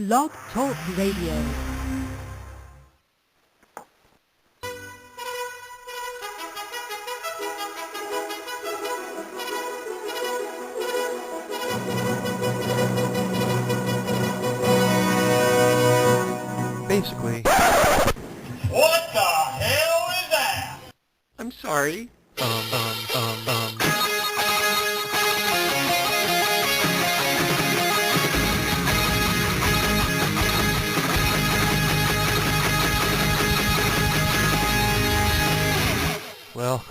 Blog Talk Radio. Basically. What the hell is that? I'm sorry. Well.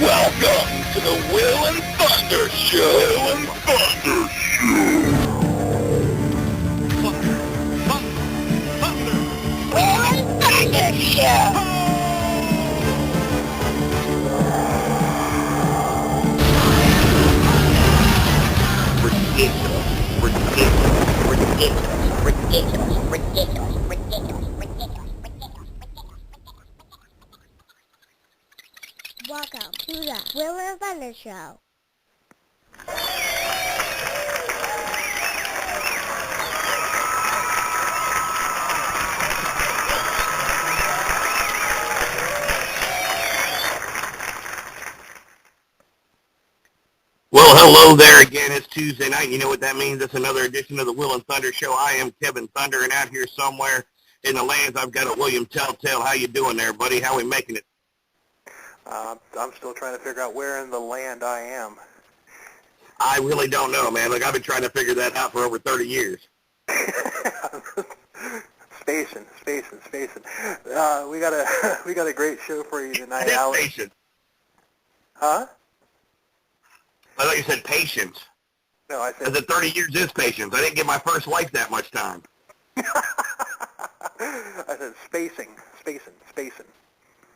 Welcome to the Will and Thunder Show. Will and Thunder Show. Ridiculous. Welcome to the Will and Thunder Show. Well, hello there again. It's Tuesday night. You know what that means. It's another edition of the Will and Thunder Show. I am Kevin Thunder, and out here somewhere in the lands, I've got a William Telltale. How you doing there, buddy? How we making it? I'm still trying to figure out where in the land I am. I really don't know, man. Look, I've been trying to figure that out for over 30 years. Spacing. We got a great show for you tonight, Alek. Patience. Huh? I thought you said patience. No, I said... The 30 years is patience. I didn't give my first wife that much time. I said spacing.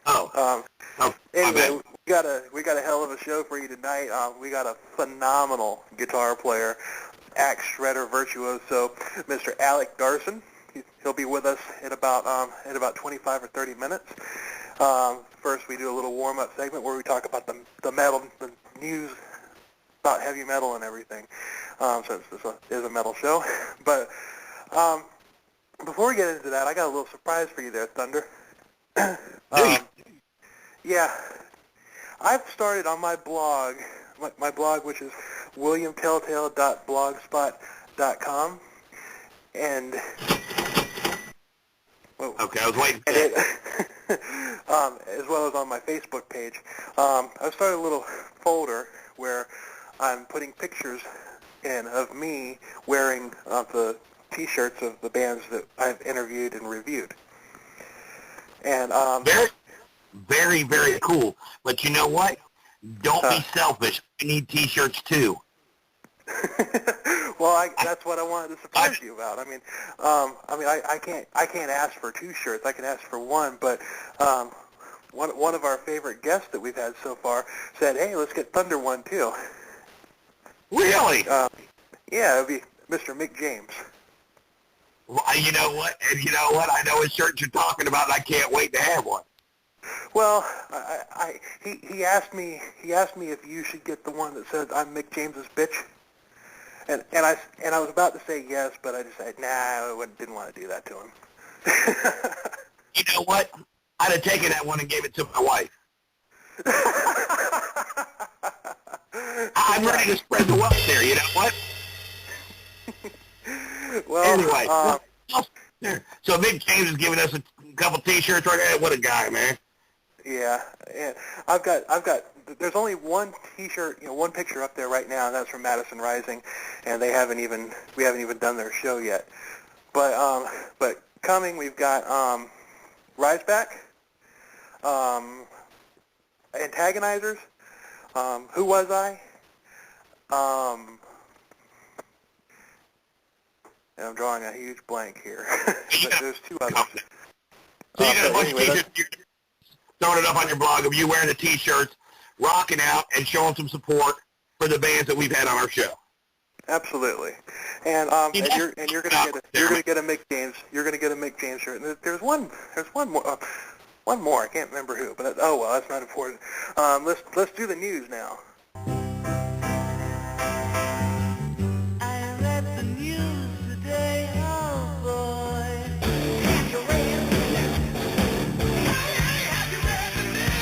Oh. Anyway, we got a hell of a show for you tonight. We got a phenomenal guitar player, axe shredder virtuoso, Mr. Alek Darson. He'll be with us in about 25 or 30 minutes. First, we do a little warm-up segment where we talk about the metal, the news about heavy metal and everything, since this is a metal show. But before we get into that, I got a little surprise for you there, Thunder. Yeah, I've started on my blog, which is williamtelltale.blogspot.com, and okay, I was waiting for that. As well as on my Facebook page. I've started a little folder where I'm putting pictures in of me wearing the T-shirts of the bands that I've interviewed and reviewed. And very, very cool. But you know what? Don't be selfish. I need T-shirts too. Well, that's what I wanted to surprise you about. I can't ask for 2 shirts. I can ask for 1. But one of our favorite guests that we've had so far said, "Hey, let's get Thunder one too." Really? Yeah, it'd be Mr. Mick James. Well, you know what? I know what shirt you're talking about, and I can't wait to have one. Well, he asked me if you should get the one that says "I'm Mick James's bitch," and I was about to say yes, but I decided I didn't want to do that to him. You know what? I'd have taken that one and gave it to my wife. I'm ready to spread the wealth there. You know what? Well, anyway, so Mick James is giving us a couple T-shirts right there. What a guy, man! Yeah, and I've got. There's only one T-shirt, one picture up there right now, and that's from Madison Rising, and we haven't even done their show yet. But coming, we've got Riseback, Antagonizers, Who Was I? And I'm drawing a huge blank here. But there's 2 others. So you got a bunch of T-shirts, you're throwing it up on your blog of you wearing the T-shirts, rocking out, and showing some support for the bands that we've had on our show. Absolutely. And you're going to get a Mick James one more. I can't remember who, but oh well, that's not important. Let's do the news now. I read the news today, oh boy. Have you read the news? Have you read the news?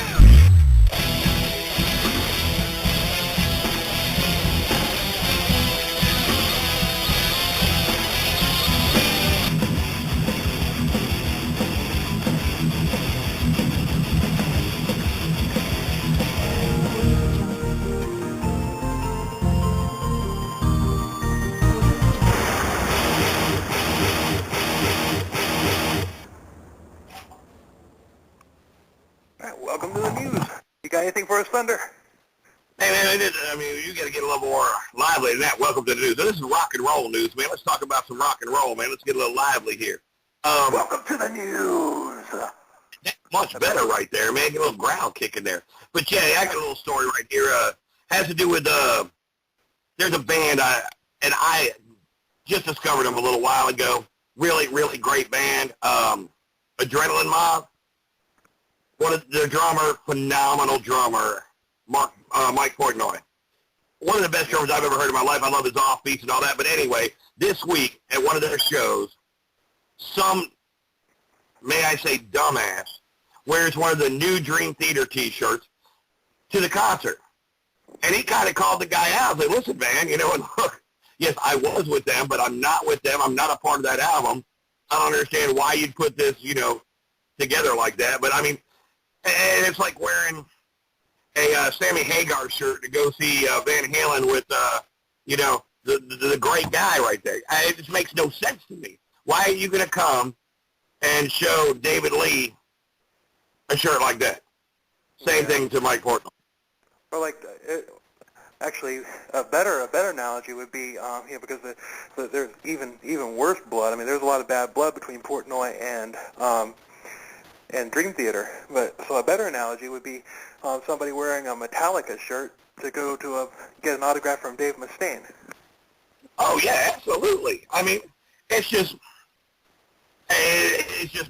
All right, welcome to the news. You got anything for us, Thunder? Hey, man, you got to get a little more lively than that. Welcome to the news. This is rock and roll news, man. Let's talk about some rock and roll, man. Let's get a little lively here. Welcome to the news. Much better right there, man. Get a little growl kick in there. But, yeah, I got a little story right here. Has to do with, there's a band, and I just discovered them a little while ago. Really, really great band. Adrenaline Mob. One of their drummer, phenomenal drummer, Mike Portnoy. One of the best drummers I've ever heard in my life. I love his offbeats and all that. But anyway, this week at one of their shows, some, may I say, dumbass, wears one of the new Dream Theater T-shirts to the concert. And he kind of called the guy out. Said, listen, man, and look, yes, I was with them, but I'm not with them. I'm not a part of that album. I don't understand why you'd put this, together like that. But, I mean, and it's like wearing a Sammy Hagar shirt to go see Van Halen with, the great guy right there. It just makes no sense to me. Why are you going to come and show David Lee a shirt like that? Same thing to Mike Portnoy. Or actually, a better analogy would be, because there's even worse blood. I mean, there's a lot of bad blood between Portnoy and Dream Theater. But so a better analogy would be somebody wearing a Metallica shirt to go to get an autograph from Dave Mustaine. Oh yeah, absolutely. I mean, it's just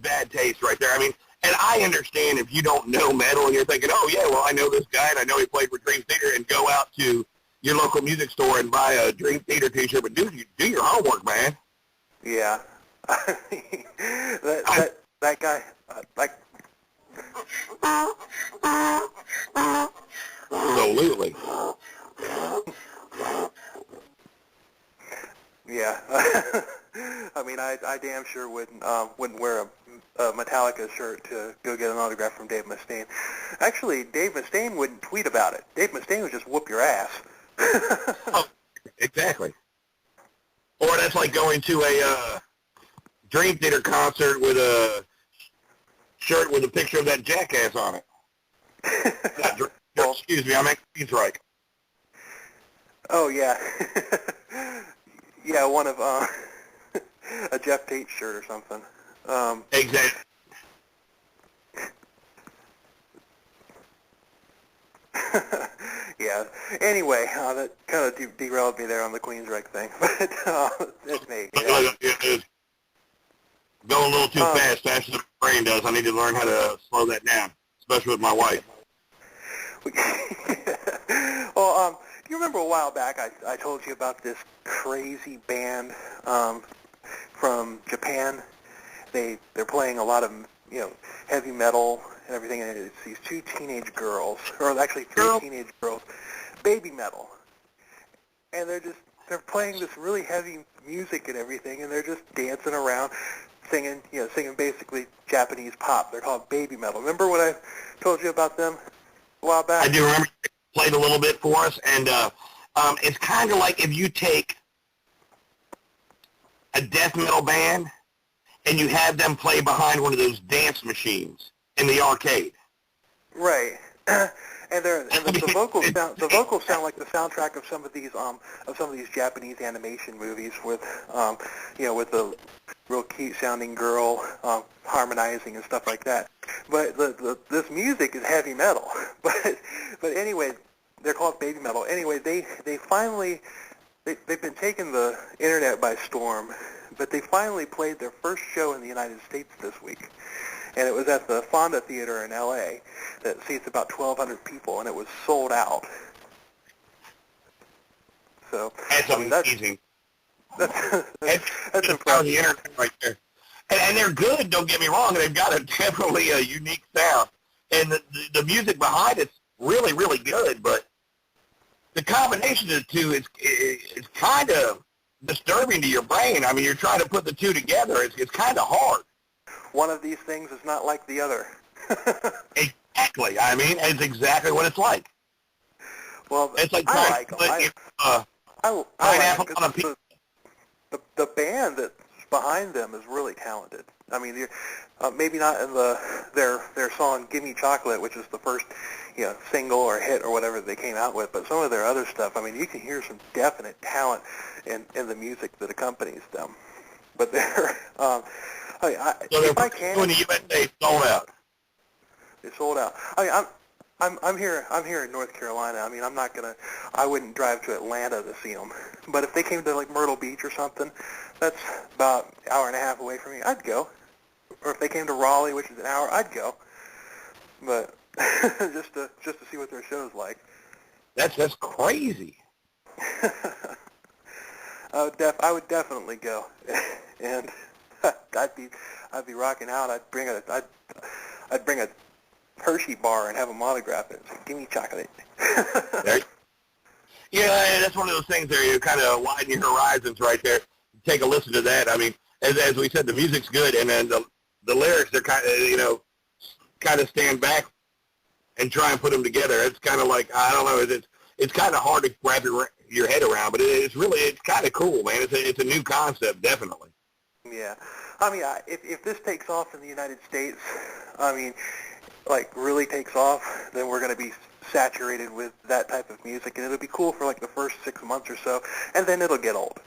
bad taste right there. I mean, and I understand if you don't know metal and you're thinking, oh yeah, well I know this guy and I know he played for Dream Theater, and go out to your local music store and buy a Dream Theater T-shirt, but do your homework, man. Yeah. that guy, Absolutely. Yeah. I mean, I damn sure wouldn't wear a Metallica shirt to go get an autograph from Dave Mustaine. Actually, Dave Mustaine wouldn't tweet about it. Dave Mustaine would just whoop your ass. Oh, exactly. Or that's like going to a Dream Theater concert with a shirt with a picture of that jackass on it. Excuse me, I'm at right. Oh, yeah. Yeah, one of a Jeff Tate shirt or something. Exactly. Yeah. Anyway, that kind of derailed me there on the Queensrÿche thing, but it's me. Yeah. It's going a little too fast, faster than my brain does. I need to learn how to slow that down, especially with my wife. Well, do you remember a while back I told you about this crazy band from Japan? They're playing a lot of heavy metal and everything, and it's these two teenage girls, or actually three teenage girls, baby metal, and they're playing this really heavy music and everything, and they're just dancing around, singing basically Japanese pop. They're called baby metal. Remember what I told you about them a while back? I do remember you played a little bit for us, and it's kind of like if you take a death metal band and you have them play behind one of those dance machines in the arcade. Right. And the vocals sound like the soundtrack of some of these Japanese animation movies with with the real cute sounding girl harmonizing and stuff like that. But this music is heavy metal. But anyway, they're called baby metal. Anyway, they finally they've been taking the internet by storm, but they finally played their first show in the United States this week. and it was at the Fonda Theater in L.A. that seats about 1,200 people, and it was sold out. So That's amazing. That's That's impressive. the internet right there. And they're good, don't get me wrong. They've got definitely a unique sound. And the music behind it's really, really good, but the combination of the two is kind of disturbing to your brain. I mean, you're trying to put the two together. It's kind of hard. One of these things is not like the other. Exactly. I mean, it's exactly what it's like. Well, It's like I trying like to them. put I pineapple like on a it pizza. 'cause the band that's behind them is really talented. I mean, maybe not in their song "Gimme Chocolate," which is the first single or hit or whatever they came out with, but some of their other stuff. I mean, you can hear some definite talent in the music that accompanies them. But they're if I can, When the USA sold out. they sold out. I'm here in North Carolina. I mean, I wouldn't drive to Atlanta to see them. But if they came to like Myrtle Beach or something, that's about an hour and a half away from me, I'd go. Or if they came to Raleigh, which is an hour, I'd go. But just to see what their show's like. That's crazy. I would definitely go, and I'd be rocking out. I'd bring a Hershey bar and have them autograph it. Like, give me chocolate. Yeah, that's one of those things there. You kind of widen your horizons right there. Take a listen to that. I mean, as we said, the music's good, and then the lyrics, they're kind of stand back and try and put them together. It's kind of like, I don't know, it's kind of hard to wrap your head around, but it's kind of cool, man. It's a new concept, definitely. Yeah. I mean, if this takes off in the United States, I mean, like really takes off, then we're going to be saturated with that type of music, and it'll be cool for like the first 6 months or so, and then it'll get old.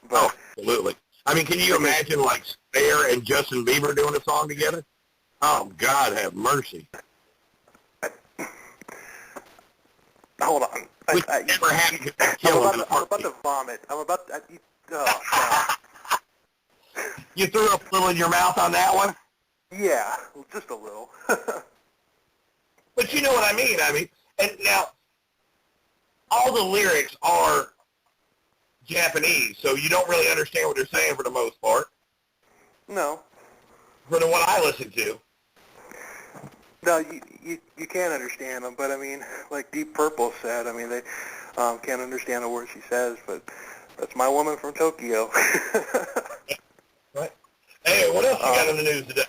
But, absolutely. I mean, can you imagine like Spare and Justin Bieber doing a song together? Oh, God have mercy. hold on. Which never happened to kill him in a I'm about heartbeat. to vomit. Oh, God. You threw a little in your mouth on that one? Yeah, just a little. But you know what I mean. And now, all the lyrics are Japanese, so you don't really understand what they're saying for the most part, No. for the one I listen to. No, you can't understand them, but I mean, like Deep Purple said, I mean, they can't understand a word she says, but that's my woman from Tokyo. Right. Hey, what else you got in the news today?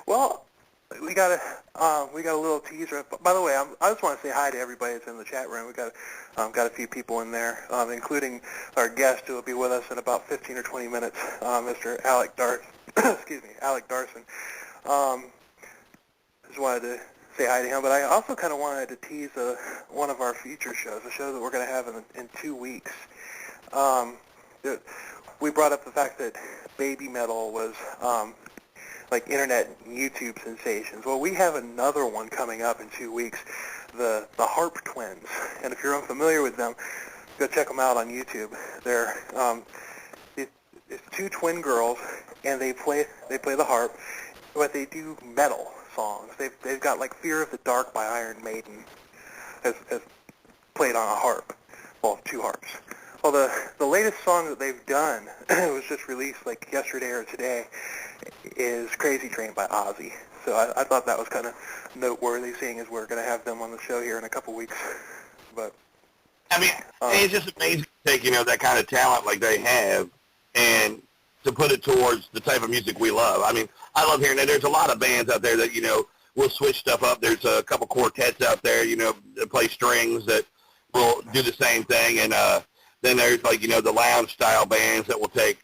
Well, we got a little teaser. By the way, I just want to say hi to everybody that's in the chat room. We got a few people in there, including our guest who will be with us in about 15 or 20 minutes, Mr. Alek Darson. Just wanted to say hi to him, but I also kind of wanted to tease one of our future shows, a show that we're going to have in 2 weeks. We brought up the fact that baby metal was like internet and YouTube sensations. Well, we have another one coming up in 2 weeks, the Harp Twins. And if you're unfamiliar with them, go check them out on YouTube. They're it's two twin girls, and they play the harp, but they do metal songs. They've got like Fear of the Dark by Iron Maiden as played on a harp. Well, 2 harps. Well, the latest song that they've done, it was just released like yesterday or today, is Crazy Train by Ozzy. So I thought that was kind of noteworthy, seeing as we're going to have them on the show here in a couple weeks. But I mean, it's just amazing to take, that kind of talent like they have and to put it towards the type of music we love. I mean, I love hearing that. There's a lot of bands out there that, will switch stuff up. There's a couple quartets out there, that play strings that will do the same thing. And then there's like, the lounge-style bands that will take,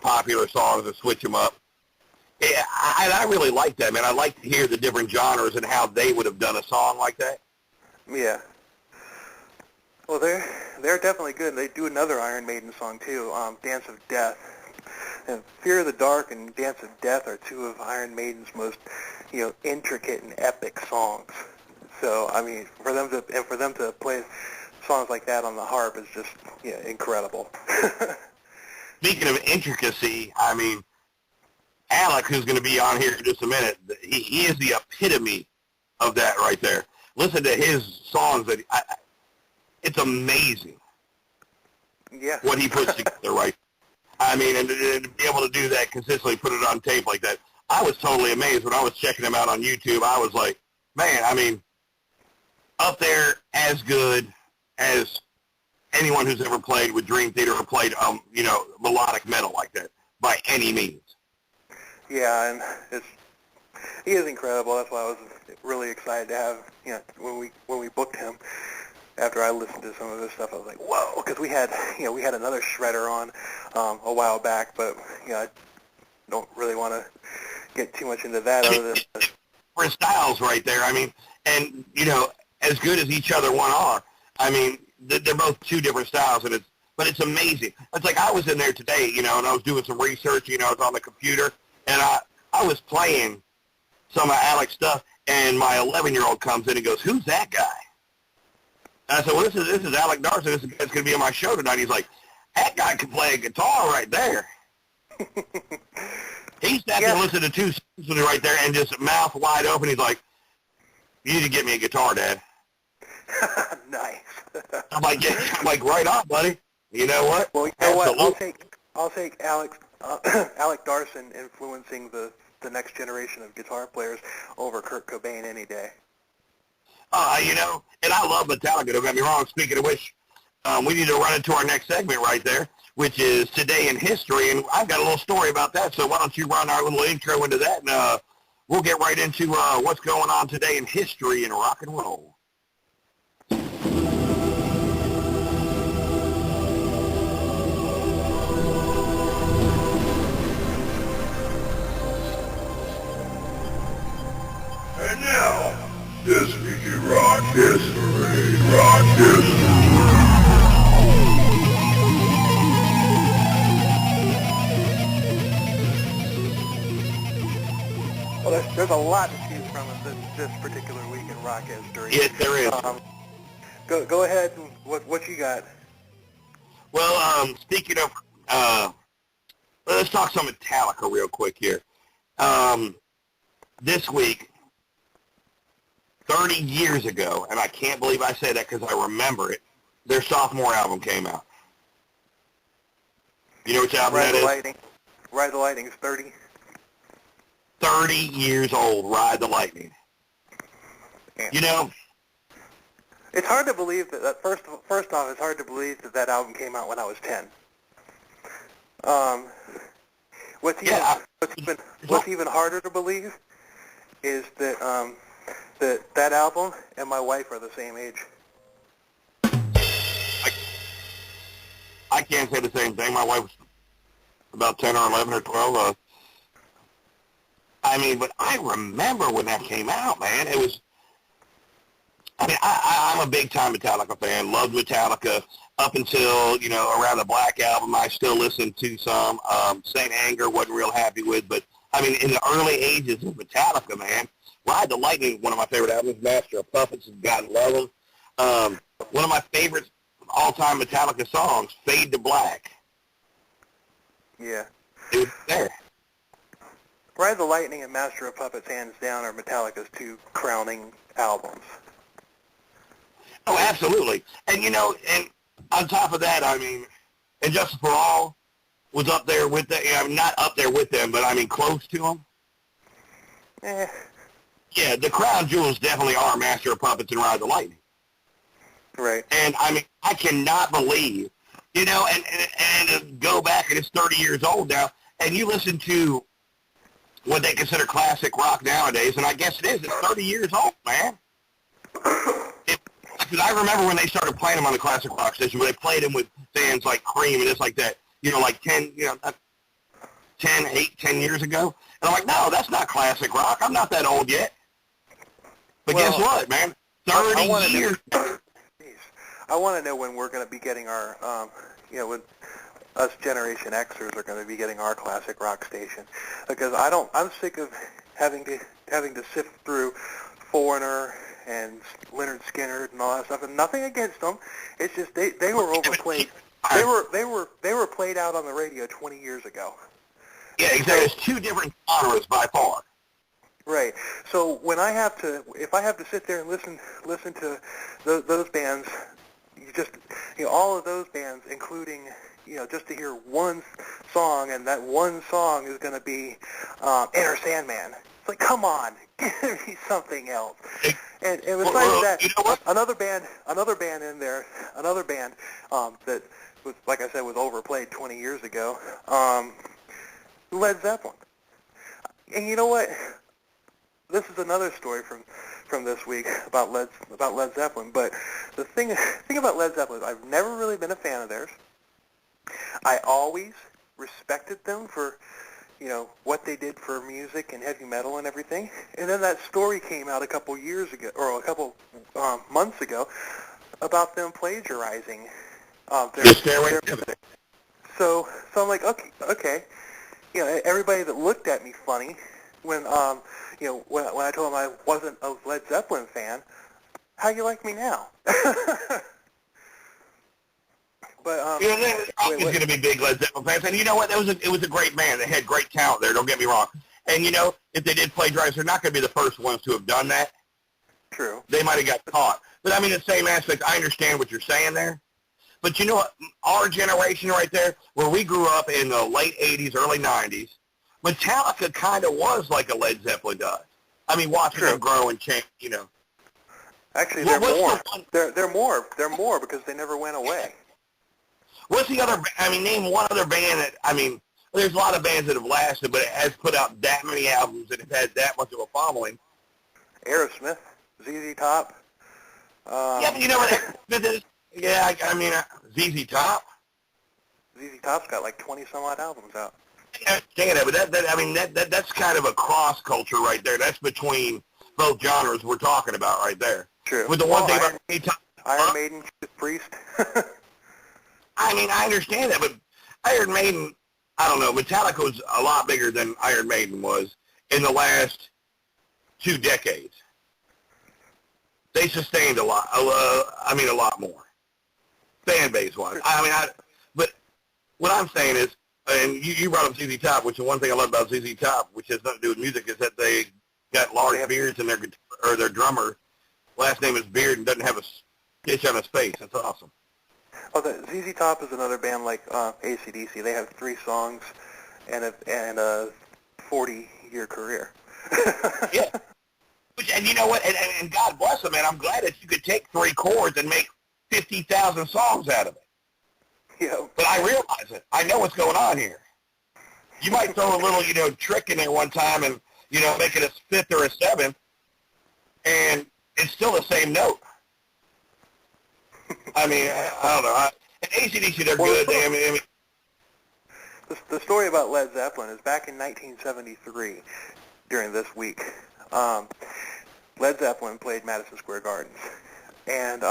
popular songs and switch them up. Yeah, I really like that, man. I like to hear the different genres and how they would have done a song like that. yeah. Well, they're definitely good. They do another Iron Maiden song too, Dance of Death. And Fear of the Dark and Dance of Death are 2 of Iron Maiden's most, intricate and epic songs. So, I mean, for them to play songs like that on the harp is just, incredible. Speaking of intricacy, I mean, Alek, who's going to be on here in just a minute, he is the epitome of that right there. Listen to his songs. It's amazing what he puts together, right? I mean, and to be able to do that consistently, put it on tape like that, I was totally amazed when I was checking him out on YouTube. I was like, man, I mean, up there as good as anyone who's ever played with Dream Theater or played, melodic metal like that by any means. Yeah, and he is incredible. That's why I was really excited to have, when we booked him. After I listened to some of this stuff, I was like, whoa, because we had another shredder on a while back, but I don't really want to get too much into that. Other than different styles right there. I mean, and as good as each other one are, I mean, they're both two different styles, but it's amazing. It's like I was in there today, and I was doing some research. I was on the computer, and I was playing some of Alek's stuff, and my 11-year-old comes in and goes, "Who's that guy?" And I said, "Well, this is Alek Darson. This is going to be on my show tonight." He's like, "That guy can play a guitar right there." He sat there and listened to two songs right there and just mouth wide open. He's like, "You need to get me a guitar, Dad." Nice. I'm like, "Yeah." I'm like, "Right on, buddy." You know what? Well, you know what? I'll take Alek Darson influencing the next generation of guitar players over Kurt Cobain any day. And I love Metallica, don't get me wrong. Speaking of which, we need to run into our next segment right there, which is Today in History, and I've got a little story about that, so why don't you run our little intro into that, and we'll get right into what's going on today in history in rock and roll. And now, this week in rock history, rock history. Well, there's a lot to choose from in this particular week in rock history. Yes, there is. Go ahead, and what you got? Well, speaking of, let's talk some Metallica real quick here. This week, 30 years ago, and I can't believe I say that because I remember it, their sophomore album came out. You know which album that is? Ride the Lightning is 30. 30 years old, Ride the Lightning. Yeah. It's hard to believe that first off, it's hard to believe that album came out when I was 10. What's even harder to believe is that that album and my wife are the same age. I can't say the same thing. My wife was about 10 or 11 or 12. But I remember when that came out, man. It was, I'm a big-time Metallica fan. Loved Metallica up until, around the Black Album. I still listened to some. Saint Anger wasn't real happy with, but, in the early ages of Metallica, man, Ride the Lightning, one of my favorite albums. Master of Puppets, God love them. One of my favorite all-time Metallica songs, Fade to Black. Yeah. It was there. Ride the Lightning and Master of Puppets, hands down, are Metallica's two crowning albums. Oh, absolutely. And, and on top of that, And Justice for All was up there with them. Not up there with them, but, close to them. Yeah, the crown jewels definitely are Master of Puppets and Ride the Lightning. Right. And, I cannot believe, and to go back, and it's 30 years old now, and you listen to what they consider classic rock nowadays, and I guess it is. It's 30 years old, man. Because I remember when they started playing them on the classic rock station, where they played them with bands like Cream and just like that, 10 years ago. And I'm like, no, that's not classic rock. I'm not that old yet. But guess what, man? 30 years. I want to know when we're going to be getting our, when us Generation Xers are going to be getting our classic rock station, because I'm sick of having to sift through Foreigner and Leonard Skinner and all that stuff, and nothing against them. It's just they were overplayed. They were played out on the radio 20 years ago, Yeah, exactly. There's two different genres by far. Right. So when if I have to sit there and listen to those bands, all of those bands, including, just to hear one song, and that one song is going to be Enter Sandman. It's like, come on, give me something else. And besides that, you know what? another band in there, that was, like I said, was overplayed 20 years ago, Led Zeppelin. And you know what? This is another story from this week about Led Zeppelin. But the thing about Led Zeppelin is I've never really been a fan of theirs. I always respected them for, what they did for music and heavy metal and everything. And then that story came out a couple years ago, or a couple months ago, about them plagiarizing their music. So I'm like, okay. Everybody that looked at me funny when when I told them I wasn't a Led Zeppelin fan, how you like me now? But they're always going to be big Led Zeppelin fans. And you know what? It was a great band. They had great talent there. Don't get me wrong. And if they did plagiarize, they're not going to be the first ones to have done that. True. They might have got caught. But I mean, in the same aspect, I understand what you're saying there. But you know what? Our generation right there, where we grew up in the late 80s, early 90s, Metallica kind of was like a Led Zeppelin does. I mean, watching them grow and change, Actually, they're more. They're more because they never went away. What's the other, name one other band that, there's a lot of bands that have lasted, but it has put out that many albums and it has that much of a following. Aerosmith, ZZ Top. Yeah, but you know what Smith is? Yeah, ZZ Top. ZZ Top's got like 20-some-odd albums out. I understand that, but that's kind of a cross culture right there. That's between both genres we're talking about right there. True. With the one thing about Iron Maiden, Priest. I understand that, but Iron Maiden, I don't know, Metallica was a lot bigger than Iron Maiden was in the last 2 decades. They sustained a lot more, fan base-wise. But what I'm saying is, and you brought up ZZ Top, which is one thing I love about ZZ Top, which has nothing to do with music, is that they got large beards and their drummer, last name is Beard and doesn't have a stitch on his face. That's awesome. Oh, the ZZ Top is another band like AC/DC. They have 3 songs and a 40-year career. Yeah. And you know what? And God bless them, man. I'm glad that you could take 3 chords and make 50,000 songs out of it. Yeah. But I realize it. I know what's going on here. You might throw a little, trick in there one time and, make it a 5th or a 7th, and it's still the same note. I don't know. And AC/DC, they're good. The story about Led Zeppelin is back in 1973, during this week. Led Zeppelin played Madison Square Gardens, and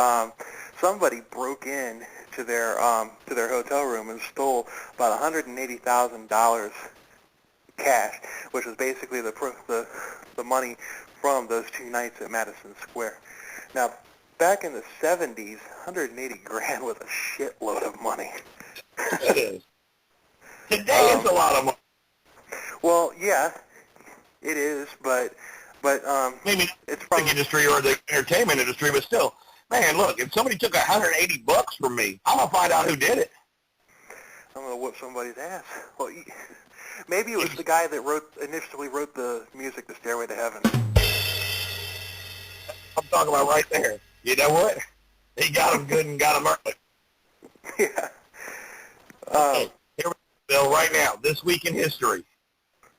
somebody broke in to their hotel room and stole about $180,000 cash, which was basically the money from those 2 nights at Madison Square. Now, back in the 70s, 180 grand was a shitload of money. It is. Today it's a lot of money. Well, yeah, it is, but maybe it's from the industry or the entertainment industry, but still, man, look, if somebody took $180 from me, I'm gonna find out who did it. I'm gonna whoop somebody's ass. Well, maybe it was the guy that initially wrote the music to Stairway to Heaven. I'm talking about right there. You know what? He got him good and got him early. Yeah. Okay, here we go, Bill, right now. This week in history.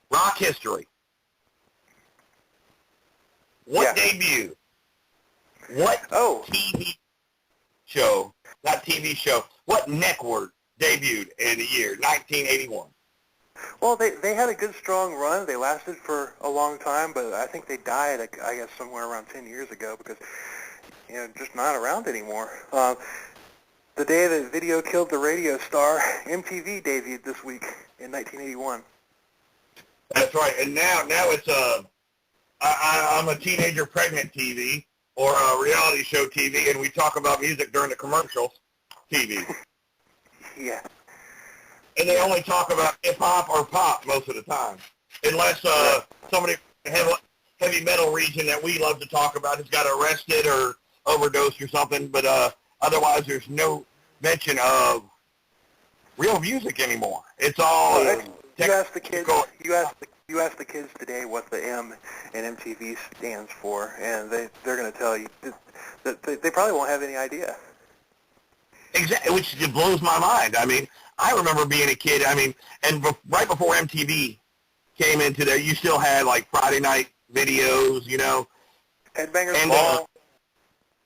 Rock history. What debut? What TV show, not TV show, what network debuted in the year 1981? Well, they had a good, strong run. They lasted for a long time, but I think they died, I guess, somewhere around 10 years ago because, just not around anymore. The day that video killed the radio star, MTV debuted this week in 1981. That's right, and now it's I'm a teenager pregnant TV or a reality show TV, and we talk about music during the commercials TV. Yeah. and they only talk about hip-hop or pop most of the time, unless somebody heavy metal region that we love to talk about has got arrested or overdosed or something, but otherwise there's no mention of real music anymore. It's all you ask the kids. You ask the kids today what the M in MTV stands for, and they're going to tell you that they probably won't have any idea. Exactly, which just blows my mind. I mean, I remember being a kid. I mean, and right before MTV came into there, you still had like Friday night videos, you know. Headbangers Ball.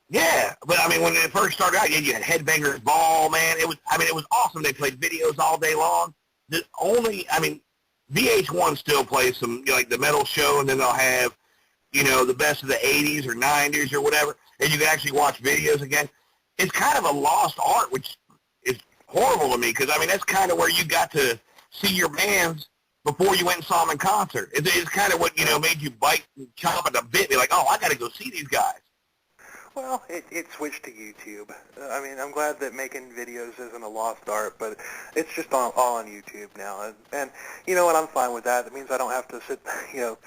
Yeah, but I mean, when it first started out, you had Headbangers Ball, man. It was awesome. They played videos all day long. VH1 still plays some, you know, like the metal show, and then they'll have, you know, the best of the 80s or 90s or whatever, and you can actually watch videos again. It's kind of a lost art, which is horrible to me, because, I mean, that's kind of where you got to see your bands before you went and saw them in concert. It's kind of what, you know, made you bite and chomp at the bit, be like, oh, I got to go see these guys. Well, it switched to YouTube. I mean, I'm glad that making videos isn't a lost art, but it's just all on YouTube now. And you know what, I'm fine with that. It means I don't have to sit, you know,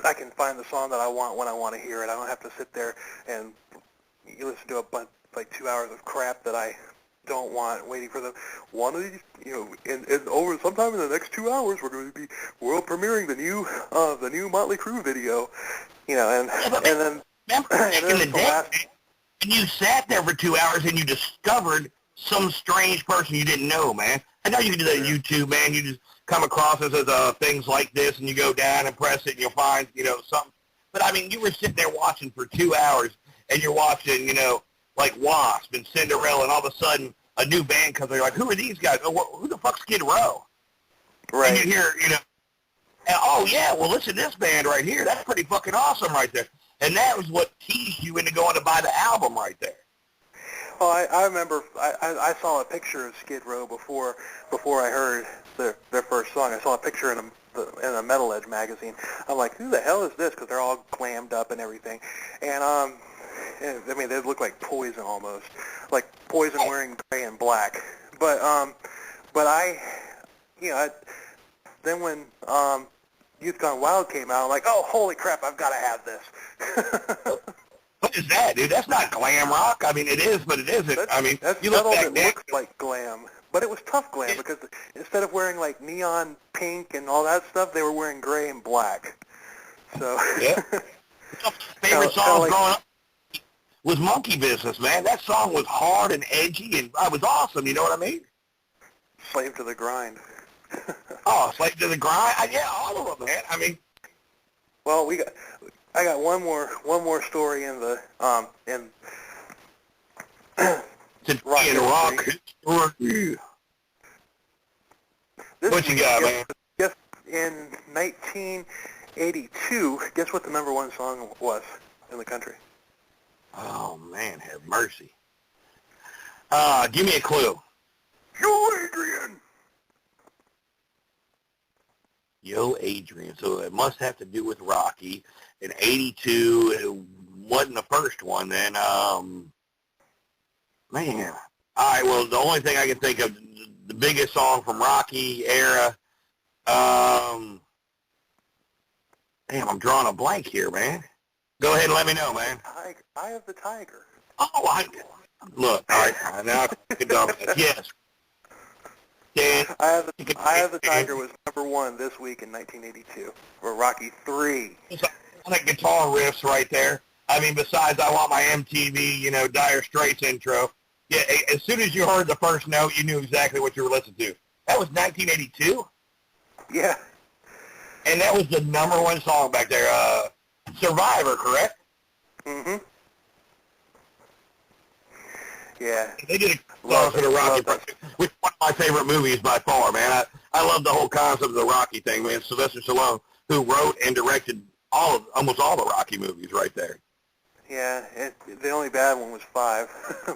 I can find the song that I want when I want to hear it. I don't have to sit there and you listen to a bunch, like 2 hours of crap that I don't want, waiting for one of these, you know, and over sometime in the next 2 hours we're going to be world premiering the new Motley Crue video, you know, and then. Remember back in the day, and you sat there for 2 hours and you discovered some strange person you didn't know, man. I know you can do that on YouTube, man. You just come across this as things like this, and you go down and press it, and you'll find, you know, something. But, I mean, you were sitting there watching for 2 hours, and you're watching, you know, like Wasp and Cinderella, and all of a sudden a new band comes in. You're like, who are these guys? Oh, who the fuck's Skid Row? Right. And you hear, you know, oh, yeah, well, listen to this band right here. That's pretty fucking awesome right there. And that was what teased you into going to buy the album right there. Well, I remember I saw a picture of Skid Row before I heard their first song. I saw a picture in a Metal Edge magazine. I'm like, who the hell is this? Because they're all glammed up and everything. And I mean, they look like Poison almost, like Poison wearing gray and black. But then when Youth Gone Wild came out, I'm like, oh, holy crap, I've got to have this. What is that, dude? That's not glam rock. I mean, it is, but it isn't. I mean, that's you look metal back that looks like glam, but it was tough glam because instead of wearing like neon pink and all that stuff, they were wearing gray and black. So yeah. Favorite song growing up was Monkey Business, man. That song was hard and edgy, and it was awesome. You know what I mean? Slave to the Grind. Oh, Slave to the Grind. Yeah, all of them, man. I mean, well, I got one more story in the rock history. What you got, man? Guess in 1982, guess what the number one song was in the country? Oh man, have mercy. Give me a clue. Yo, Adrian. Yo, Adrian. So it must have to do with Rocky. In 82, it wasn't the first one then. Man. All right, well, the only thing I can think of, the biggest song from Rocky era, damn, I'm drawing a blank here, man. Go ahead and let me know, man. Eye of the Tiger. Oh, look, all right, now I can dumb it. Yes. Dan, Eye of the Tiger was number one this week in 1982 for Rocky 3. Like guitar riffs right there. I mean, besides I Want My MTV, you know, Dire Straits intro. Yeah, as soon as you heard the first note, you knew exactly what you were listening to. That was 1982? Yeah. And that was the number one song back there. Survivor, correct? Mm-hmm. Yeah. They did a song for the Rocky, which is one of my favorite movies by far, man. I love the whole concept of the Rocky thing, man. Sylvester Stallone, who wrote and directed almost all the Rocky movies right there. Yeah, the only bad one was 5,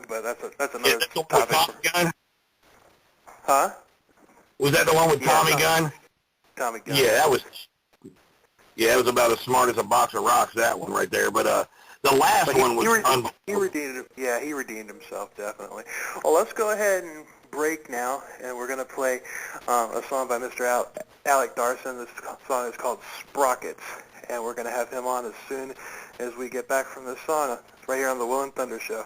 but that's another topic. Tommy Gunn? Huh? Was that the one with Tommy Gunn? Tommy Gunn. Yeah, that was about as smart as a box of rocks, that one right there. But the last one was unbelievable. He redeemed himself, definitely. Well, let's go ahead and break now, and we're going to play a song by Mr. Alek Darson. This song is called Sprockets, and we're going to have him on as soon as we get back from this song. It's right here on the Will and Thunder Show.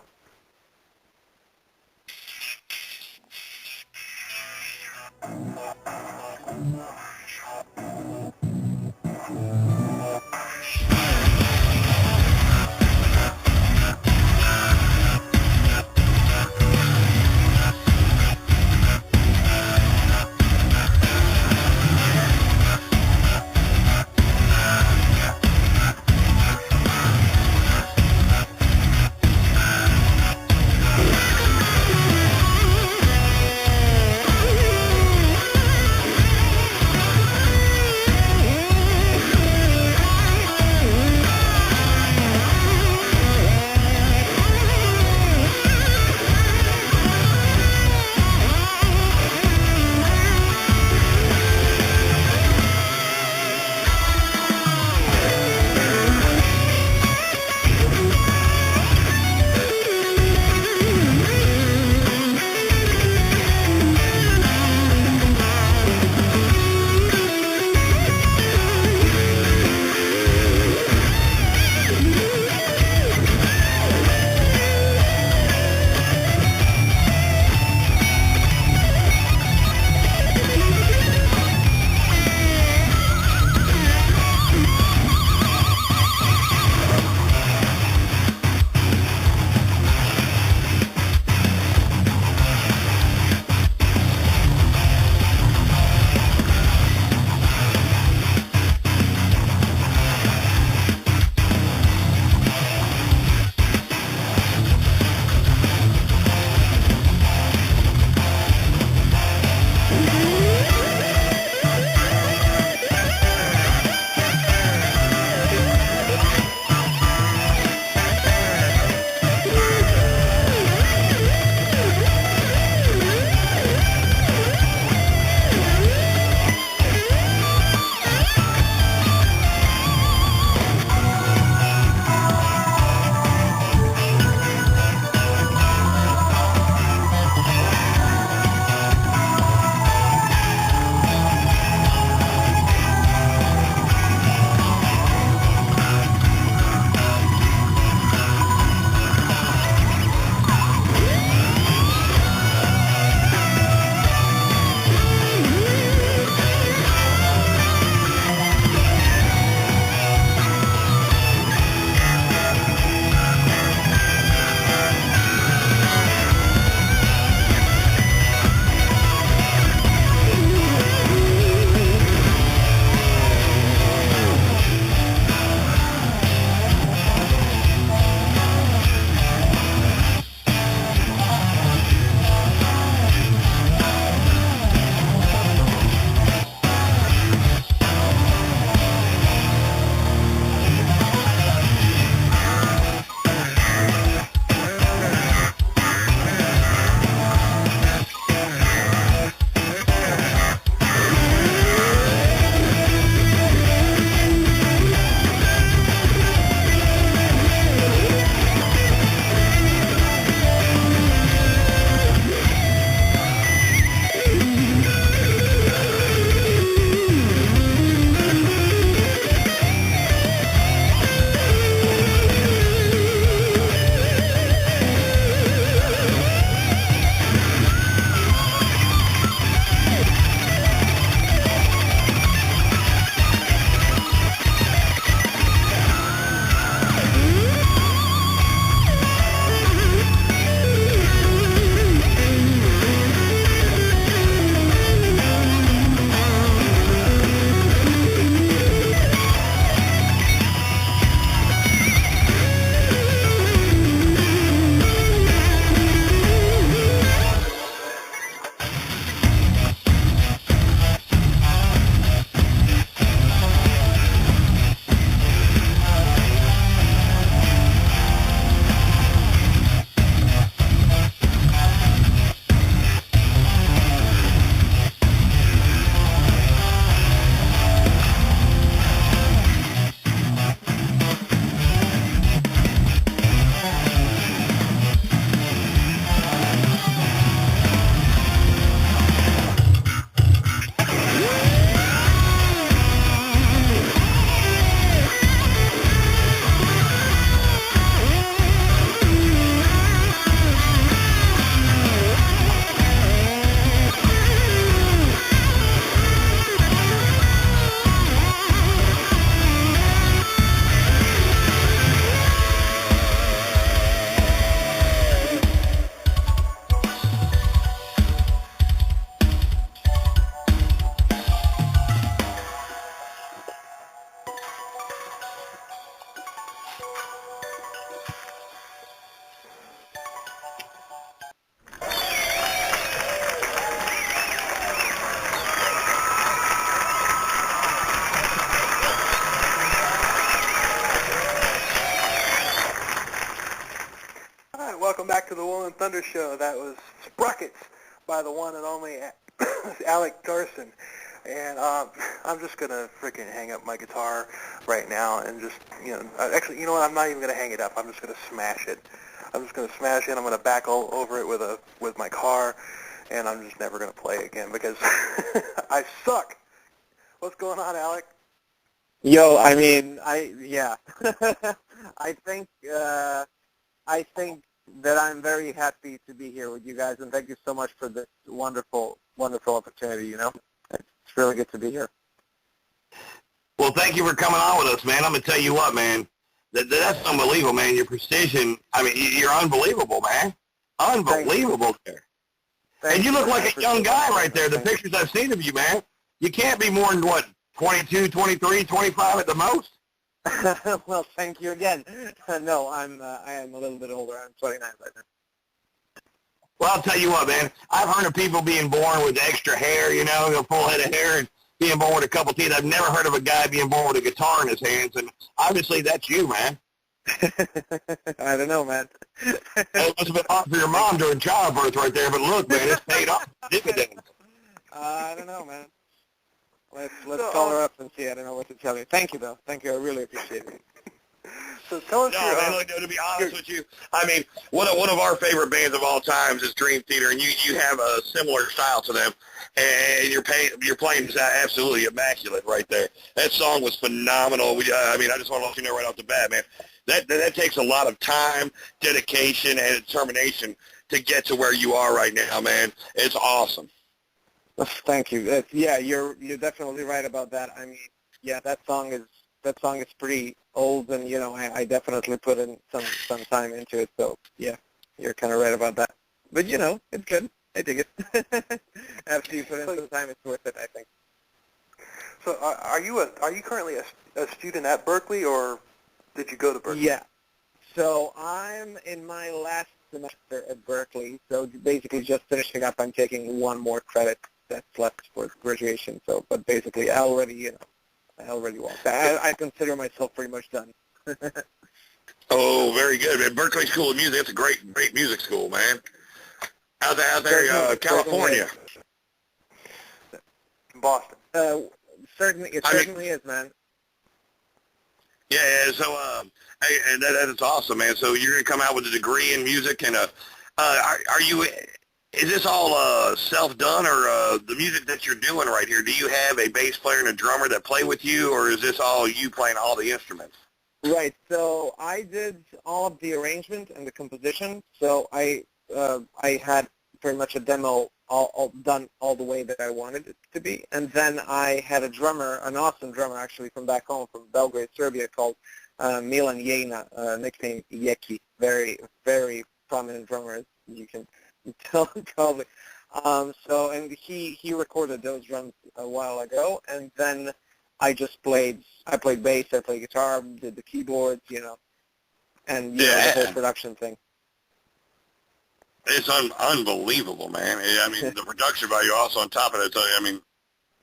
Thunder Show. That was Sprockets by the one and only Alek Darson. And I'm just going to freaking hang up my guitar right now and just, actually, you know what, I'm not even going to hang it up. I'm just going to smash it. I'm just going to smash it. I'm going to back all over it with my car, and I'm just never going to play again because I suck. What's going on, Alek? Yo, I mean, yeah. I think that I'm very happy to be here with you guys, and thank you so much for this wonderful, wonderful opportunity, It's really good to be here. Well, thank you for coming on with us, man. I'm going to tell you what, man. That's unbelievable, man. Your precision, I mean, you're unbelievable, man. Unbelievable there. And you look like a young guy right there. The pictures I've seen of you, man. You can't be more than, 22, 23, 25 at the most? Well, thank you again. No, I am a little bit older. I'm 29 right now. Well, I'll tell you what, man. I've heard of people being born with extra hair, a full head of hair, and being born with a couple teeth. I've never heard of a guy being born with a guitar in his hands, and obviously that's you, man. I don't know, man. It must have been hard for your mom during childbirth right there, but look, man, it's paid off. Dividends. I don't know, man. Let's call her up and see. I don't know what to tell you. Thank you, though. Thank you. I really appreciate it. So tell us to be honest with you, I mean, one of our favorite bands of all times is Dream Theater, and you have a similar style to them, and your playing is absolutely immaculate right there. That song was phenomenal. I just want to let you know right off the bat, man, that takes a lot of time, dedication, and determination to get to where you are right now, man. It's awesome. Thank you. Yeah, you're definitely right about that. I mean, yeah, that song is pretty old, and I definitely put in some time into it. So yeah, you're kind of right about that. But it's good. I dig it. After you put in some time, it's worth it, I think. So are you currently a student at Berklee, or did you go to Berklee? Yeah. So I'm in my last semester at Berklee. So basically, just finishing up. I'm taking one more credit that's left for graduation. So, but basically, I already walked. I consider myself pretty much done. Oh, very good, man. Berklee School of Music, that's a great music school, man. Out there, California. Boston. Certainly is, man. Yeah, so, and that is awesome, man. So you're going to come out with a degree in music, and is this all self-done, or the music that you're doing right here, do you have a bass player and a drummer that play with you, or is this all you playing all the instruments? Right, so I did all of the arrangement and the composition, so I had pretty much a demo all done all the way that I wanted it to be, and then I had a drummer, an awesome drummer actually from back home, from Belgrade, Serbia, called Milan Jejna, nicknamed Yeki, very, very prominent drummer, as you can tell probably. And he recorded those drums a while ago, and then I played bass, I played guitar, did the keyboards, and the whole production thing. It's unbelievable, man. I mean, the production value also on top of it, I mean,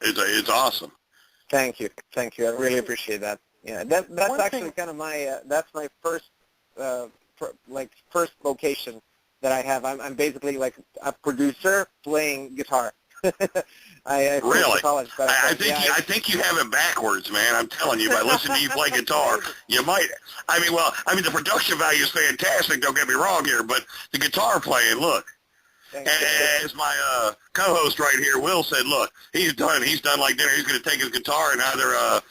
it's awesome. Thank you. I really appreciate that. Yeah, that's actually kind of my that's my first first vocation that I have. I'm basically like a producer playing guitar. I really? College, I think you have it backwards, man. I'm telling you, by listening to you play guitar, you might. I mean, the production value is fantastic. Don't get me wrong here, but the guitar playing, look. As my co-host right here, Will, said, look, he's done like dinner. He's going to take his guitar and either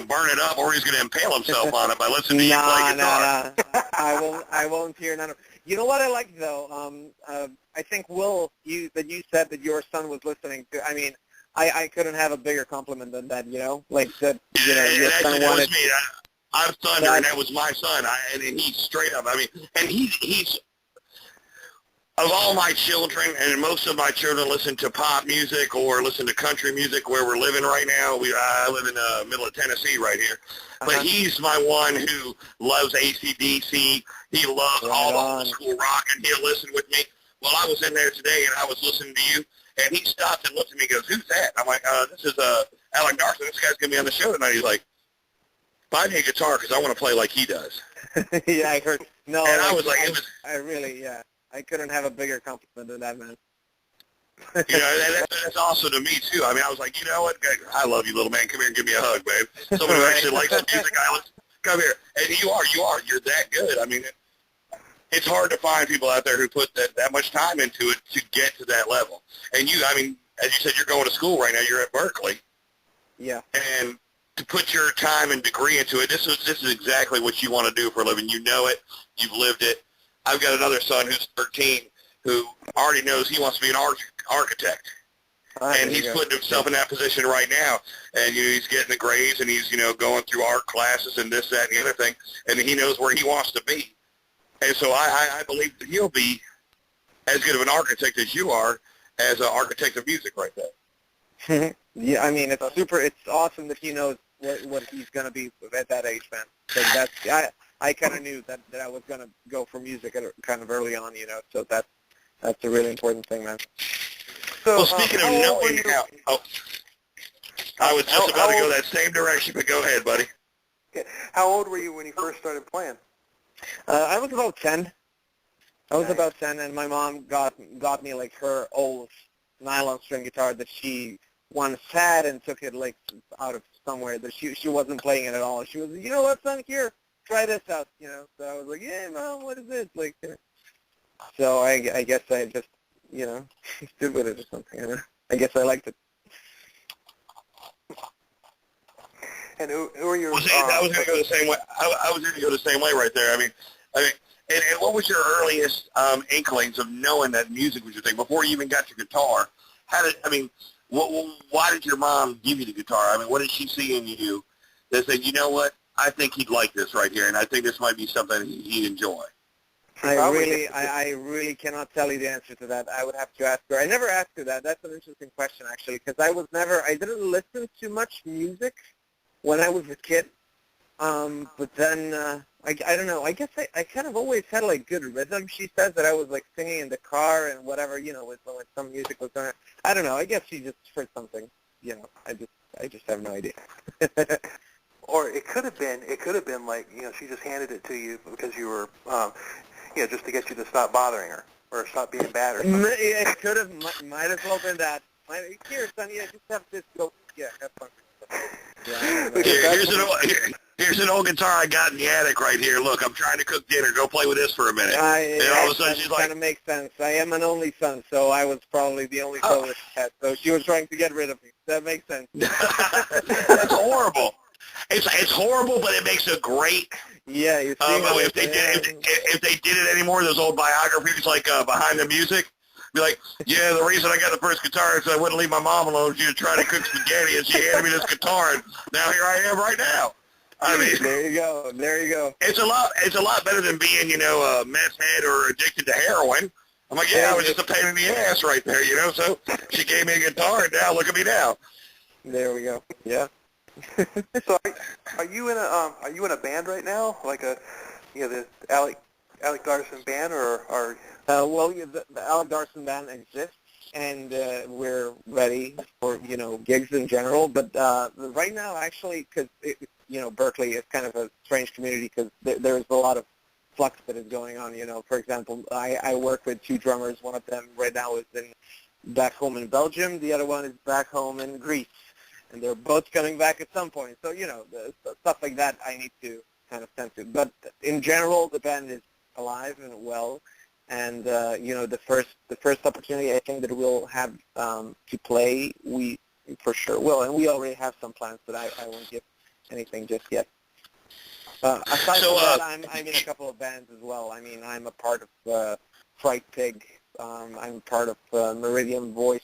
burn it up, or he's going to impale himself on it by listening to you play guitar. No. I won't hear none of. You know what I like though? I think, Will, you said that your son was listening to. I mean, I couldn't have a bigger compliment than that. Like that. Your son wanted. Me. I'm Thunder, and that was my son. And he's straight up. I mean, and he's of all my children, and most of my children listen to pop music or listen to country music where we're living right now. I live in the middle of Tennessee right here. But he's my one who loves AC/DC. He loves all the old school rock, and he'll listen with me. Well, I was in there today, and I was listening to you, and he stopped and looked at me and goes, "Who's that?" I'm like, "This is Alek Darson. This guy's going to be on the show tonight." He's like, "Buy me a guitar because I want to play like he does." Yeah, I heard. No, and I was like, I couldn't have a bigger compliment than that, man. You know, that's awesome to me, too. I mean, I was like, you know what? I love you, little man. Come here and give me a hug, man. Someone who actually likes the music I listen. Come here. And you're that good. I mean, it's hard to find people out there who put that much time into it to get to that level. And you, I mean, as you said, you're going to school right now. You're at Berklee. Yeah. And to put your time and degree into it, this is exactly what you want to do for a living. You know it. You've lived it. I've got another son who's 13 who already knows he wants to be an architect. And he's putting himself in that position right now. And he's getting the grades, and he's going through art classes and this, that, and the other thing. And he knows where he wants to be. And so I believe that he'll be as good of an architect as you are as an architect of music right there. Yeah, I mean, it's awesome that he knows what he's going to be at that age, man. So I kind of knew that I was going to go for music kind of early on, so that's a really important thing, man. So, well, speaking of knowing now, I was just about to go that same direction, but go ahead, buddy. How old were you when you first started playing? I was about 10. I was about 10, and my mom got me like her old nylon string guitar that she once had and took it like out of somewhere that she wasn't playing it at all. She was, you know what, son, here, try this out, So I was like, yeah, Mom, what is this? Like, so I guess I just, stood with it or something. I guess I liked it. And who are your? Well, see, I was going to go the same way. I was going to go the same way right there. I mean, and what was your earliest inklings of knowing that music was your thing before you even got your guitar? Why did your mom give you the guitar? I mean, what did she see in you that said, you know what, I think he'd like this right here, and I think this might be something he'd enjoy? I really cannot tell you the answer to that. I would have to ask her. I never asked her that. That's an interesting question, actually, because I didn't listen to much music when I was a kid. But then, I don't know, I guess I kind of always had like good rhythm. She says that I was like singing in the car and whatever, when some music was going on. I don't know, I guess she just heard something, I just have no idea. Or it could have been like, she just handed it to you because you were, just to get you to stop bothering her or stop being bad or something. It could have, might as well been that. Here, son, just have this, go, have fun. Here's an old guitar I got in the attic right here. Look, I'm trying to cook dinner. Go play with this for a minute. And all of a sudden she's like... kind of makes sense. I am an only son, so I was probably the only son that she had. So she was trying to get rid of me. That makes sense. That's horrible. It's horrible, but it makes a great... Yeah, you see. If they did it anymore, those old biographies like Behind the Music, be like, yeah, the reason I got the first guitar is I wouldn't leave my mom alone. She was trying to cook spaghetti, and she handed me this guitar, and now here I am right now. I mean, there you go. It's a lot better than being, a meth head or addicted to heroin. I'm like, yeah, I was just a pain in the ass right there, So she gave me a guitar, and now look at me now. There we go. Yeah. So are you in a band right now, like the Alek Darson band, or? The Alek Darson band exists, and we're ready for gigs in general. But right now, actually, because Berklee is kind of a strange community because there's a lot of flux that is going on. For example, I work with two drummers. One of them right now is back home in Belgium. The other one is back home in Greece, and they're both coming back at some point. So the stuff like that I need to kind of tend to. But in general, the band is alive and well. And the first opportunity I think that we'll have to play, we for sure will, and we already have some plans, but I won't give anything just yet. Aside from that, I'm in a couple of bands as well. I mean, I'm a part of Fright Pig. I'm part of Meridian Voice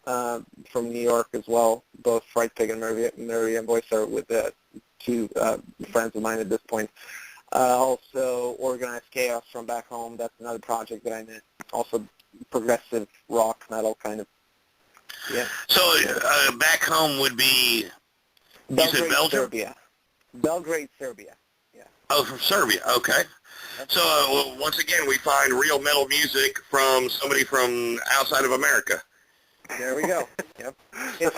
from New York as well. Both Fright Pig and Meridian Voice are with two friends of mine at this point. Also, Organized Chaos from back home. That's another project that I'm in. Also, progressive rock metal kind of. Yeah. So back home would be. You said Belgium? Serbia. Belgrade, Serbia. Yeah. Oh, from Serbia. Okay. So once again, we find real metal music from somebody from outside of America. There we go. Yep. It's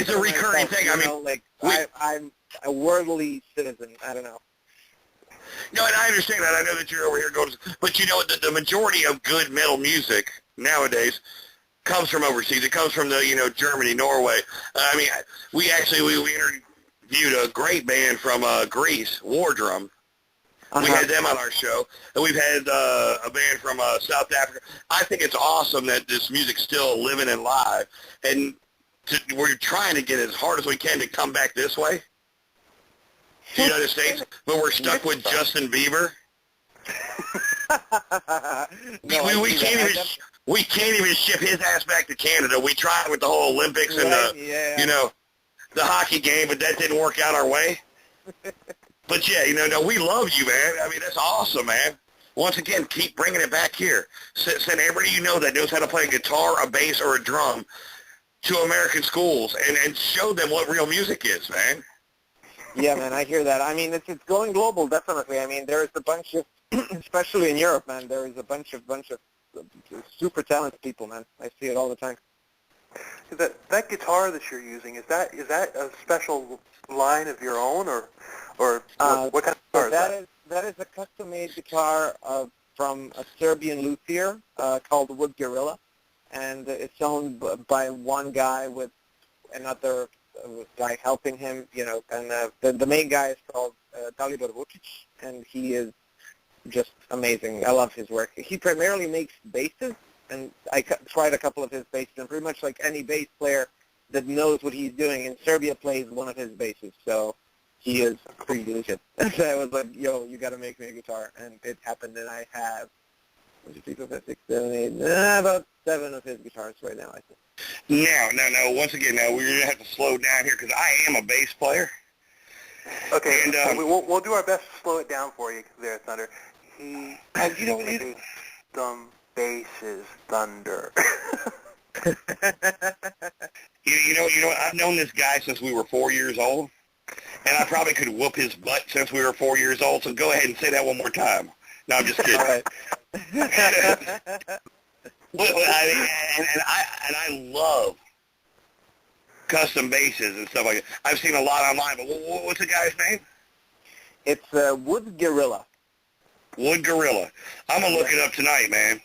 it's a recurring thing. I mean, I'm a worldly citizen. I don't know. No, and I understand that. I know that you're over here going, but you know what? The majority of good metal music nowadays comes from overseas. It comes from Germany, Norway. I mean, we interviewed a great band from Greece, War Drum. We had them on our show, and we've had a band from South Africa. I think it's awesome that this music's still living and live, and we're trying to get as hard as we can to come back this way to the United States, but we're stuck with Justin Bieber. We can't even ship his ass back to Canada. We tried with the whole Olympics and the hockey game, but that didn't work out our way. But yeah, we love you, man. I mean, that's awesome, man. Once again, keep bringing it back here. Send everybody you know that knows how to play a guitar, a bass, or a drum to American schools and show them what real music is, man. Yeah, man, I hear that. I mean, it's going global, definitely. I mean, there's a bunch of, especially in Europe, man, there is a bunch of super talented people, man. I see it all the time. That guitar that you're using, is that a special line of your own, or what kind of guitar is that? That is a custom-made guitar from a Serbian luthier called Wood Gorilla, and it's owned by one guy with another guy helping him, and the main guy is called Dalibor Vucic, and he is just amazing. I love his work. He primarily makes basses, and I tried a couple of his basses, and pretty much like any bass player that knows what he's doing in Serbia plays one of his basses, so he is pretty legit. So I was like, yo, you got to make me a guitar, and it happened, and I have, 6, 7, 8, about 7 of his guitars right now, I think. No. Once again, we're going to have to slow down here because I am a bass player. Okay, and we'll do our best to slow it down for you there, Thunder. He some basses, Thunder. you know, I've known this guy since we were 4 years old, and I probably could whoop his butt since we were 4 years old, so go ahead and say that one more time. No, I'm just kidding. All right. I love custom basses and stuff like that. I've seen a lot online, but what's the guy's name? It's Wood Gorilla. Wood Gorilla. I'm going to look it up tonight, man.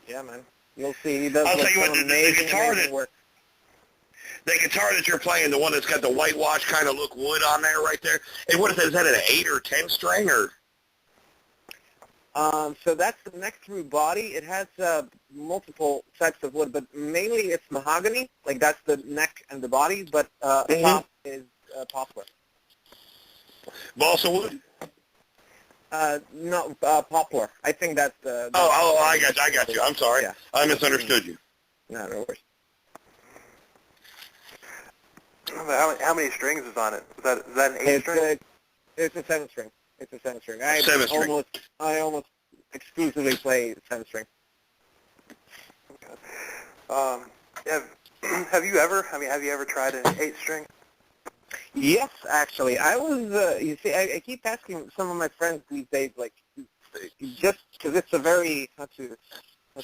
Yeah, man. You'll see. He does I'll tell you what, the guitar work. The guitar that you're playing, the one that's got the whitewash kind of look wood on there right there, and what is that? Is that an 8 or 10 string, or? So that's the neck through body. It has multiple types of wood, but mainly it's mahogany. Like that's the neck and the body, but top is poplar. Balsa wood? No, poplar. I think that's the... I got you. I'm sorry. Yeah. I misunderstood you. No worries. How many strings is on it? Is that an 8 string? It's a 7 string. It's a 7 string. I almost exclusively play 7 string. Okay. Have you ever tried an 8 string? Yes, actually. I was, you see, I keep asking some of my friends these days, like, just because it's a very, how to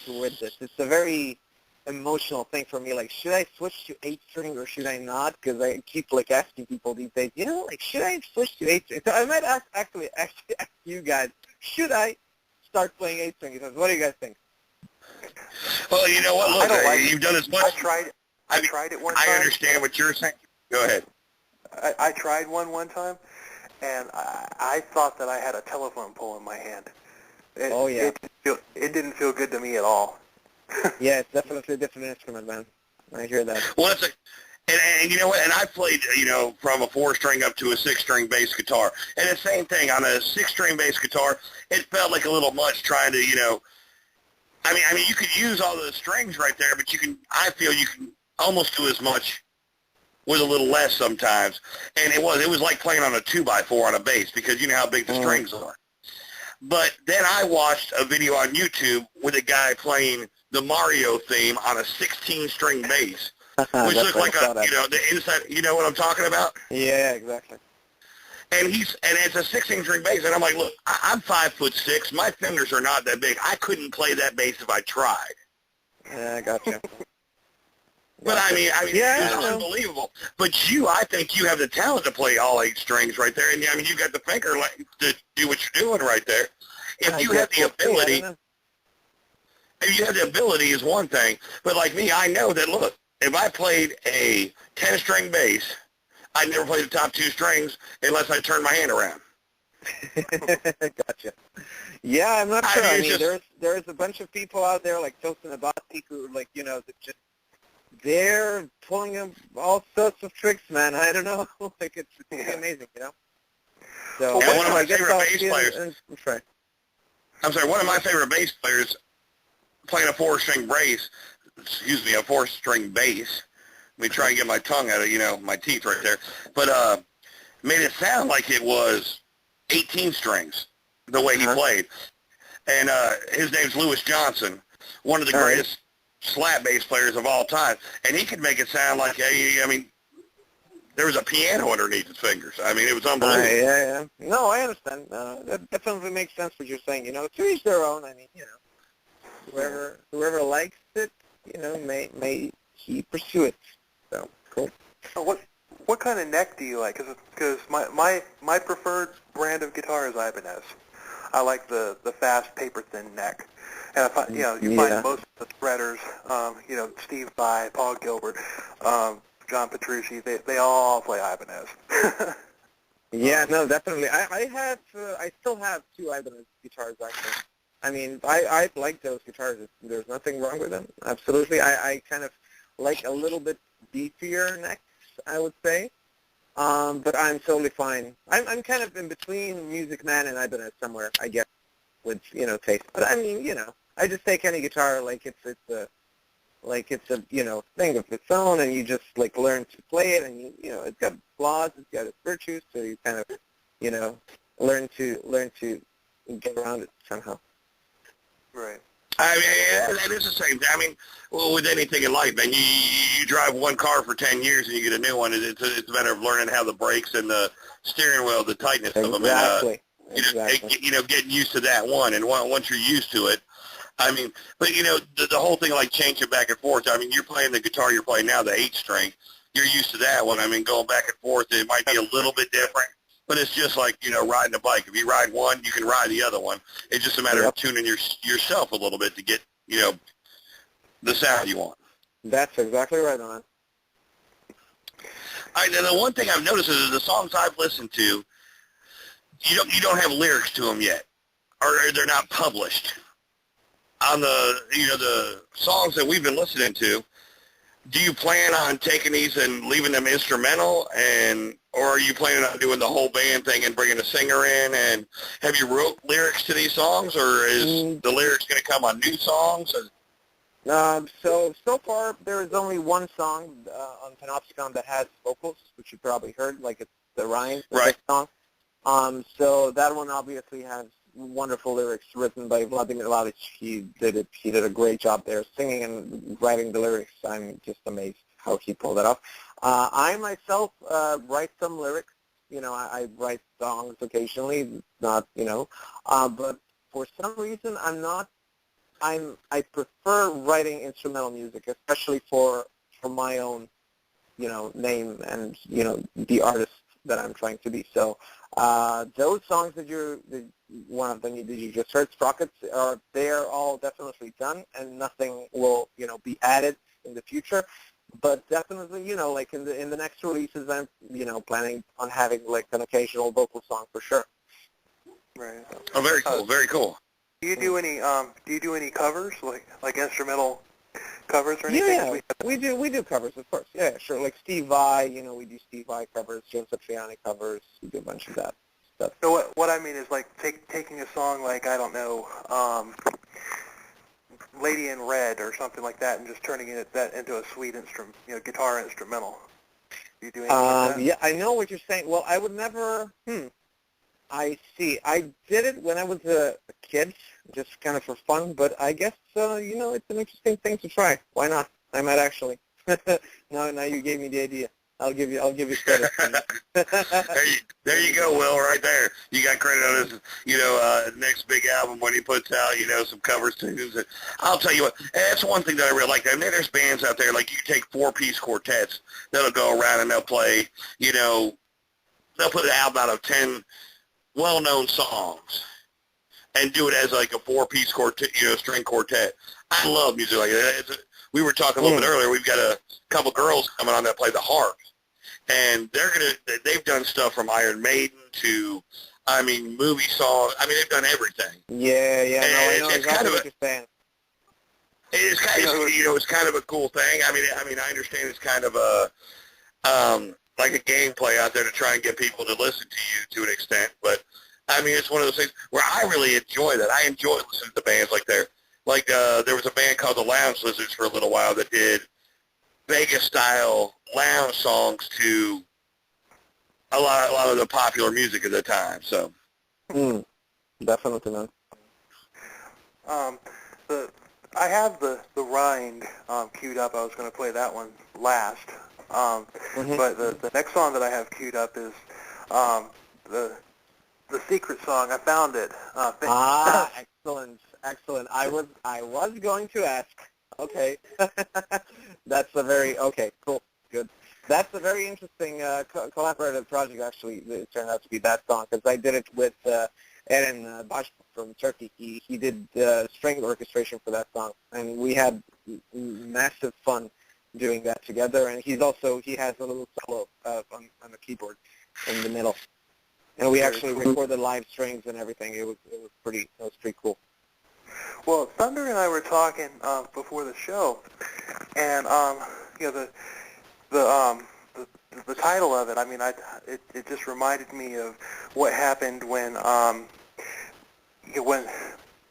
word this, it's a very emotional thing for me, like, should I switch to 8 string or should I not? Because I keep, like, asking people these days, like, should I switch to 8 string? So I might actually ask you guys, should I start playing 8 string? What do you guys think? Well, you know what, look, you've done as much. I tried it one time. I understand what you're saying. Go ahead. I tried one time, and I thought that I had a telephone pole in my hand. It didn't feel good to me at all. Yeah, it's definitely a different instrument, man. I hear that. Well, and you know what? And I played, from a 4-string up to a 6-string bass guitar, and the same thing on a 6-string bass guitar. It felt like a little much trying to, I mean, you could use all the strings right there, but I feel you can almost do as much with a little less sometimes. And it was like playing on a 2x4 on a bass because you know how big the strings are. But then I watched a video on YouTube with a guy playing the Mario theme on a 16-string bass, which looked like the inside. You know what I'm talking about? Yeah, exactly. And it's a 16-string bass, and I'm like, look, I'm 5'6". My fingers are not that big. I couldn't play that bass if I tried. Yeah, I gotcha. But I mean, Yeah, it's unbelievable. But I think you have the talent to play all 8 strings right there, and I mean, you got the finger to do what you're doing right there. If you have the ability, if you have the ability is one thing, but like me, I know that. Look, if I played a 10-string bass, I'd never play the top 2 strings unless I turned my hand around. Gotcha. Yeah, I'm not sure. I mean, just, there's a bunch of people out there like Tosin Abati who, like, you know, that just they're pulling up all sorts of tricks, man. I don't know. Like, it's amazing, you know. So yeah, one of my favorite bass players. I'm sorry, one of my favorite bass players playing a 4-string bass. Excuse me, a 4-string bass. Let me try and get my tongue out of, you know, my teeth right there. But made it sound like it was 18 strings, the way he played. And his name's Louis Johnson, one of the greatest slap bass players of all time. And he could make it sound like, I mean, there was a piano underneath his fingers. I mean, it was unbelievable. Yeah. No, I understand. That definitely makes sense what you're saying. You know, to each their own. I mean, you know, whoever likes it, you know, may he pursue it. So, cool. What kind of neck do you like? Because my preferred brand of guitar is Ibanez. I like the fast paper thin neck. And you know, you find most of the spreaders, you know, Steve Vai, Paul Gilbert, John Petrucci, they all play Ibanez. Yeah, no, definitely. I still have 2 Ibanez guitars actually. I mean, I like those guitars. There's nothing wrong with them. Absolutely. I kind of like a little bit beefier necks, I would say. But I'm totally fine. I'm kind of in between Music Man and Ibanez somewhere, I guess, with, you know, taste. But I mean, you know, I just take any guitar like it's a you know, thing of its own, and you just like learn to play it, and you know, it's got flaws, it's got its virtues, so you kind of, you know, learn to get around it somehow. Right. I mean, that is the same thing. I mean, well, with anything in life, man, you drive one car for 10 years and you get a new one. It's a matter of learning how the brakes and the steering wheel, the tightness of them, and you know, getting used to that one. And once you're used to it, I mean, but you know, the whole thing like changing back and forth. I mean, you're playing the guitar you're playing now, the 8-string. You're used to that one. I mean, going back and forth, it might be a little bit different. But it's just like, you know, riding a bike. If you ride one, you can ride the other one. It's just a matter of tuning yourself a little bit to get, you know, the sound you want. That's exactly right, man. And the one thing I've noticed is the songs I've listened to, you don't have lyrics to them yet, or they're not published. On the, you know, the songs that we've been listening to, do you plan on taking these and leaving them instrumental, or are you planning on doing the whole band thing and bringing a singer in? And have you wrote lyrics to these songs, or is the lyrics going to come on new songs? So far there is only one song on Panopticon that has vocals, which you probably heard, like it's the Ryan song. So that one obviously has wonderful lyrics written by Vladimir Lalic. He did a great job there, singing and writing the lyrics. I'm just amazed how he pulled that off. I myself write some lyrics. You know, I write songs occasionally, not, you know, but for some reason I prefer writing instrumental music, especially for my own, you know, name and, you know, the artist that I'm trying to be. So those songs one of them that you just heard, Sprockets, they're all definitely done, and nothing will, you know, be added in the future. But definitely, you know, like in the next releases, I'm, you know, planning on having like an occasional vocal song for sure. Right. Oh, very cool, very cool. Do you do any covers, like instrumental covers or anything? Yeah, we do covers, of course. Yeah, sure. Like Steve Vai, you know, we do Steve Vai covers, James Cipriani covers. We do a bunch of that stuff. So what I mean is like taking a song like, I don't know, Lady in Red or something like that, and just turning that into a sweet guitar instrumental. Do you do anything like that? Yeah, I know what you're saying. Well, I would never. I see. I did it when I was a kid, just kind of for fun. But I guess you know, it's an interesting thing to try. Why not? I might actually. Now you gave me the idea. I'll give you credit. there you go, Will, right there. You got credit on his, next big album when he puts out, some covers tunes. And I'll tell you what, that's one thing that I really like. I mean, there's bands out there, like you take 4-piece quartets that'll go around and they'll play, they'll put an album out of 10 well-known songs and do it as like a 4-piece quartet, string quartet. I love music like that. We were talking a little bit earlier. We've got a couple girls coming on that play the harp, and they've done stuff from Iron Maiden to, movie songs. They've done everything. Yeah, no, I know it's exactly kind of what you're saying. It's kind of, it's kind of a cool thing. I understand it's kind of a, like a gameplay out there to try and get people to listen to you to an extent, but it's one of those things where I really enjoy that. I enjoy listening to bands like there was a band called the Lounge Lizards for a little while that did Vegas-style lounge songs to a lot of the popular music at the time. So, definitely, man. I have the Rind queued up. I was going to play that one last, but the next song that I have queued up is the secret song. I found it. Excellent. I was going to ask. Okay. That's a very, cool, good. That's a very interesting collaborative project, actually. It turned out to be that song, because I did it with Eren Baş from Turkey. He did string orchestration for that song, and we had massive fun doing that together. And he has a little solo on the keyboard in the middle. And we actually recorded live strings and everything. It was pretty cool. Well, Thunder and I were talking before the show, and the title of it. It just reminded me of what happened when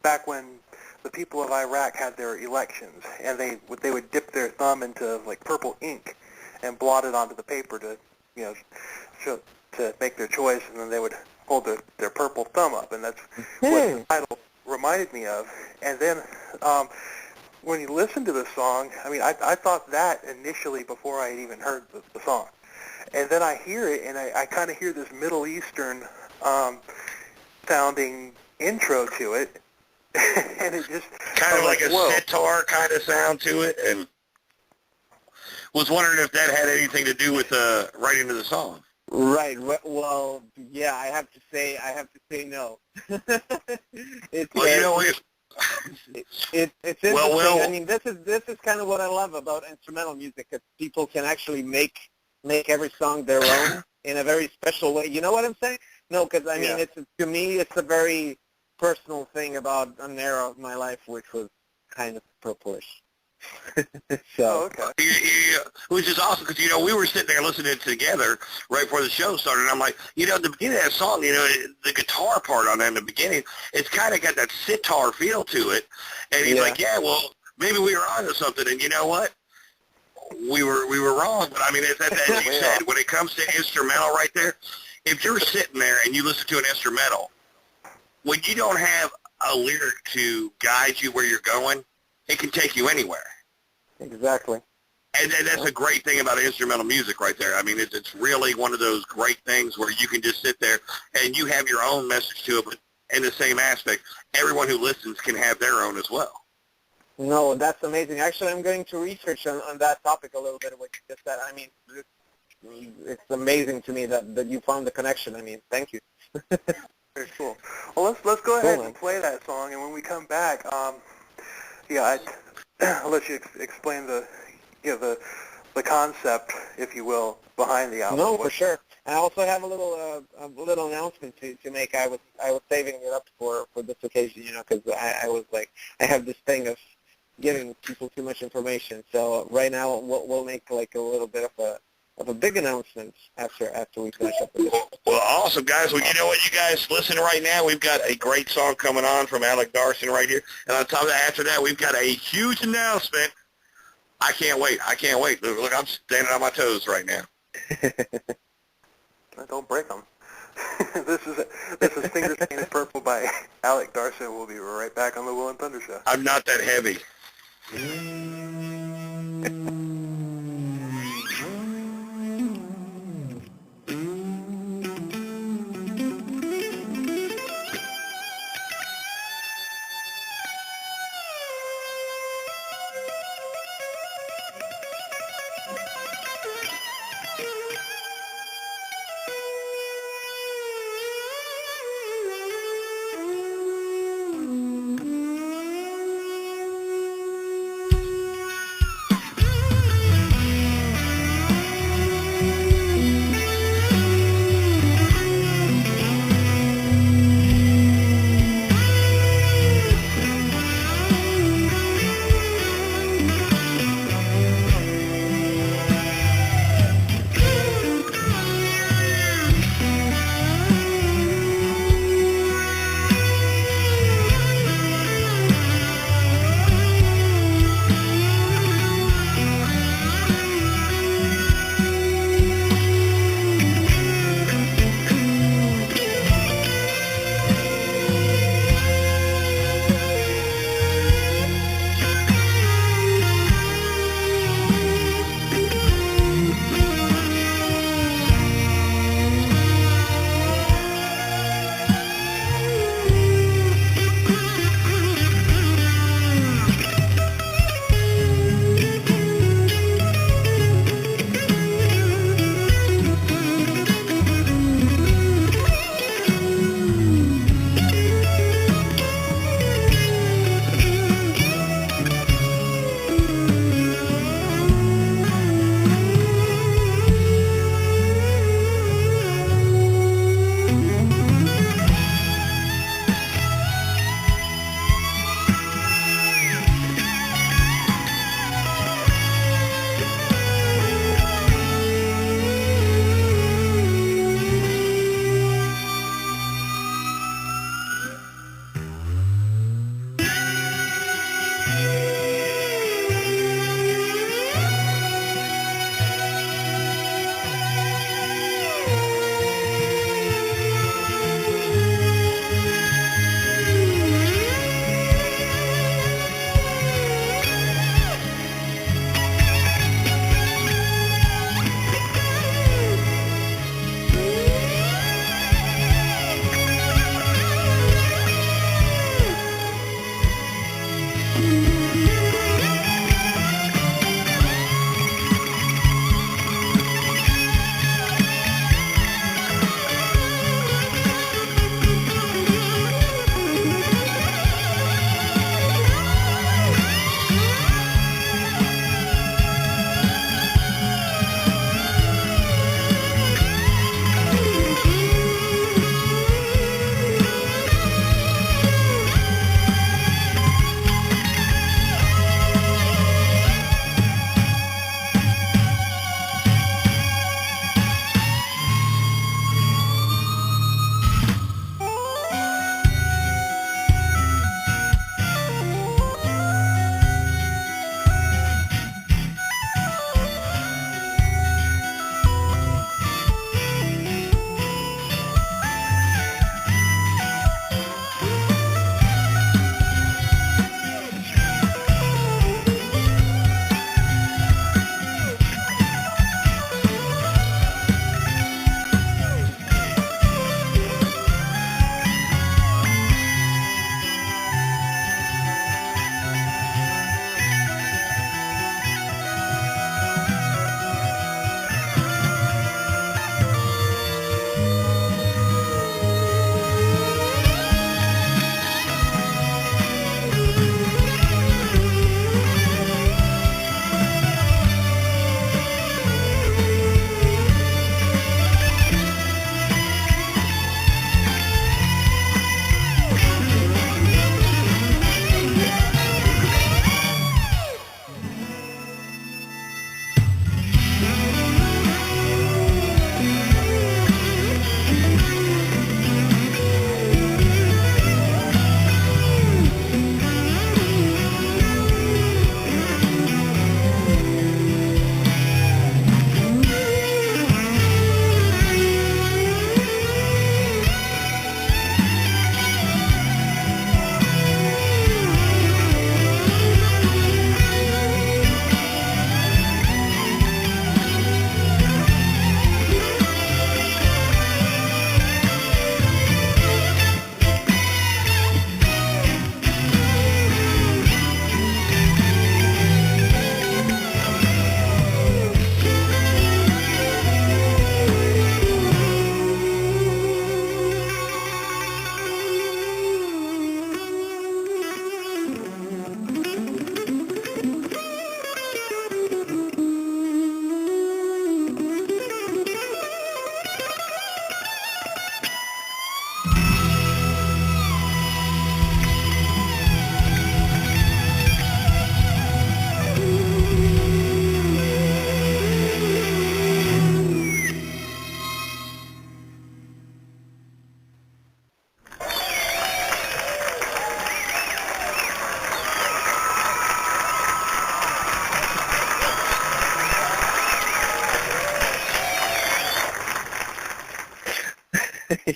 back when the people of Iraq had their elections, and they would dip their thumb into like purple ink and blot it onto the paper to to make their choice, and then they would hold their purple thumb up, and that's what the title reminded me of. And then when you listen to the song, I thought that initially before I had even heard the song. And then I hear it, and I kind of hear this Middle Eastern sounding intro to it, and it just... Kind of like a sitar kind of sound to it, and was wondering if that had anything to do with writing of the song. Right. Well, yeah. I have to say no. It's interesting. Well, this is kind of what I love about instrumental music. That people can actually make every song their own in a very special way. You know what I'm saying? No, because to me, it's a very personal thing about an era of my life which was kind of purplish. So, which is awesome because we were sitting there listening together right before the show started, and I'm like, at the beginning of that song, the guitar part on that in the beginning, it's kind of got that sitar feel to it, and he's like, maybe we were onto something, and you know what? We were wrong, but it's as you said, when it comes to instrumental right there, if you're sitting there and you listen to an instrumental, when you don't have a lyric to guide you where you're going, it can take you anywhere. Exactly. And that's a great thing about instrumental music right there. It's really one of those great things where you can just sit there and you have your own message to it, but in the same aspect, everyone who listens can have their own as well. No, that's amazing. Actually, I'm going to research on that topic a little bit, what you just said. It's amazing to me that you found the connection. Thank you. Very cool. Well, let's go ahead and play that song, and when we come back, I'll let you explain the concept, if you will, behind the album. No, for sure. I also have a little announcement to make. I was saving it up for this occasion, because I was like, I have this thing of giving people too much information. So right now we'll make like a little bit of a big announcement after we finish up with this. Well, awesome, guys. Well, you know what, you guys listen right now. We've got a great song coming on from Alek Darson right here. And on top of that, after that, we've got a huge announcement. I can't wait. Look, I'm standing on my toes right now. Don't break them. This is Fingers Painted Purple by Alek Darson. We'll be right back on the Will and Thunder Show. I'm not that heavy.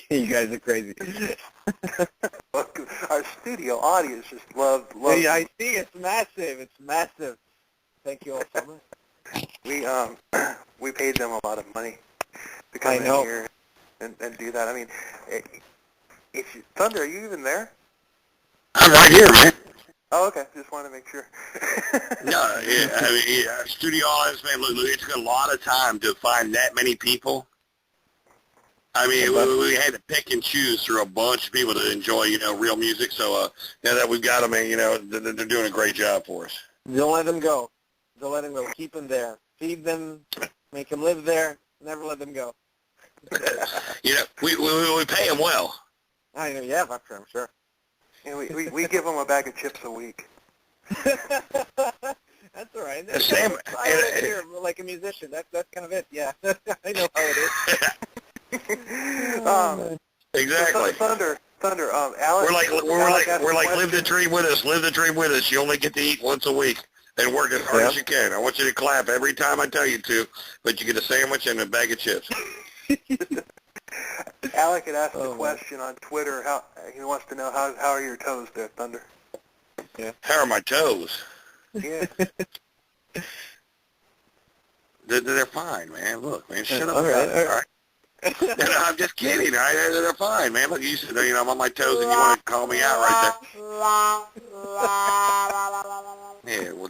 You guys are crazy. Our studio audience just loved. Yeah, I see. It's massive. It's massive. Thank you all so much. We paid them a lot of money to come in here and do that. I mean, Thunder, are you even there? I'm right here, man. Oh, okay. Just wanted to make sure. No, studio audience, man, look, it took a lot of time to find that many people. I mean, we had to pick and choose through a bunch of people to enjoy, real music. So now that we've got them, they're doing a great job for us. Don't let them go. Don't let them go. Keep them there. Feed them. Make them live there. Never let them go. We pay them well. I know. Yeah, I'm sure. Yeah, we give them a bag of chips a week. That's all right. Sam, like a musician. That's kind of it. Yeah, I know how it is. Exactly. Thunder. Alex. We're like live the dream with us. Live the dream with us. You only get to eat once a week and work as hard as you can. I want you to clap every time I tell you to, but you get a sandwich and a bag of chips. Alec had asked a question on Twitter. He wants to know how are your toes there, Thunder? Yeah. How are my toes? Yeah. They're fine, man. Look, man, shut up. All right. No, I'm just kidding. All right? They're fine, man. Look, you said, I'm on my toes, and you want to call me out right there. Yeah, well,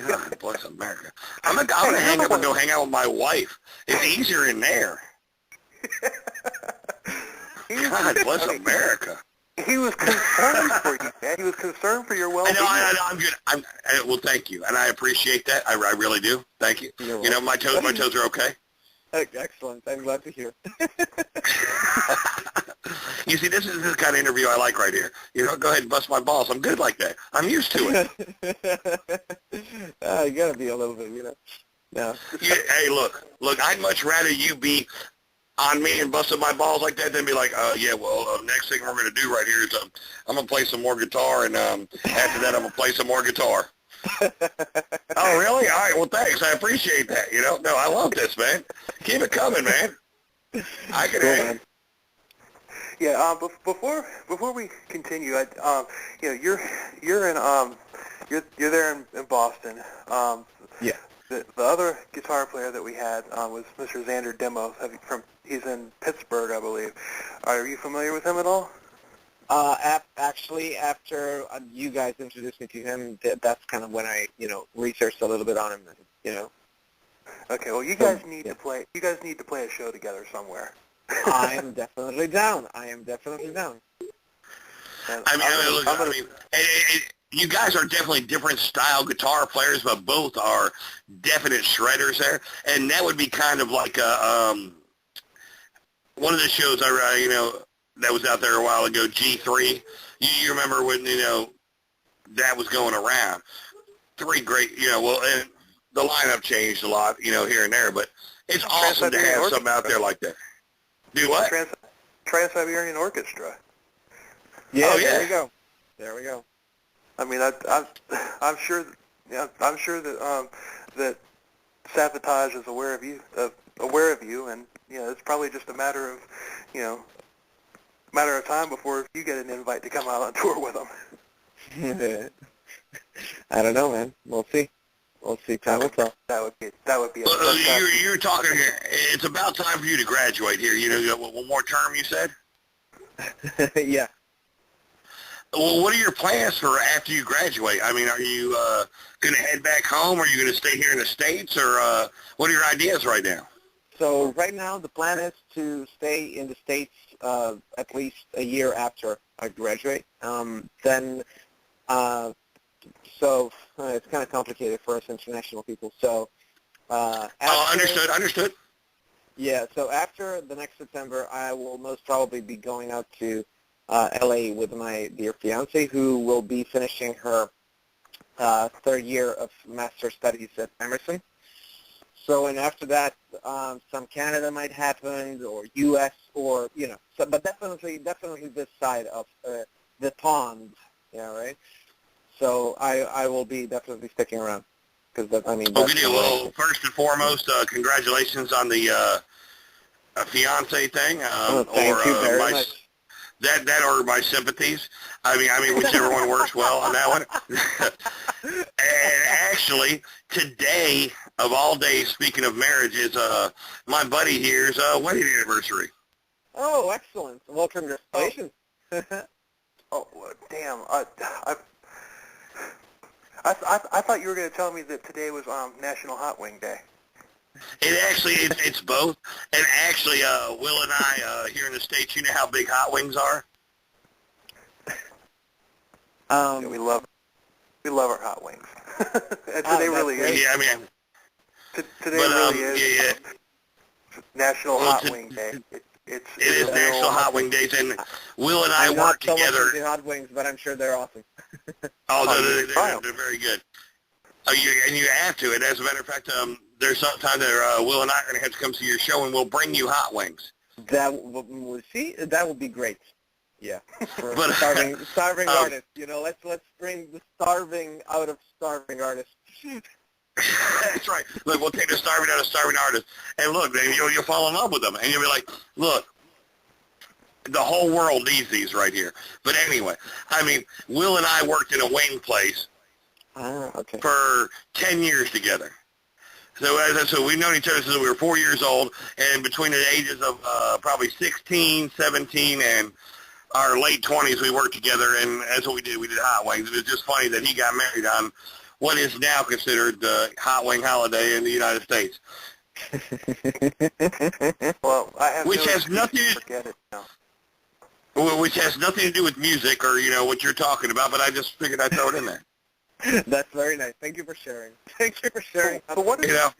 God bless America. I'm gonna hang up and go hang out with my wife. It's easier in there. God bless America. He was concerned for you, man. He was concerned for your well-being. I know. I'm good. Well, thank you, and I appreciate that. I really do. Thank you. My toes are okay. Excellent. I'm glad to hear. You see, this is the kind of interview I like right here. Go ahead and bust my balls. I'm good like that. I'm used to it. You gotta be a little bit, No. Hey, look. I'd much rather you be on me and busting my balls like that than be like, next thing we're going to do right here is I'm going to play some more guitar, and after that I'm going to play some more guitar. Oh, really? All right, well, thanks. I appreciate that, No, I love this, man. Keep it coming, man. I can hang. Yeah, before we continue, you're there in Boston. Yeah. The other guitar player that we had was Mr. Xander Demos. He's in Pittsburgh, I believe. Are you familiar with him at all? Actually, after you guys introduced me to him, that's kind of when I, researched a little bit on him. Okay. Well, you guys need to play. You guys need to play a show together somewhere. I am definitely down. You guys are definitely different style guitar players, but both are definite shredders there. And that would be kind of like one of the shows that was out there a while ago, G3. You remember when, that was going around. Three great, and the lineup changed a lot, here and there, but it's awesome to have something out there like that. Do what? Trans-Siberian Orchestra. Yeah, oh, yeah. There we go. I mean, I'm sure that Sabotage is aware of you, and it's probably just a matter of time before you get an invite to come out on tour with them. I don't know, man. We'll see. Time will tell. That would be. You're talking here. It's about time for you to graduate here. You got one more term, you said? Yeah. Well, what are your plans for after you graduate? I mean, are you going to head back home? Are you going to stay here in the States? Or what are your ideas right now? So right now the plan is to stay in the States at least a year after I graduate. So it's kind of complicated for us international people. So understood. Yeah, so after the next September, I will most probably be going out to LA with my dear fiance, who will be finishing her third year of master's studies at Emerson. So, and after that, some Canada might happen, or U.S., or, but definitely this side of the pond, right? So I will be definitely sticking around. Well, first and foremost, congratulations on the a fiance thing, thank you very much. That or my sympathies. I mean, whichever one works well on that one. And actually, today of all days, speaking of marriage, is my buddy here's wedding anniversary. Oh, excellent. Well, congratulations. Oh, damn. I thought you were going to tell me that today was National Hot Wing Day. It's both. And actually, Will and I here in the States, you know how big hot wings are? Yeah, we love our hot wings. And today really is. Yeah, I mean. Today really is National Hot to- Wing Day. It is National Hot Wing Days, and Will and I I'm work not so together. much into hot wings, but I'm sure they're awesome. They're very good. And you have to. And as a matter of fact, there's some time that Will and I are going to have to come see your show, and we'll bring you hot wings. That would be great. Yeah, for But, starving artists. You know, let's bring the starving out of starving artists. That's right. Look, we'll take the starving out of starving artists, and look, then you'll fall in love with them, and you'll be like, look, the whole world needs these right here. But anyway, I mean, Will and I worked in a wing place for 10 years together. So we've known each other since we were 4 years old, and between the ages of probably 16, 17, and our late 20s, we worked together, and that's what we did. We did hot wings. It was just funny that he got married on what is now considered the hot wing holiday in the United States. Well, I have Which has nothing to forget it now. Which has nothing to do with music or, what you're talking about, but I just figured I'd throw it in there. That's very nice. Thank you for sharing. Thank you for sharing. So what is, You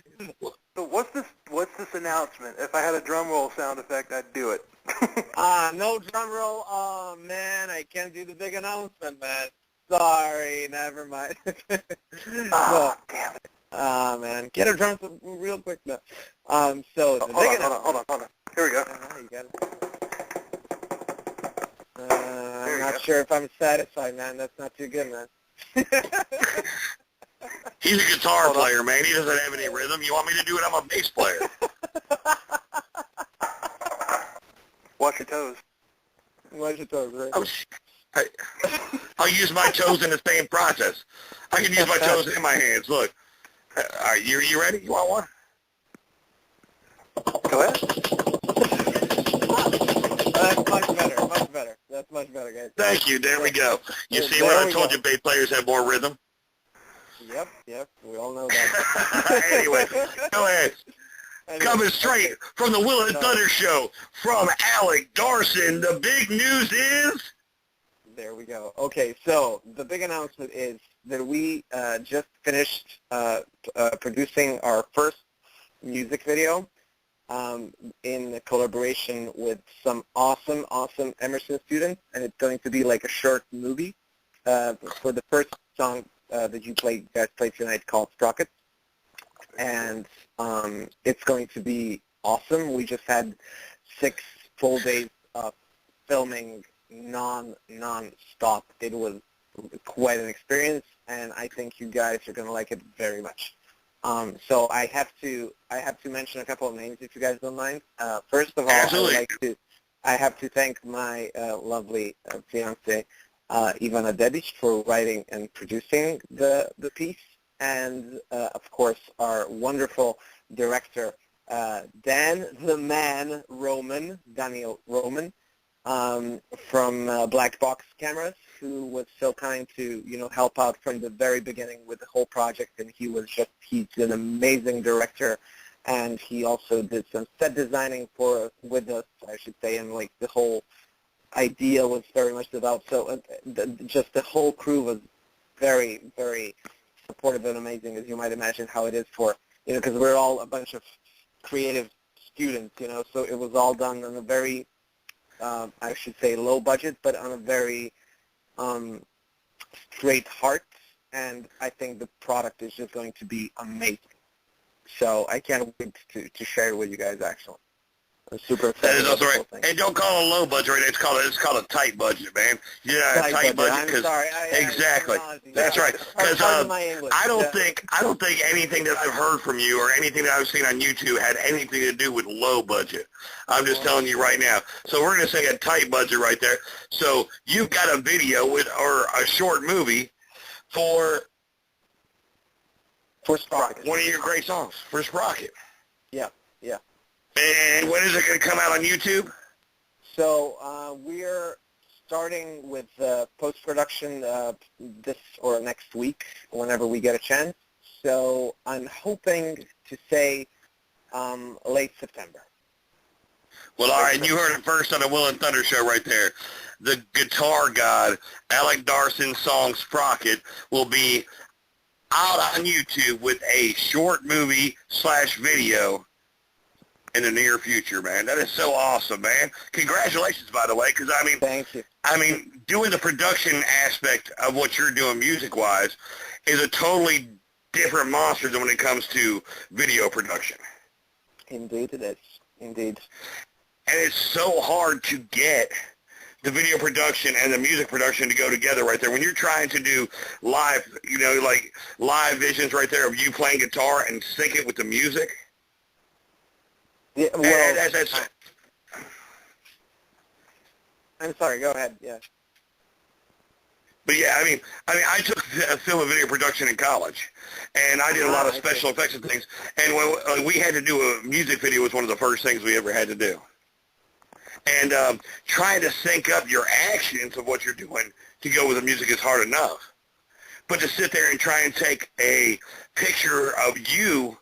so what's this announcement? If I had a drum roll sound effect, I'd do it. No drum roll. Oh, man, I can't do the big announcement, man. Sorry, never mind. Damn it. Man, get a drum set real quick now. So the Hold on. Here we go. You got it. I'm not sure if I'm satisfied, man. That's not too good, man. He's a guitar player, man. He doesn't have any rhythm. You want me to do it? I'm a bass player. Watch your toes. Watch your toes, right? I'll use my toes in the same process. I can use my toes and my hands. Look. All right, you ready? You want one? Go ahead. That's much better, guys. Thank you. There we go. You see There what I we told go. you, bass players have more rhythm? Yep, we all know that. Anyway, go ahead. Coming straight from the Will and Thunder Show from Alek Darson, the big news is... There we go. Okay, so the big announcement is that we just finished producing our first music video in collaboration with some awesome Emerson students, and it's going to be like a short movie for the first song that you guys played tonight called Sprockets, and it's going to be awesome. We just had 6 full days of filming non-stop. It was quite an experience, and I think you guys are going to like it very much. So I have to mention a couple of names if you guys don't mind. First of all, I have to thank my lovely fiance Ivana Dedic for writing and producing the piece, and of course our wonderful director Daniel Roman from Black Box Cameras, who was so kind to help out from the very beginning with the whole project, and he's an amazing director, and he also did some set designing with us, I should say, and like the whole idea was very much developed. So just the whole crew was very, very supportive and amazing, as you might imagine how it is for, because we're all a bunch of creative students, so it was all done on a very, I should say, low budget, but on a very straight heart, and I think the product is just going to be amazing. So I can't wait to share it with you guys, actually. I'm super That excited is about also the right. whole thing. And don't call it a low budget, right? It's called a tight budget, man. Yeah, Tight tight budget. I'm Cause, sorry. exactly. Terminology, That's yeah. right. Because Pardon my English. I don't think anything that I've heard from you or anything that I've seen on YouTube had anything to do with low budget. I'm just telling you right now. So we're gonna say a tight budget right there. So you've got a video or a short movie for Sprocket. one of your great songs for Sprocket. Yeah. And when is it going to come out on YouTube? So we're starting with post-production this or next week, whenever we get a chance. So I'm hoping to say late September. Well, all right, and you heard it first on the Will and Thunder show right there. The guitar god, Alek Darson's song Sprocket, will be out on YouTube with a short movie / video in the near future, man. That is so awesome, man. Congratulations, by the way, because, Thank you. doing the production aspect of what you're doing music-wise is a totally different monster than when it comes to video production. Indeed it is. Indeed. And it's so hard to get the video production and the music production to go together right there. When you're trying to do live, like live visions right there of you playing guitar and sync it with the music. Yeah, well, That's I'm sorry. Go ahead. Yeah. But yeah, I took film and video production in college, and I did a lot of special effects and things. And when we had to do a music video, was one of the first things we ever had to do. And trying to sync up your actions of what you're doing to go with the music is hard enough. But to sit there and try and take a picture of you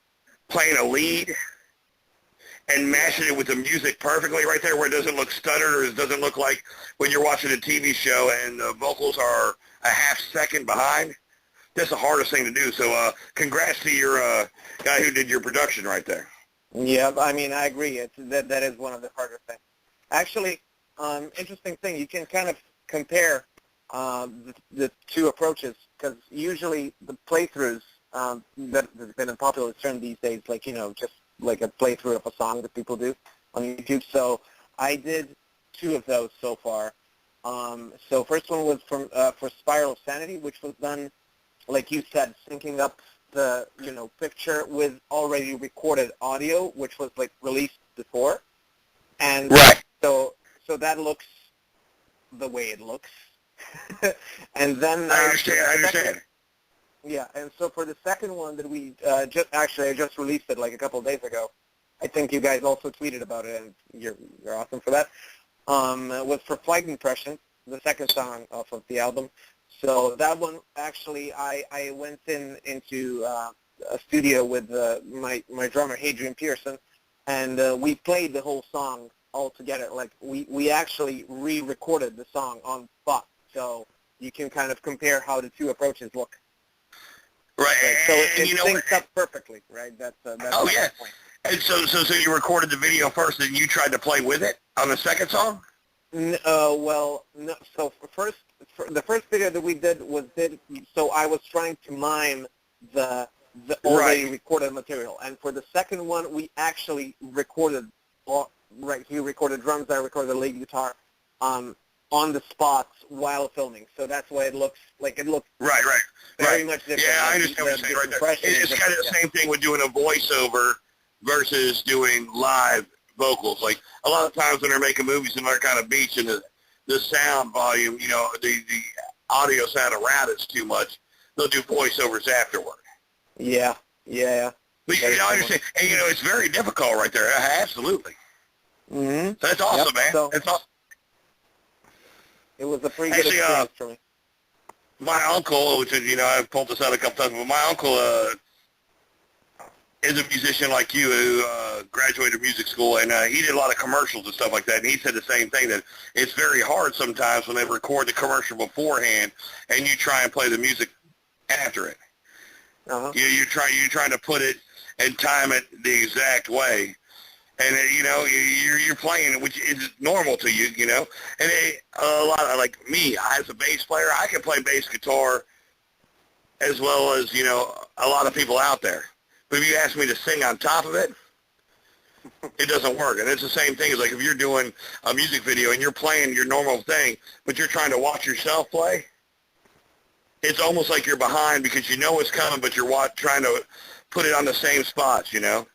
playing a lead and matching it with the music perfectly right there where it doesn't look stuttered or it doesn't look like when you're watching a TV show and the vocals are a half second behind, that's the hardest thing to do. So congrats to your guy who did your production right there. Yeah, I agree. That is one of the harder things. Actually, interesting thing, you can kind of compare the two approaches, because usually the playthroughs that have been a popular term these days, like, just like a playthrough of a song that people do on YouTube. So I did 2 of those so far. So first one was for Spiral of Sanity, which was done, like you said, syncing up the picture with already recorded audio, which was like released before. And right. So that looks the way it looks. And then I understand. Yeah, and so for the second one that we I just released it like a couple of days ago. I think you guys also tweeted about it, and you're awesome for that. Was for Flight Impression, the second song off of the album. So that one, actually, I went into a studio with my drummer, Hadrian Pearson, and we played the whole song all together. Like, we actually re-recorded the song on the spot. So you can kind of compare how the 2 approaches look. Right, So and it syncs up perfectly, right? That's oh, yeah. Point. And so you recorded the video first, and you tried to play with it on the second song? Well, no. So the first video that we did so I was trying to mime the already recorded material, and for the second one, we actually recorded. He recorded drums, I recorded the lead guitar, on the spots while filming. So that's why it looks like right. very much different. Yeah, I understand what you're saying right there. It's kind of the same thing with doing a voiceover versus doing live vocals. Like, a lot of times when they're making movies and they're kind of beats and the sound volume, the audio sound around it's too much, they'll do voiceovers afterward. Yeah. But I understand. And, it's very difficult right there. Absolutely. Mm-hmm. So that's awesome, man. So that's awesome. It was a pretty good experience for me. My uncle, which is, I've pulled this out a couple times, but my uncle is a musician like you who graduated music school, and he did a lot of commercials and stuff like that, and he said the same thing, that it's very hard sometimes when they record the commercial beforehand and you try and play the music after it. Uh-huh. You're trying to put it and time it the exact way. And, you're playing it, which is normal to you, And a lot of, like me, as a bass player, I can play bass guitar as well as, a lot of people out there. But if you ask me to sing on top of it, it doesn't work. And it's the same thing as like if you're doing a music video and you're playing your normal thing, but you're trying to watch yourself play, it's almost like you're behind because you know it's coming, but you're trying to put it on the same spots, you know?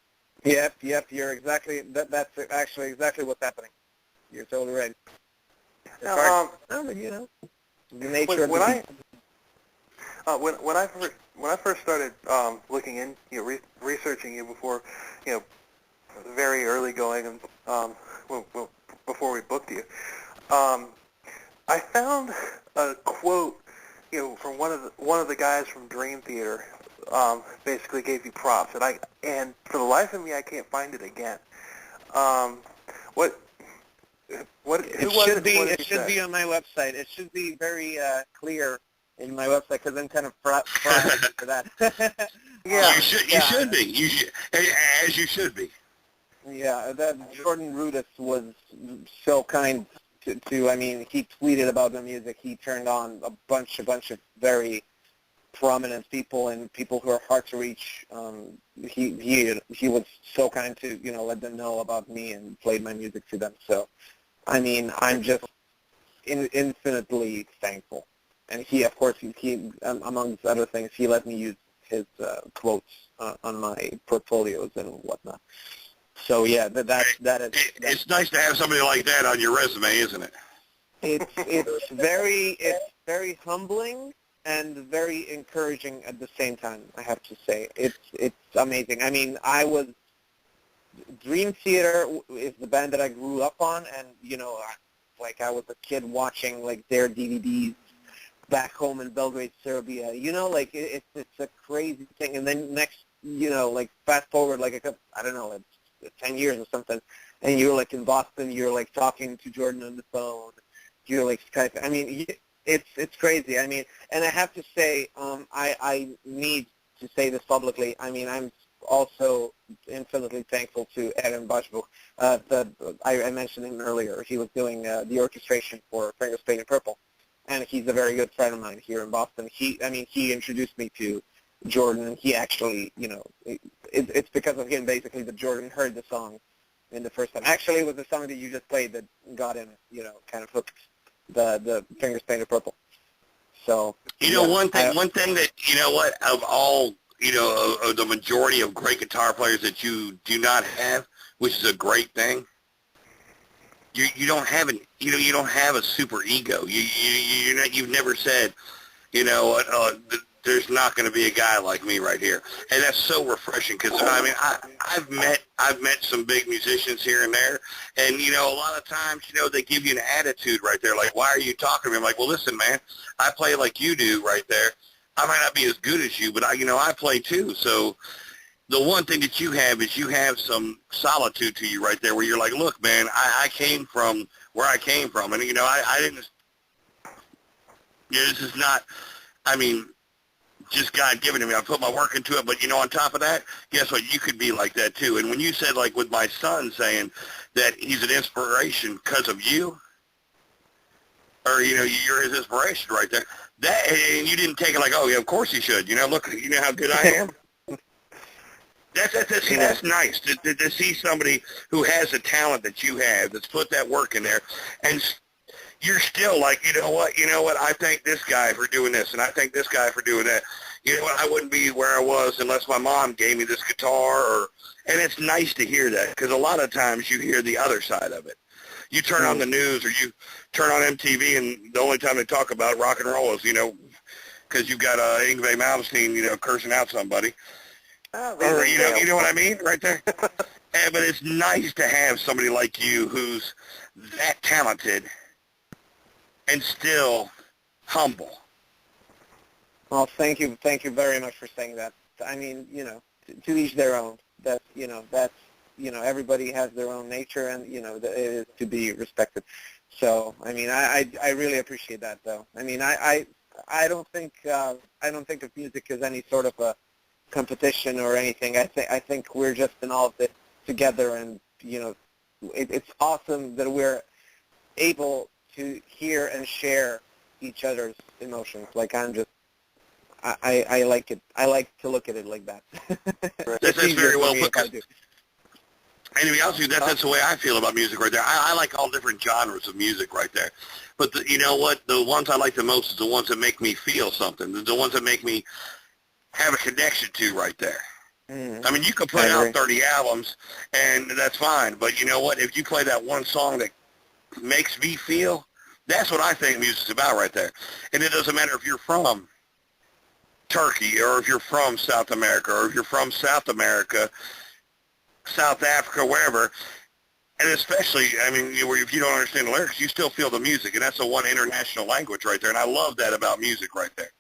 Yep, you're exactly, that's actually exactly what's happening. You're totally right. Now, You know, the nature of when the when I first started looking in, researching you before, very early going, and before we booked you, I found a quote, from one of the guys from Dream Theater, basically gave you props, and for the life of me, I can't find it again. It should be on my website. It should be very clear in my website because I'm kind of proud for that. Yeah, you should be. As you should be. Yeah, that Jordan Rudess was so kind to. I mean, he tweeted about the music. He turned on a bunch of very prominent people and people who are hard to reach. He was so kind to let them know about me and played my music to them. So, I mean, I'm just infinitely thankful. And he, of course, he amongst other things, he let me use his quotes on my portfolios and whatnot. So yeah, that is. It's nice to have somebody like that on your resume, isn't it? It's very humbling and very encouraging at the same time. I have to say, it's amazing. I mean, Dream Theater is the band that I grew up on, and I was a kid watching their DVDs back home in Belgrade, Serbia. It's a crazy thing. And then next, fast forward I don't know, 10 years or something, and you're in Boston, you're talking to Jordan on the phone, you're Skype. I mean, it's crazy. I mean, and I have to say, I need to say this publicly. I mean, I'm also infinitely thankful to Aaron Boschbuch. I mentioned him earlier. He was doing the orchestration for Fingers Painted Purple, and he's a very good friend of mine here in Boston. He introduced me to Jordan, and he actually, it's because of him basically that Jordan heard the song in the first time. Actually, it was the song that you just played that got him, kind of hooked, the Fingers Painted Purple. So one thing that of all of the majority of great guitar players that you do not have, which is a great thing. You don't have you don't have a super ego. You've never said, there's not going to be a guy like me right here, and that's so refreshing. Because I mean, I've met some big musicians here and there, and a lot of times, they give you an attitude right there, like, why are you talking to me? I'm like, well, listen, man, I play like you do right there. I might not be as good as you, but I play too. So the one thing that you have is you have some solitude to you right there, where you're like, look, man, I came from where I came from, and I didn't. This is not. I mean, just God giving to me. I put my work into it, but on top of that, guess what? You could be like that too. And when you said, with my son saying that he's an inspiration because of you, or you're his inspiration right there. That, and you didn't take it like, oh yeah, of course he should. Look, how good I am. That's nice to see somebody who has the talent that you have, that's put that work in there, and you're still like, you know what, I thank this guy for doing this, and I thank this guy for doing that. You know what, I wouldn't be where I was unless my mom gave me this guitar, and it's nice to hear that, because a lot of times you hear the other side of it. You turn on the news or you turn on MTV, and the only time they talk about rock and roll is, because you've got Yngwie Malmsteen, cursing out somebody. Or, you know what I mean, right there? But it's nice to have somebody like you who's that talented and still humble. Well, thank you very much for saying that. I mean, to each their own. That's everybody has their own nature, and it is to be respected. So, I mean, I really appreciate that, though. I mean, I don't think of music as any sort of a competition or anything. I think we're just in all of this together, and it's awesome that we're able to hear and share each other's emotions. I like it. I like to look at it like that. That's very well put. And to be honest with you, that's the way I feel about music right there. I like all different genres of music right there. But you know what? The ones I like the most is the ones that make me feel something. The ones that make me have a connection to right there. I mean, you can play out 30 albums, and that's fine. But you know what? If you play that one song that makes me feel, that's what I think music's about right there. And it doesn't matter if you're from Turkey or if you're from South America or if you're from South America, South Africa, wherever. And especially, I mean, if you don't understand the lyrics, you still feel the music, and that's the one international language right there. And I love that about music right there.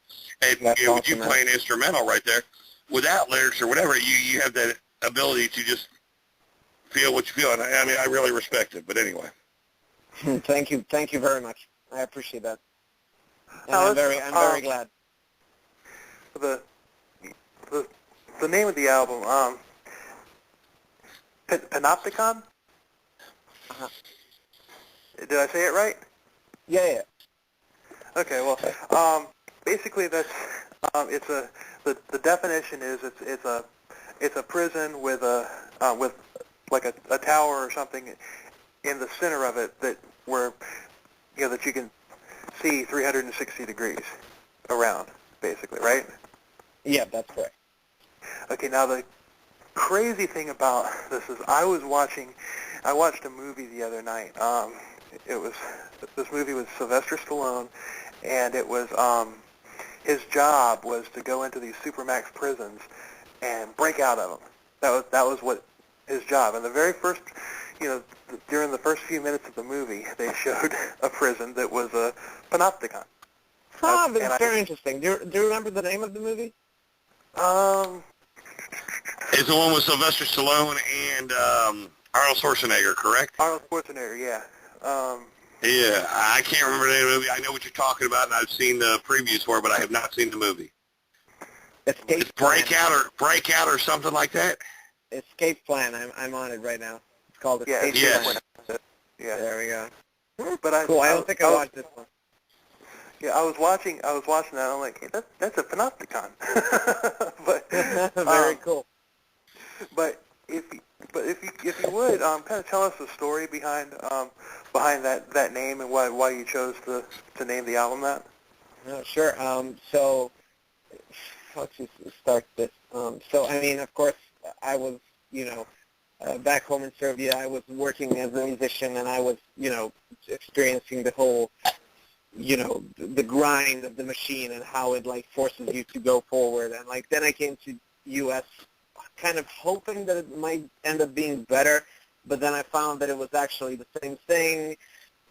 And you know, when you play an instrumental right there, without lyrics or whatever, you have that ability to just feel what you feel. And I mean, I really respect it. But anyway. Thank you very much. I appreciate that. And I'm very glad. The name of the album, Panopticon? Uh-huh. Did I say it right? Yeah. Okay, well, basically that's the definition is it's a prison with like a tower or something in the center of it that you can see 360 degrees around, basically, right? Yeah, that's correct. Okay, now the crazy thing about this is I watched a movie the other night. This movie was Sylvester Stallone, and it was his job was to go into these supermax prisons and break out of them. That was what his job. And the very first, during the first few minutes of the movie, they showed a prison that was a Panopticon. That's very interesting. Do you remember the name of the movie? It's the one with Sylvester Stallone and Arnold Schwarzenegger, correct? Arnold Schwarzenegger, yeah. Yeah, I can't remember the name of the movie. I know what you're talking about, and I've seen the previews for it, but I have not seen the movie. Escape It's Breakout or something like that? Escape Plan. I'm on it right now. It's called Escape Plan. Yeah. There we go. But cool. I don't think I watched this one. Yeah, I was watching that. I'm like, hey, that's a Panopticon. But very cool. But if you would kind of tell us the story behind that name and why you chose to name the album that. Sure. So let's just start this. So I mean, of course, I was back home in Serbia. I was working as a musician, and I was experiencing the whole the grind of the machine and how it like forces you to go forward. And like then I came to U.S. kind of hoping that it might end up being better, but then I found that it was actually the same thing,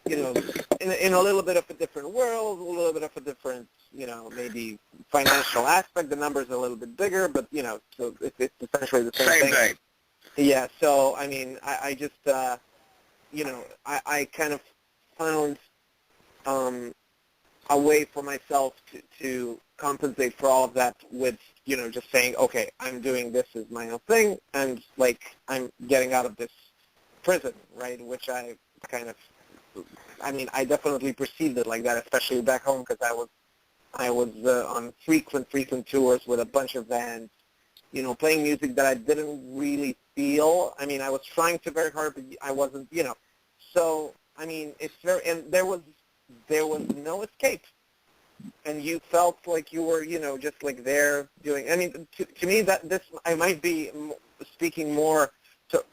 in a little bit of a different world, a little bit of a different, maybe financial aspect. The numbers are a little bit bigger, but, so it's essentially the same thing. Yeah, so, I mean, I just, I kind of found a way for myself to compensate for all of that with, just saying, okay, I'm doing this as my own thing, and, like, I'm getting out of this prison, right, which I kind of, I definitely perceived it like that, especially back home, because I was on frequent tours with a bunch of bands, playing music that I didn't really feel. I was trying to very hard, but I wasn't, so, it's very, and there was no escape. And you felt like you were, just like there doing. To me, I might be speaking more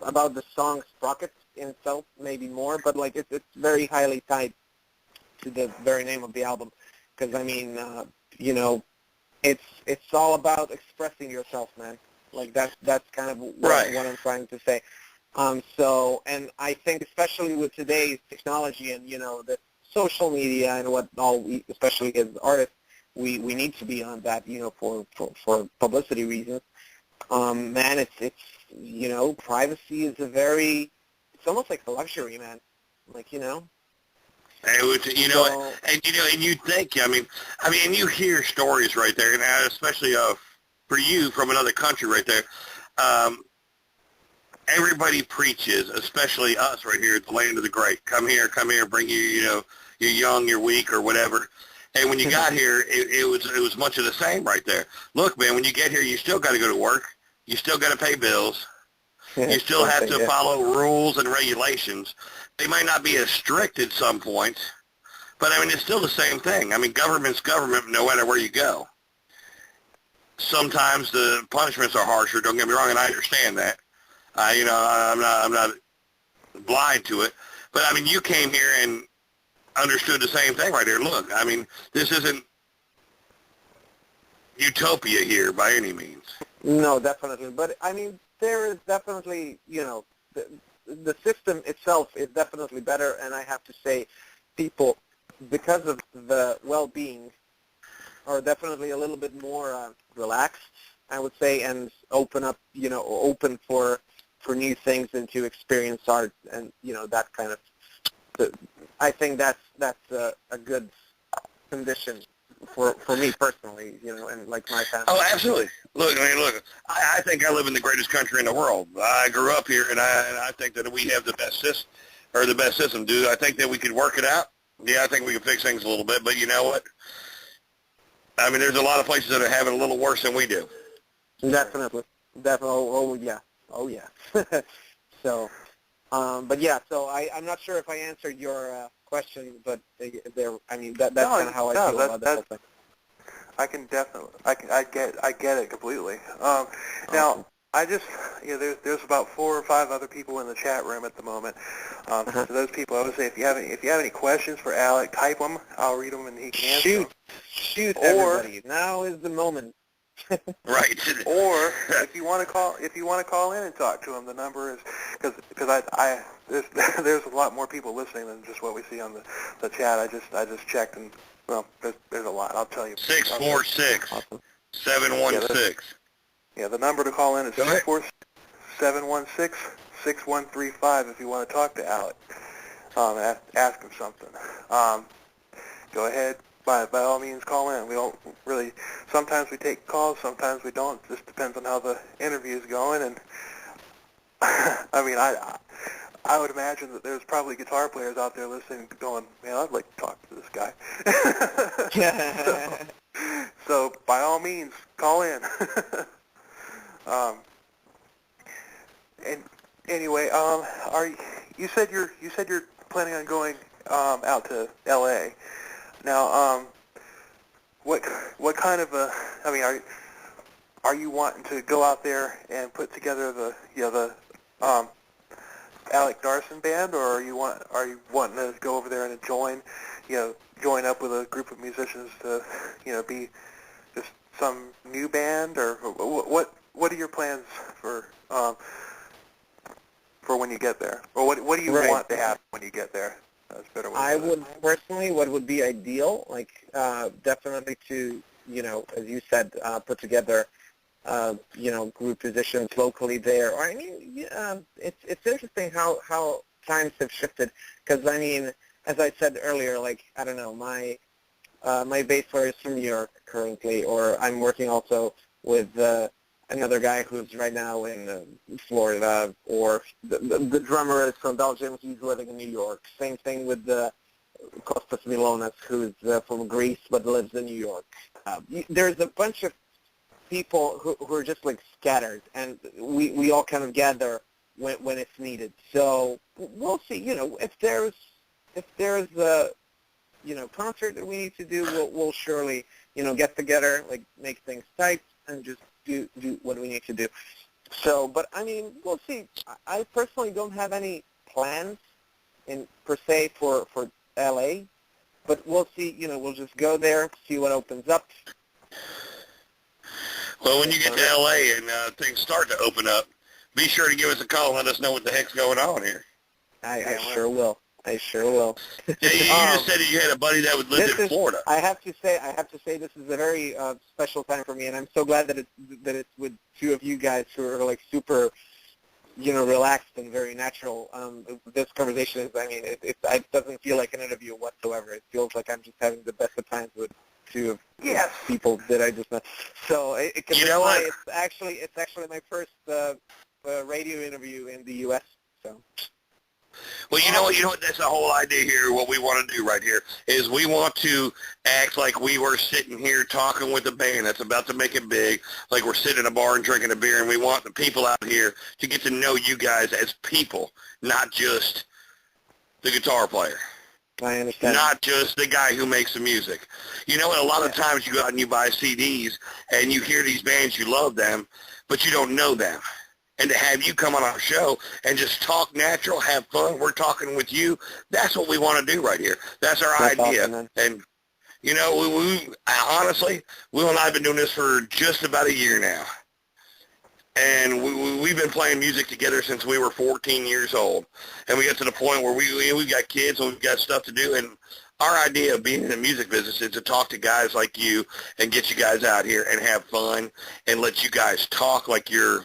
about the song "Sprocket" in itself, maybe more, but like it's very highly tied to the very name of the album, because it's all about expressing yourself, man. Like that's kind of what I'm trying to say. So, and I think especially with today's technology and the social media and what all we, especially as artists, we need to be on that, for publicity reasons. Man, it's privacy is it's almost like a luxury, man. Like, And you think, and you hear stories right there, and especially for you from another country right there. Everybody preaches, especially us right here at the land of the great. Come here, bring you, you're young, you're weak, or whatever. And when you got here, it was much of the same right there. Look, man, when you get here, you still got to go to work. You still got to pay bills. You still have to Yeah. follow rules and regulations. They might not be as strict at some points, but I mean, it's still the same thing. I mean, government's government no matter where you go. Sometimes the punishments are harsher, don't get me wrong, and I understand that. I'm not blind to it. But, I mean, you came here and understood the same thing right here. Look, I mean, this isn't utopia here by any means. No, definitely. But, I mean, there is definitely, the system itself is definitely better, and I have to say people, because of the well-being, are definitely a little bit more relaxed, I would say, and open for new things and to experience art and, that kind of, I think that's a good condition for me personally, and like my family. Oh, absolutely. Look, I think I live in the greatest country in the world. I grew up here, and I think that we have the best system. Do I think that we could work it out? Yeah, I think we can fix things a little bit, but you know what? I mean, there's a lot of places that are having it a little worse than we do. Definitely. Oh yeah. So, but yeah, so I'm not sure if I answered your question, but that's kind of how I feel about the whole thing. I can definitely, I get it completely. Now, I just, there's about 4 or 5 other people in the chat room at the moment. So those people, I would say, if you have any questions for Alek, type them. I'll read them and he can answer them. Shoot, everybody! Now is the moment. Right. Or if you want to call in and talk to him, the number is because there's a lot more people listening than just what we see on the chat. I just checked and well, there's a lot. I'll tell you. 646-716. Yeah, the number to call in is 646-716-6135 if you want to talk to Alek. Ask him something. Go ahead. By all means, call in. We don't really. Sometimes we take calls, sometimes we don't. It just depends on how the interview is going. And I mean, I would imagine that there's probably guitar players out there listening, going, "Man, I'd like to talk to this guy." so by all means, call in. And anyway, you said you're planning on going out to L.A. Now, what kind of are you wanting to go out there and put together the Alek Darson band, or are you wanting to go over there and join up with a group of musicians to be just some new band, or what are your plans for when you get there, or what do you want to happen when you get there? That's a better way. I would personally, what would be ideal, definitely to, as you said, put together, group musicians locally there. Or it's interesting how times have shifted. Because as I said earlier, I don't know, my bass player is from New York currently, or I'm working also with another guy who's right now in Florida, or the drummer is from Belgium, he's living in New York. Same thing with Kostas Milonas, who's from Greece but lives in New York. There's a bunch of people who are just scattered, and we all kind of gather when it's needed. So we'll see, if there's a concert that we need to do, we'll surely, get together, make things tight and just do what we need to do. So, but we'll see. I personally don't have any plans per se for LA, but we'll see. We'll just go there, see what opens up. Well, when you get to LA and things start to open up, be sure to give us a call and let us know what the heck's going on here. I sure will. I sure will. Yeah, you just said that you had a buddy that would live in Florida. I have to say, this is a very special time for me, and I'm so glad that it's with two of you guys who are super, relaxed and very natural. This conversation is, it doesn't feel like an interview whatsoever. It feels like I'm just having the best of times with two of people that I just met. So it's actually my first radio interview in the U.S. So. Well, you know what, that's the whole idea here. What we want to do right here is we want to act like we were sitting here talking with a band that's about to make it big, like we're sitting in a bar and drinking a beer, and we want the people out here to get to know you guys as people, not just the guitar player. I understand. Not just the guy who makes the music. You know, a lot of times you go out and you buy CDs and you hear these bands, you love them, but you don't know them. And to have you come on our show and just talk natural, have fun, we're talking with you, that's what we want to do right here. That's our idea. Awesome, and, you know, we honestly, Will and I have been doing this for just about a year now. And we've been playing music together since we were 14 years old. And we got to the point where we've got kids and we've got stuff to do. And our idea of being in the music business is to talk to guys like you and get you guys out here and have fun and let you guys talk like you're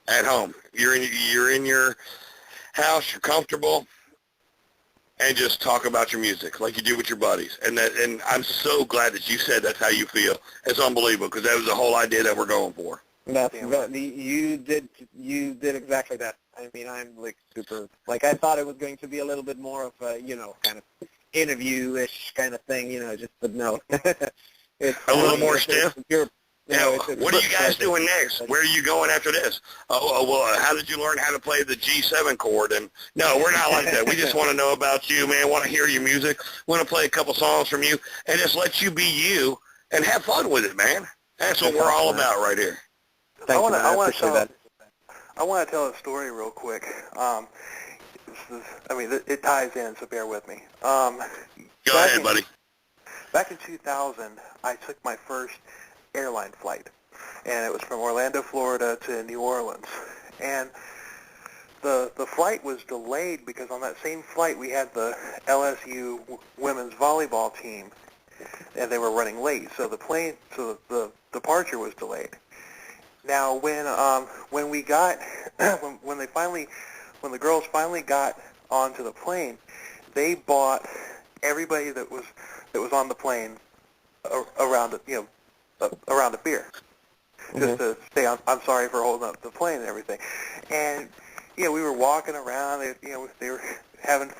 at home. You're in your house, you're comfortable, and just talk about your music like you do with your buddies. And I'm so glad that you said that's how you feel. It's unbelievable because that was the whole idea that we're going for. You did exactly that. I mean, I'm like super, like I thought it was going to be a little bit more of a, you know, kind of interview-ish kind of thing, you know, just, but no. It's a little more stiff? Now, what are you guys doing next? Where are you going after this? Well, how did you learn how to play the G7 chord? And no, we're not like that. We just want to know about you, man. Want to hear your music. Want to play a couple songs from you, and just let you be you and have fun with it, man. That's what we're all about right here. I want to tell a story real quick. It ties in, so bear with me. Go ahead, buddy. Back in 2000, I took my first airline flight, and it was from Orlando, Florida to New Orleans. And the flight was delayed because on that same flight we had the LSU women's volleyball team, and they were running late, so the departure was delayed. Now, when we got when the girls finally got onto the plane, they bought everybody that was on the plane around a beer, just to say I'm sorry for holding up the plane and everything. And we were walking around. They were having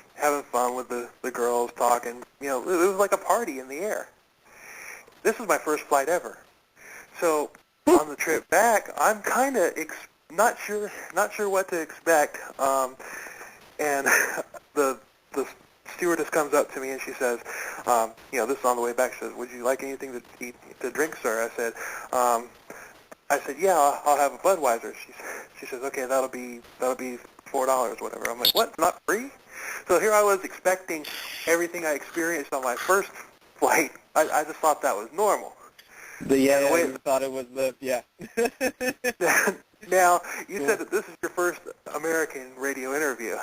fun with the girls, talking. It was like a party in the air. This was my first flight ever. So on the trip back, I'm kind of not sure what to expect. And the stewardess comes up to me and she says, this is on the way back. She says, "Would you like anything to drink, sir?" I said, "Yeah, I'll have a Budweiser." She says, "Okay, that'll be $4, whatever." I'm like, "What? Not free?" So here I was expecting everything I experienced on my first flight. I just thought that was normal. You thought it was Now, you said that this is your first American radio interview.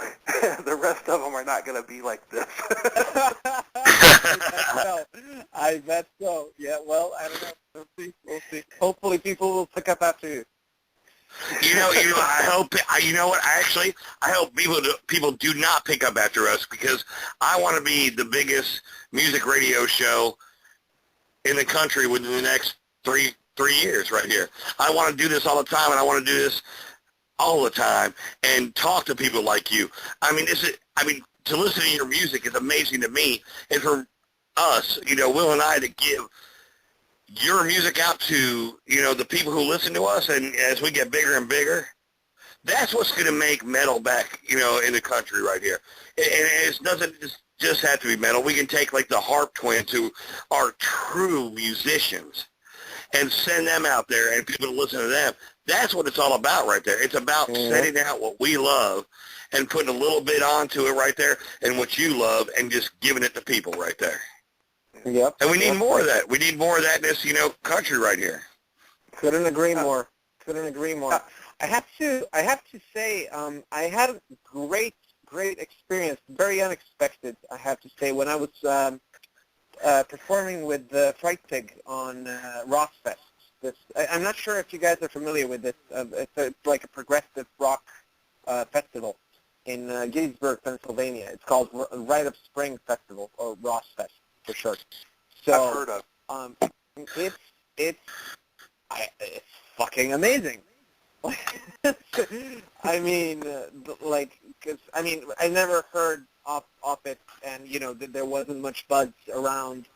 The rest of them are not going to be like this. I bet so. Yeah, well, I don't know. We'll see. Hopefully people will pick up after you. I hope, I hope people do not pick up after us, because I want to be the biggest music radio show in the country within the next three years right here. I want to do this all the time, and I want to do this all the time and talk to people like you. To listen to your music is amazing to me, and for us, Will and I, to give your music out to, the people who listen to us, and as we get bigger and bigger, that's what's going to make metal back, in the country right here. And it doesn't just have to be metal. We can take, like, the Harp Twins, who are true musicians, and send them out there and people to listen to them. That's what it's all about right there. It's about setting out what we love and putting a little bit onto it right there, and what you love, and just giving it to people right there. Yep. And we need more of that. We need more of that in this, country right here. Couldn't agree more. I have to say, I had a great experience, very unexpected, I have to say, when I was performing with Fright Pig on Rockfest. I'm not sure if you guys are familiar with this. It's like a progressive rock festival in Gettysburg, Pennsylvania. It's called Rite of Spring Festival, or Rossfest for short. So I've heard of. It's fucking amazing. I mean, because I never heard of it, and there wasn't much buzz around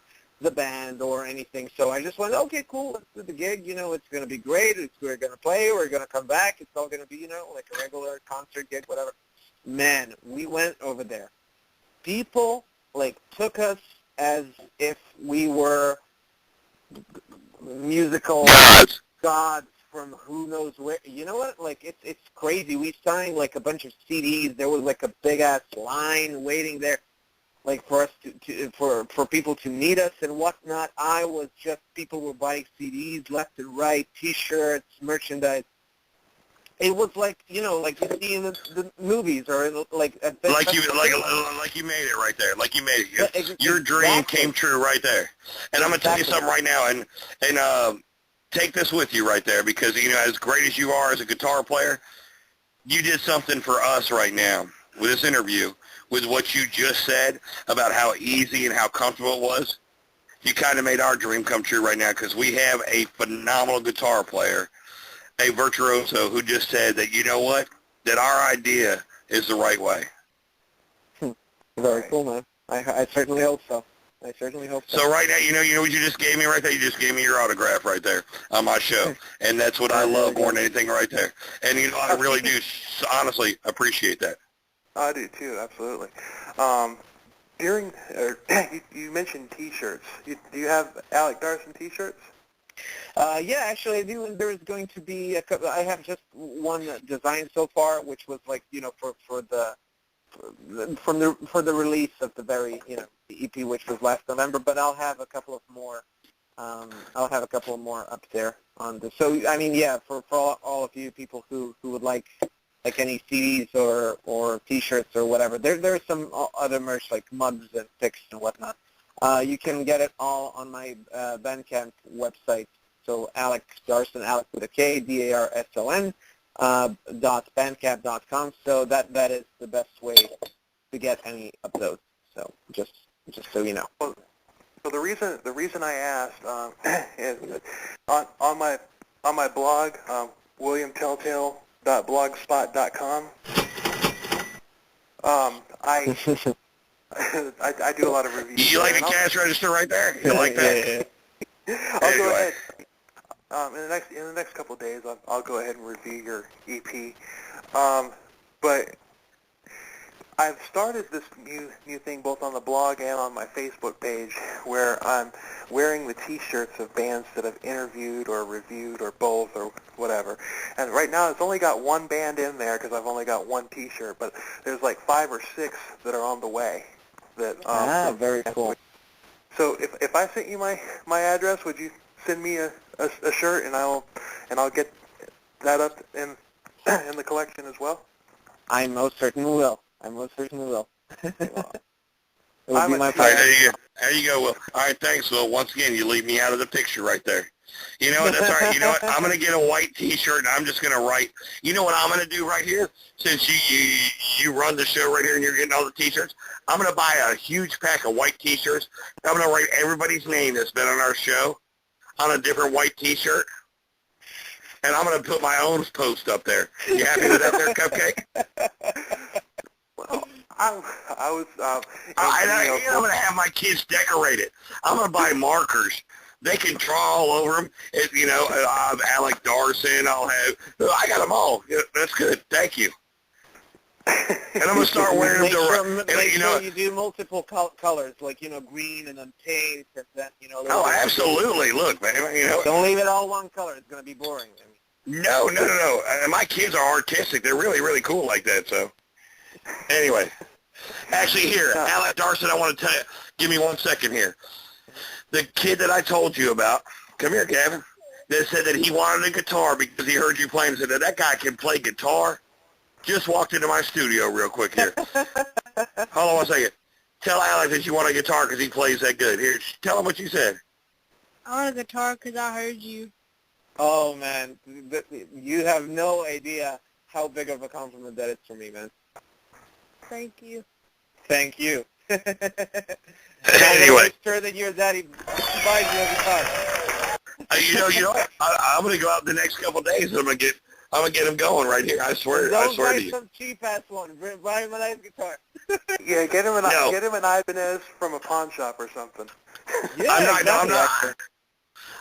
the band or anything. So I just went, okay, cool, let's do the gig. It's going to be great. We're going to play. We're going to come back. It's all going to be, like a regular concert gig, whatever. Man, we went over there. People took us as if we were musical gods from who knows where. You know what? It's crazy. We signed a bunch of CDs. There was a big ass line waiting there, for us for people to meet us and whatnot. People were buying CDs left and right, T-shirts, merchandise. It was you see in the movies or in at like you made it right there. Like you made it. Your dream came true right there. And I'm gonna tell you something right now, and take this with you right there, because as great as you are as a guitar player, you did something for us right now with this interview, with what you just said about how easy and how comfortable it was. You kind of made our dream come true right now, because we have a phenomenal guitar player, a virtuoso, who just said that, you know what, that our idea is the right way. Very cool, man. I certainly hope so. I certainly hope so. So right now, you know what you just gave me right there? You just gave me your autograph right there on my show. And that's what I love more than anything right there. And, I really do honestly appreciate that. I do too, absolutely. You mentioned T-shirts. Do you have Alek Darson T-shirts? Yeah, actually I do. And there's going to be a couple. I have just one design so far, which was for the release of the very the EP, which was last November. But I'll have a couple of more. I'll have a couple more up there on this. So for all of you people who would like any CDs or T-shirts or whatever, there's some other merch like mugs and picks and whatnot. You can get it all on my Bandcamp website. So Alek Darson, Alek with a K, DARSON, .bandcamp.com. So that is the best way to get any of those. So just so you know. Well, so the reason I asked is on my blog, williamtelltale.blogspot.com. I do a lot of reviews. You like the cash register right there? You like that? I'll go ahead. In the next couple of days, I'll go ahead and review your EP. But I've started this new thing both on the blog and on my Facebook page, where I'm wearing the T-shirts of bands that I've interviewed or reviewed or both or whatever. And right now, it's only got one band in there because I've only got one T-shirt. But there's 5 or 6 that are on the way. That very cool. So if I sent you my address, would you send me a shirt, and I'll get that up in the collection as well? I most certainly will. It would be my All right, pleasure. there you go, Will. All right, thanks, Will. Once again, you leave me out of the picture right there. You know what? That's all right. You know what? I'm going to get a white T-shirt, and I'm just going to write. You know what I'm going to do right here? Since you run the show right here and you're getting all the T-shirts, I'm going to buy a huge pack of white T-shirts. I'm going to write everybody's name that's been on our show on a different white T-shirt, and I'm going to put my own post up there. You happy with that there, Cupcake? Well, I'm going to have my kids decorate it. I'm going to buy markers. They can draw all over them. I'll have Alek Darson. I got them all. Yeah, that's good. Thank you. And I'm going to start wearing them to, make sure you do multiple colors, green and then pink, and then, Oh, absolutely. Look, man, Don't leave it all one color. It's going to be boring. No. And my kids are artistic. They're really, really cool like that, so. Anyway. Actually, here, Alek Darson, I want to tell you. Give me 1 second here. The kid that I told you about, come here, Gavin, that said that he wanted a guitar because he heard you playing, and said that guy can play guitar, just walked into my studio real quick here. Hold on 1 second. Tell Alek that you want a guitar because he plays that good. Here, tell him what you said. I want a guitar because I heard you. Oh, man. You have no idea how big of a compliment that is for me, man. Thank you. Thank you. Anyway. Make sure that your daddy buys you a guitar. You know what? I'm going to go out the next couple of days, and I'm going to get I'm gonna get him going right here. I swear Don't to buy you. some cheap-ass one. Buy him a nice guitar. Yeah, get him No. an Ibanez from a pawn shop or something. Yeah, I'm not. exactly.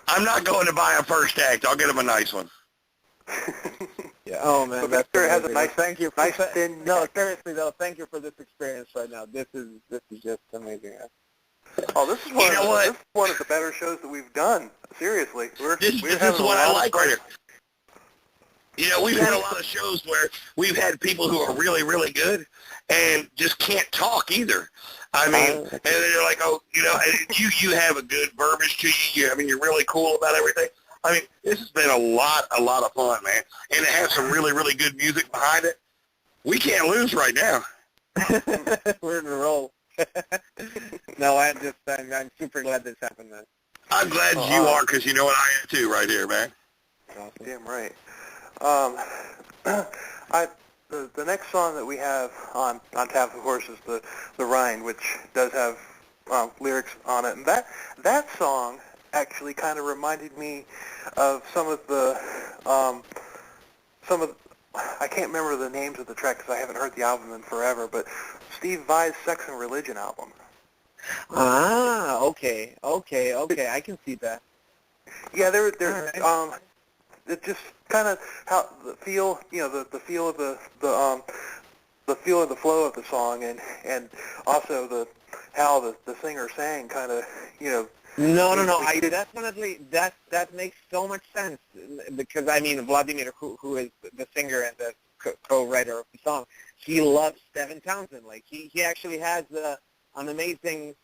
I'm not going to buy a first act. I'll get him a nice one. Yeah. Oh man, But that's Victor has a amazing. nice, Thank you. nice thin No, neck. seriously though, thank you for this experience right now. This is just amazing. Oh, this is You know what? This is one of the better shows that we've done. Seriously, This we're is having what a I lot like of fun. right here. You know, we've had a lot of shows where we've had people who are really, really good and just can't talk either. I mean, and they're like, oh, you know, you have a good verbiage to you. I mean, you're really cool about everything. I mean, this has been a lot of fun, man. And it has some really, really good music behind it. We can't lose right now. We're in a roll. No, I'm super glad this happened, man. I'm glad you are, because you know what, I am too right here, man. Awesome. Damn right. The next song that we have on tap, of course, is the Rhine, which does have lyrics on it, and that song actually kind of reminded me of some of I can't remember the names of the tracks because I haven't heard the album in forever, but Steve Vai's Sex and Religion album. Ah, okay, I can see that. Yeah, they're All right. it's just kind of how the feel, you know, the feel of the feel of the flow of the song, and also how the singer sang, kind of, you know. No, I definitely, that makes so much sense, because, I mean, Vladimir, who is the singer and the co-writer of the song, he loves Devin Townsend. Like, he actually has an amazing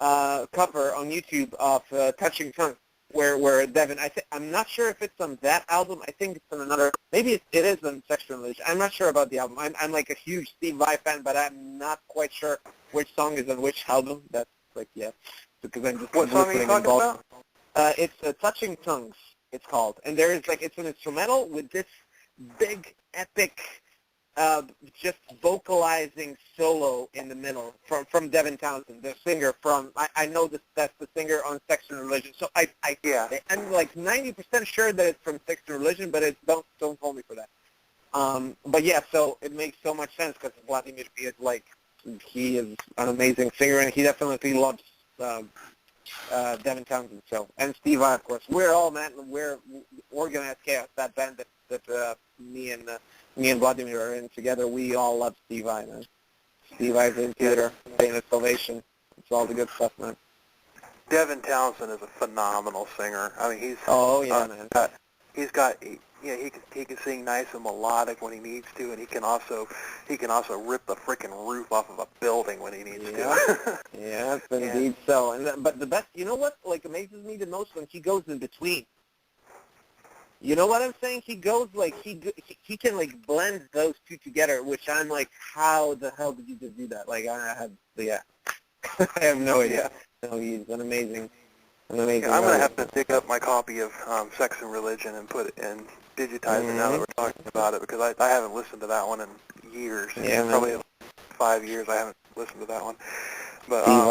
cover on YouTube of Touching Tongue, where Devin, I'm not sure if it's on that album. I think it's on another, maybe it is on Sexual Religion. I'm not sure about the album. I'm like a huge Steve Vai fan, but I'm not quite sure which song is on which album. That's like, yeah. Because I'm just What song are you talking about? It's Touching Tongues, it's called. And there is, like, it's an instrumental with this big, epic, just vocalizing solo in the middle from Devin Townsend, the singer from, I know that's the singer on Sex and Religion. So I'm like 90% sure that it's from Sex and Religion, but don't hold me for that. But yeah, so it makes so much sense because Vladimir is like, he is an amazing singer, and he definitely loves Devin Townsend, and Steve Vai, of course. We're all, man, we're Organized Chaos, that band that me and Vladimir are in together. We all love Steve Vai, man. Steve Vai's in theater, Pain of Salvation. It's all the good stuff, man. Devin Townsend is a phenomenal singer. I mean, man. He's got, you know, he can sing nice and melodic when he needs to, and he can also rip the freaking roof off of a building when he needs to. Yes, indeed so. But the best, you know what, like, amazes me the most, when he goes in between. You know what I'm saying? He goes, like, he can, like, blend those two together, which I'm like, how the hell did you just do that? Like, I have no idea. No, he's an amazing. I'm going to have to dig up my copy of Sex and Religion and put it and digitize it now that we're talking about it, because I haven't listened to that one in years. Yeah, probably 5 years I haven't listened to that one. But Now,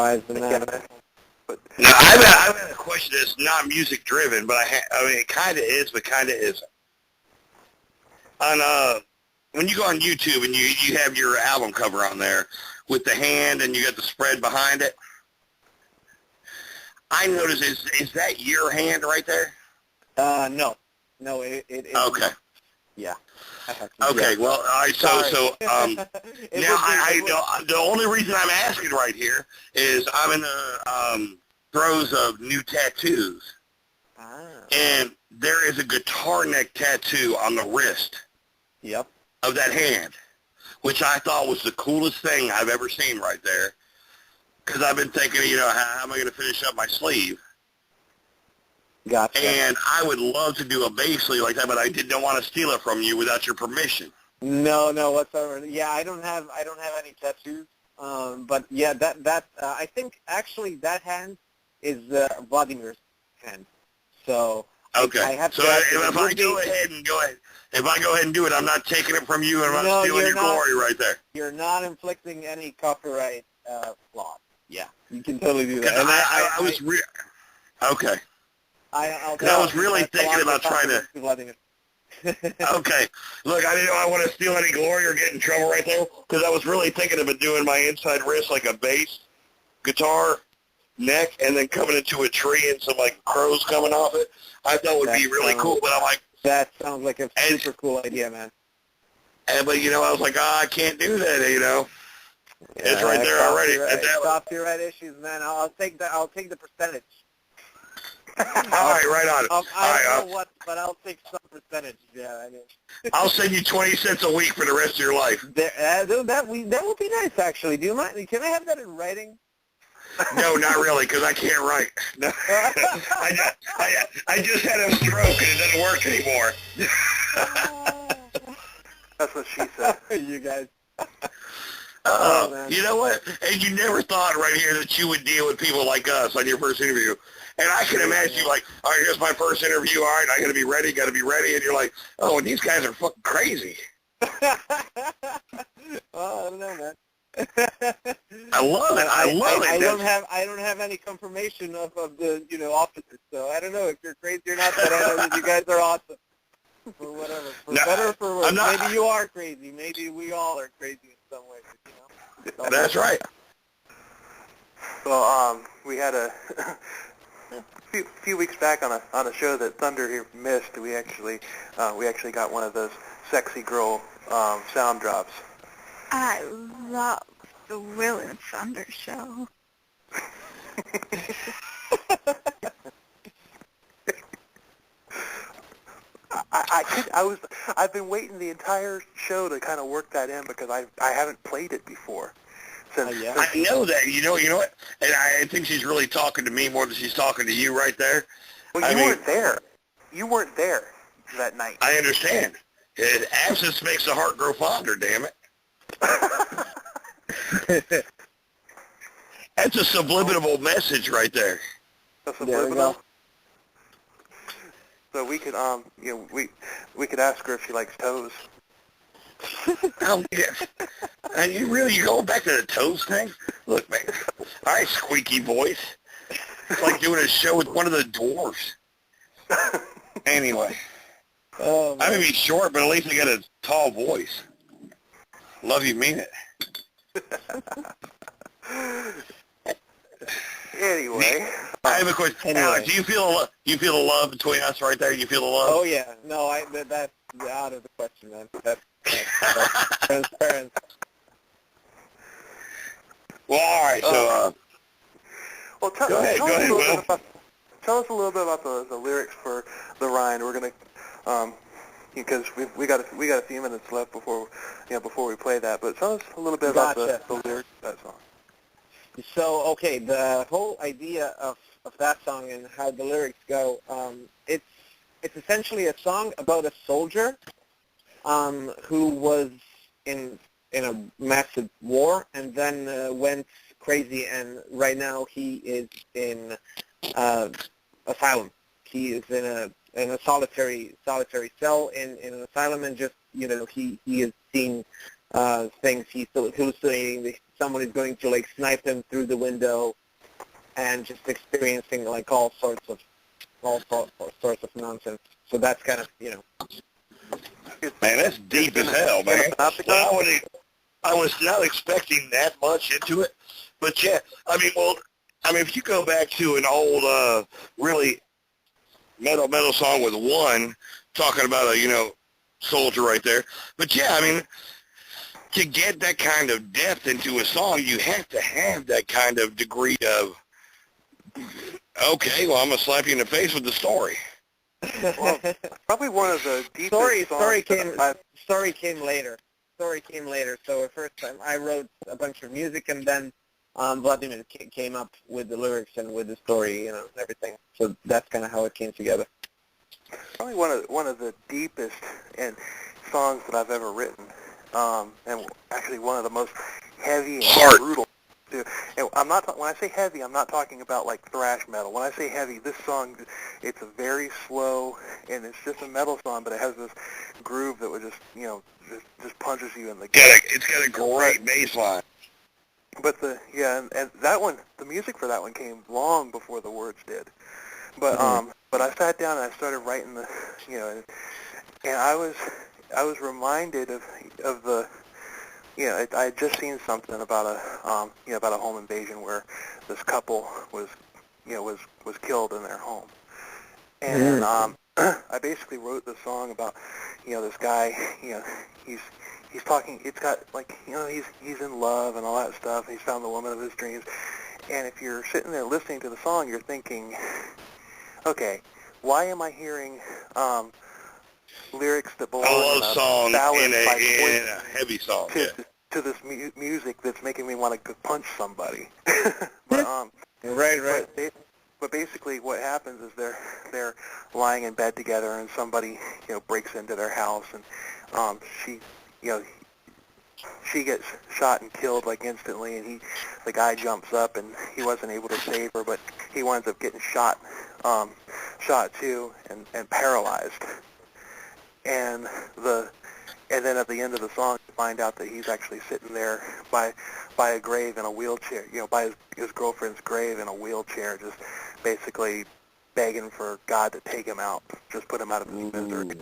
I've had a question that's not music driven, but I mean it kind of is, but kind of isn't. On when you go on YouTube and you have your album cover on there with the hand and you got the spread behind it, I noticed, is that your hand right there? No, it Okay. Yeah. Okay. Yeah. Well, all right. So now I know the only reason I'm asking right here is I'm in the throes of new tattoos, and there is a guitar neck tattoo on the wrist. Yep. Of that hand, which I thought was the coolest thing I've ever seen right there. Because I've been thinking, you know, how am I going to finish up my sleeve? Gotcha. And I would love to do a bass sleeve like that, but I didn't want to steal it from you without your permission. No, whatsoever. Yeah, I don't have any tattoos. But yeah, that I think actually that hand is Vladimir's hand. So okay. I have so to if I go ahead and do it, I'm not taking it from you, and I'm not stealing your glory right there. You're not inflicting any copyright flaws. Yeah, you can totally do that. And And I was okay. I was really thinking about trying to. Vladimir. Okay. Look, I didn't want to steal any glory or get in trouble right there, because I was really thinking of it doing my inside wrist like a bass, guitar, neck, and then coming into a tree and some, like, crows coming off it. I thought would be really cool, but I'm like... That sounds like a super cool idea, man. But, you know, I was like, I can't do that, you know. Yeah, It's right there already. Copyright issues, man. I'll take the percentage. All right, right on it. I don't know what, but I'll take some percentage. Yeah, I mean. I'll send you 20 cents a week for the rest of your life. That would be nice, actually. Do you mind? Can I have that in writing? No, not really, because I can't write. No. I just had a stroke and it doesn't work anymore. That's what she said. You guys. You know what? And you never thought right here that you would deal with people like us on your first interview. And I can imagine you like, all right, here's my first interview. All right, I got to be ready. And you're like, oh, and these guys are fucking crazy. Well, I don't know, man. I love it. I love it. I don't have any confirmation of the opposite. So I don't know if you're crazy or not. But I know that you guys are awesome. For whatever, for better or for worse. Maybe you are crazy. Maybe we all are crazy in some ways. That's right. Well, we had a few weeks back on a show that Thunder here missed. We actually got one of those sexy girl sound drops. I love the Will and Thunder show. I've been waiting the entire show to kind of work that in because I haven't played it before. I know that. You know what? And I think she's really talking to me more than she's talking to you right there. Well, you weren't there. You weren't there that night. I understand. Absence makes the heart grow fonder, damn it. That's a subliminal message right there. A subliminal? So we could, we could ask her if she likes toes. Oh, yeah. And you're going back to the toes thing? Look, man. All right, squeaky voice. It's like doing a show with one of the dwarfs. Anyway. I may be short, but at least I got a tall voice. Love you, mean it. Anyway. I have a question. Alek, do you feel the love between us right there? You feel the love? Oh, yeah. No, that's out of the question, man. That's transparent. Well, all right, so... well, go ahead, Will. Tell us a little bit about the lyrics for The Rhine. We're going to... because we got a few minutes left before we play that, but tell us a little bit about the lyrics of that song. So, okay, the whole idea of that song and how the lyrics go, it's essentially a song about a soldier who was in a massive war and then went crazy, and right now he is in asylum. He is in a solitary cell in an asylum, and just he has seen things. He's still hallucinating. Someone is going to like snipe him through the window, and just experiencing like all sorts of nonsense. So that's kind of Man, that's deep as hell, man. I was not expecting that much into it, but yeah, I mean, if you go back to an old, really metal song with One, talking about a, soldier right there, but yeah, I mean, to get that kind of depth into a song, you have to have that kind of degree of, okay, well, I'm going to slap you in the face with the story. Well, probably one of the deepest Story came later. So at first I wrote a bunch of music, and then Vladimir came up with the lyrics and with the story, and everything. So that's kind of how it came together. Probably one of the deepest and songs that I've ever written, and actually one of the most heavy and brutal. And when I say heavy, I'm not talking about like thrash metal. When I say heavy, this song, it's a very slow, and it's just a metal song, but it has this groove that would just punches you in the gut. It's got a great bass line. But and that one, the music for that one came long before the words did. but I sat down and I started writing the, and I was reminded of the, I had just seen something about about a home invasion where this couple was killed in their home, and I basically wrote the song about, this guy, he's talking, it's got like, he's in love and all that stuff. He's found the woman of his dreams. And if you're sitting there listening to the song, you're thinking, okay, why am I hearing lyrics that belong A love in a song ballad in by a heavy song, to, yeah. to this music that's making me want to punch somebody? Right. But basically, what happens is they're lying in bed together, and somebody breaks into their house, and she gets shot and killed like instantly, and the guy jumps up, and he wasn't able to save her, but he winds up getting shot too, and paralyzed. And then at the end of the song, you find out that he's actually sitting there by a grave in a wheelchair, by his girlfriend's grave in a wheelchair, just basically begging for God to take him out, just put him out of his misery.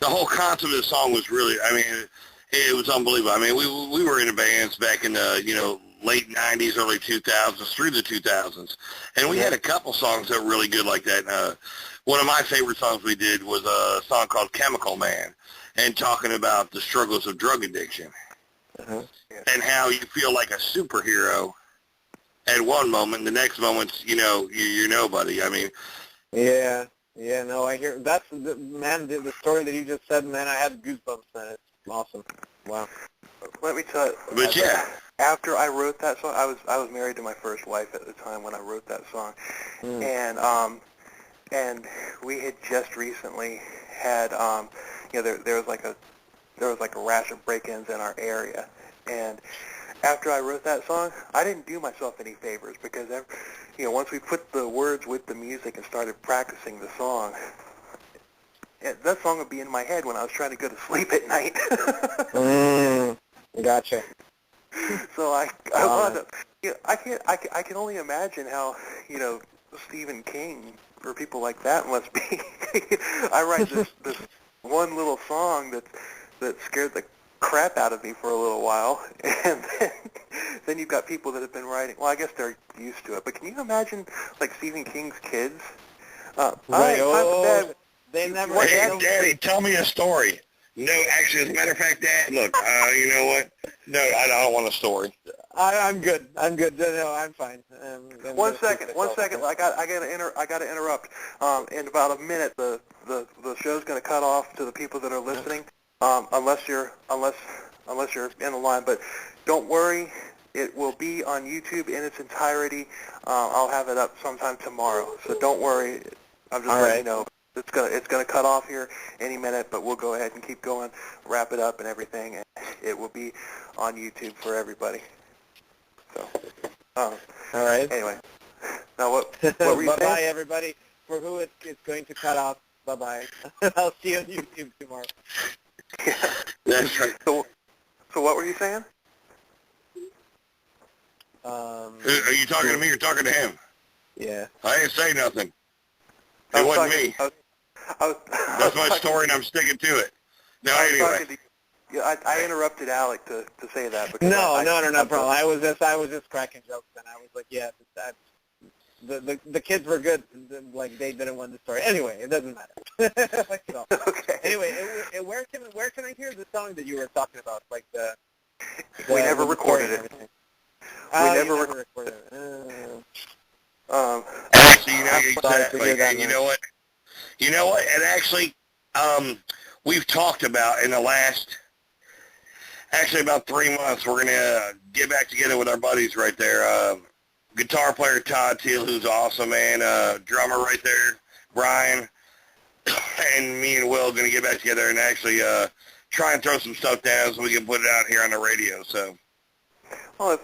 The whole concept of the song was really, it was unbelievable. We were in bands back in the, late 90s, early 2000s, through the 2000s, and we had a couple songs that were really good like that. One of my favorite songs we did was a song called Chemical Man, and talking about the struggles of drug addiction, and how you feel like a superhero at one moment, the next moment, you're nobody. Yeah, no, I hear, that's, the story that you just said, man, I had goosebumps, man. It's awesome. Wow. Let me tell you, But yeah. After I wrote that song, I was married to my first wife at the time when I wrote that song, and we had just recently had, there was like a rash of break-ins in our area, and after I wrote that song, I didn't do myself any favors, because once we put the words with the music and started practicing the song, that song would be in my head when I was trying to go to sleep at night. Gotcha. So I wound up, I can only imagine how, Stephen King or people like that must be. I write this one little song that scared the crap out of me for a little while, and then you've got people that have been writing. Well, I guess they're used to it, but can you imagine like Stephen King's kids? Right. They never. Hey, Daddy, tell me a story. No, actually, as a matter of fact, Dad, look, you know what? No, I don't want a story. I'm good. No, I'm fine. One second. I gotta interrupt. In about a minute, the show's gonna cut off to the people that are listening, unless you're in the line. But don't worry, it will be on YouTube in its entirety. I'll have it up sometime tomorrow. So don't worry. I'm just letting you know. It's gonna cut off here any minute, but we'll go ahead and keep going, wrap it up and everything, and it will be on YouTube for everybody. So, all right. Anyway, now what were you saying? Bye-bye, everybody. For who it's going to cut off, bye-bye. I'll see you on YouTube tomorrow. Yeah. That's right. So what were you saying? Are you talking to me or talking to him? Yeah. I didn't say nothing. It wasn't me. That's my story, and I'm sticking to it. No, anyway. I interrupted Alek to say that because no problem. I was just cracking jokes, and I was like, yeah, the kids were good. Like they didn't want the story. Anyway, it doesn't matter. So, okay. Anyway, where can I hear the song that you were talking about? Like the we never recorded it. We never recorded it. Actually, exactly. And you know what? And actually, we've talked about in the last, actually about 3 months, we're going to get back together with our buddies right there. Guitar player Todd Teal, who's awesome, man. Drummer right there, Brian. And me and Will are going to get back together and actually try and throw some stuff down so we can put it out here on the radio. So. Well,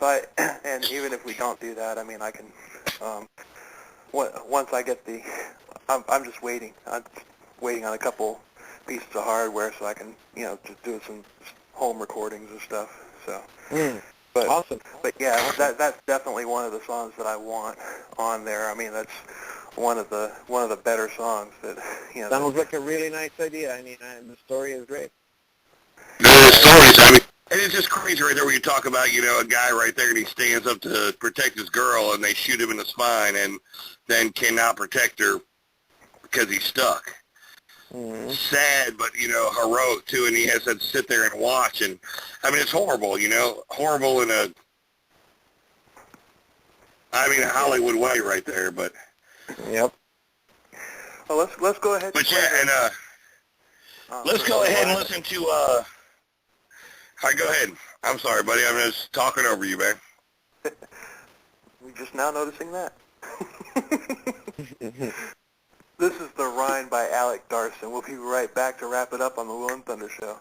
and even if we don't do that, I can, once I get I'm just waiting. I'm waiting on a couple pieces of hardware so I can, just do some home recordings and stuff. So, but Awesome. But yeah, that's definitely one of the songs that I want on there. I mean, that's one of the better songs that Sounds like a really nice idea. I mean, the story is great. The stories, I mean, and it's just crazy right there when you talk about, a guy right there and he stands up to protect his girl and they shoot him in the spine and then cannot protect her because he's stuck. Mm-hmm. Sad, but, heroic too, and he has to sit there and watch, and, I mean, it's horrible, horrible in a Hollywood way right there, but... Yep. Well, let's go ahead. But yeah, and, let's go ahead and listen to, all right, go ahead. I'm sorry, buddy, I'm just talking over you, man. We're just now noticing that. This is The Rhine by Alek Darson. We'll be right back to wrap it up on the Will and Thunder Show.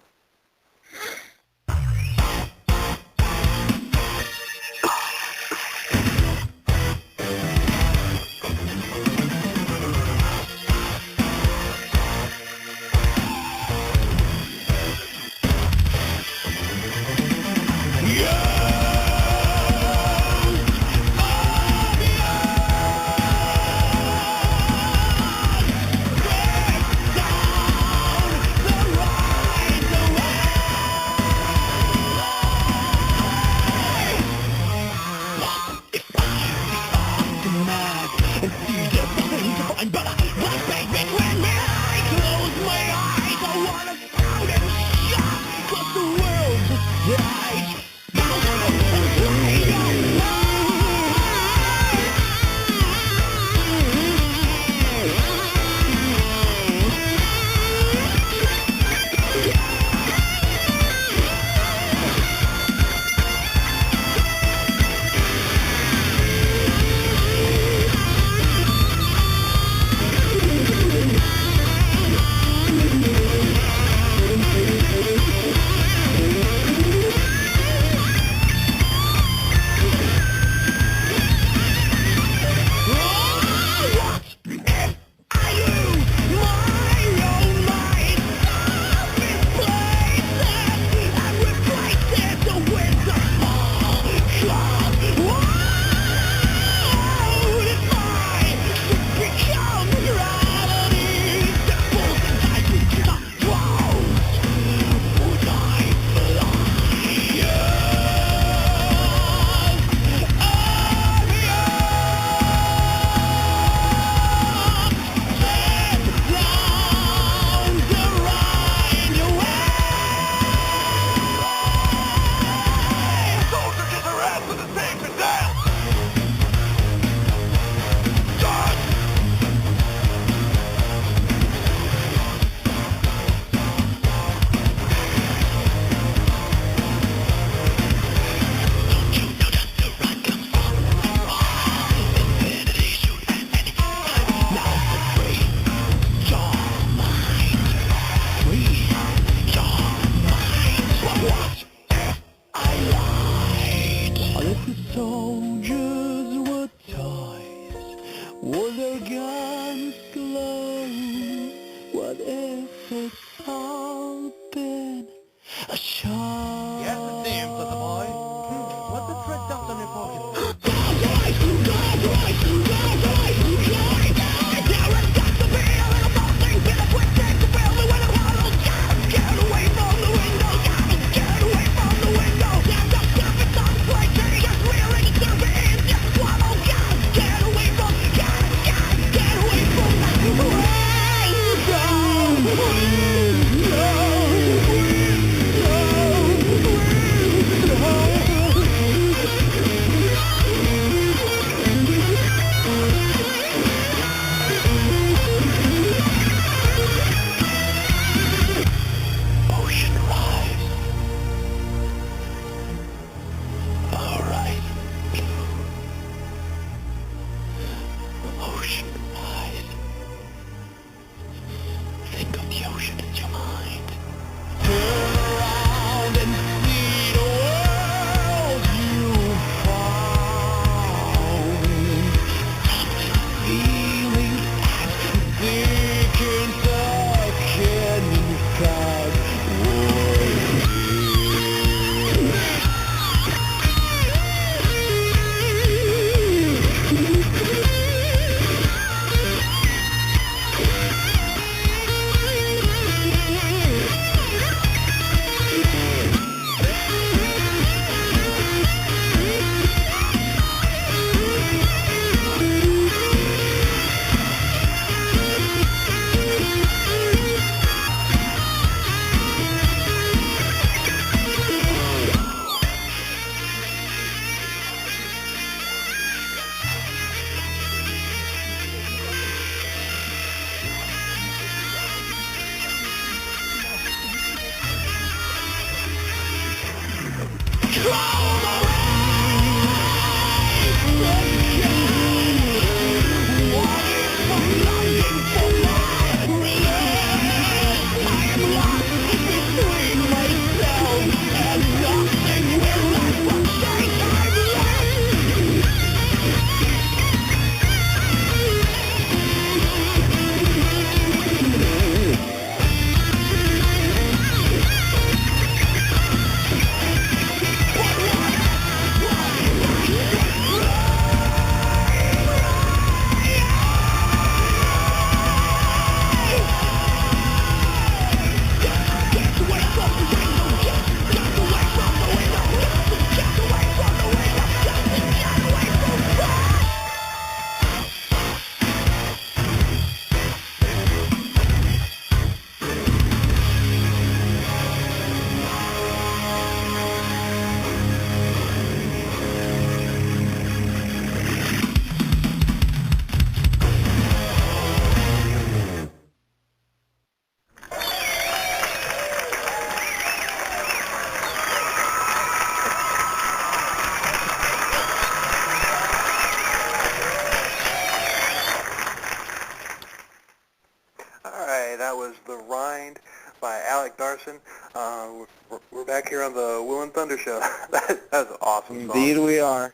show. That's an awesome song. Indeed we are.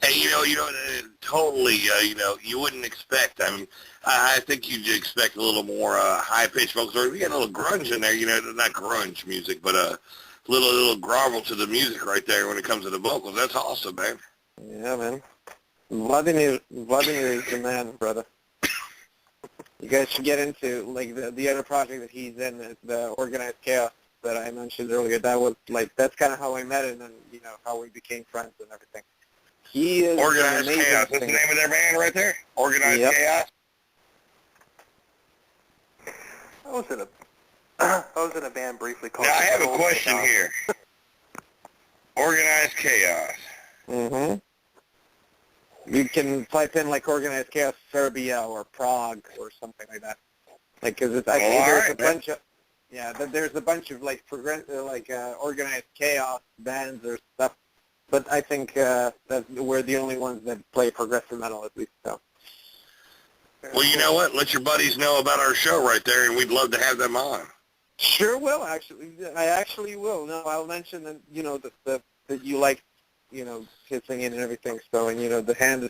Hey, totally, you wouldn't expect. I mean, I think you'd expect a little more high-pitched vocals, or we got a little grunge in there, not grunge music, but a little grovel to the music right there when it comes to the vocals. That's awesome, man. Yeah, man. Vladimir is the man, brother. You guys should get into, like, the other project that he's in, the Organized Chaos that I mentioned earlier. That was, like, that's kind of how I met him and, how we became friends and everything. He is Organized Chaos. That's the name of their band right there? Organized Chaos? I was in a band briefly called... Now, I have a question here. Organized Chaos. Mm-hmm. You can type in, like, Organized Chaos Serbia or Prague or something like that. Like, because it's actually, there's a bunch of, like, Organized Chaos bands or stuff. But I think that we're the only ones that play progressive metal, at least. So. Well, you know what? Let your buddies know about our show right there, and we'd love to have them on. Sure will, actually. I actually will. No, I'll mention that, that you like, his singing and everything. So, and, the hand,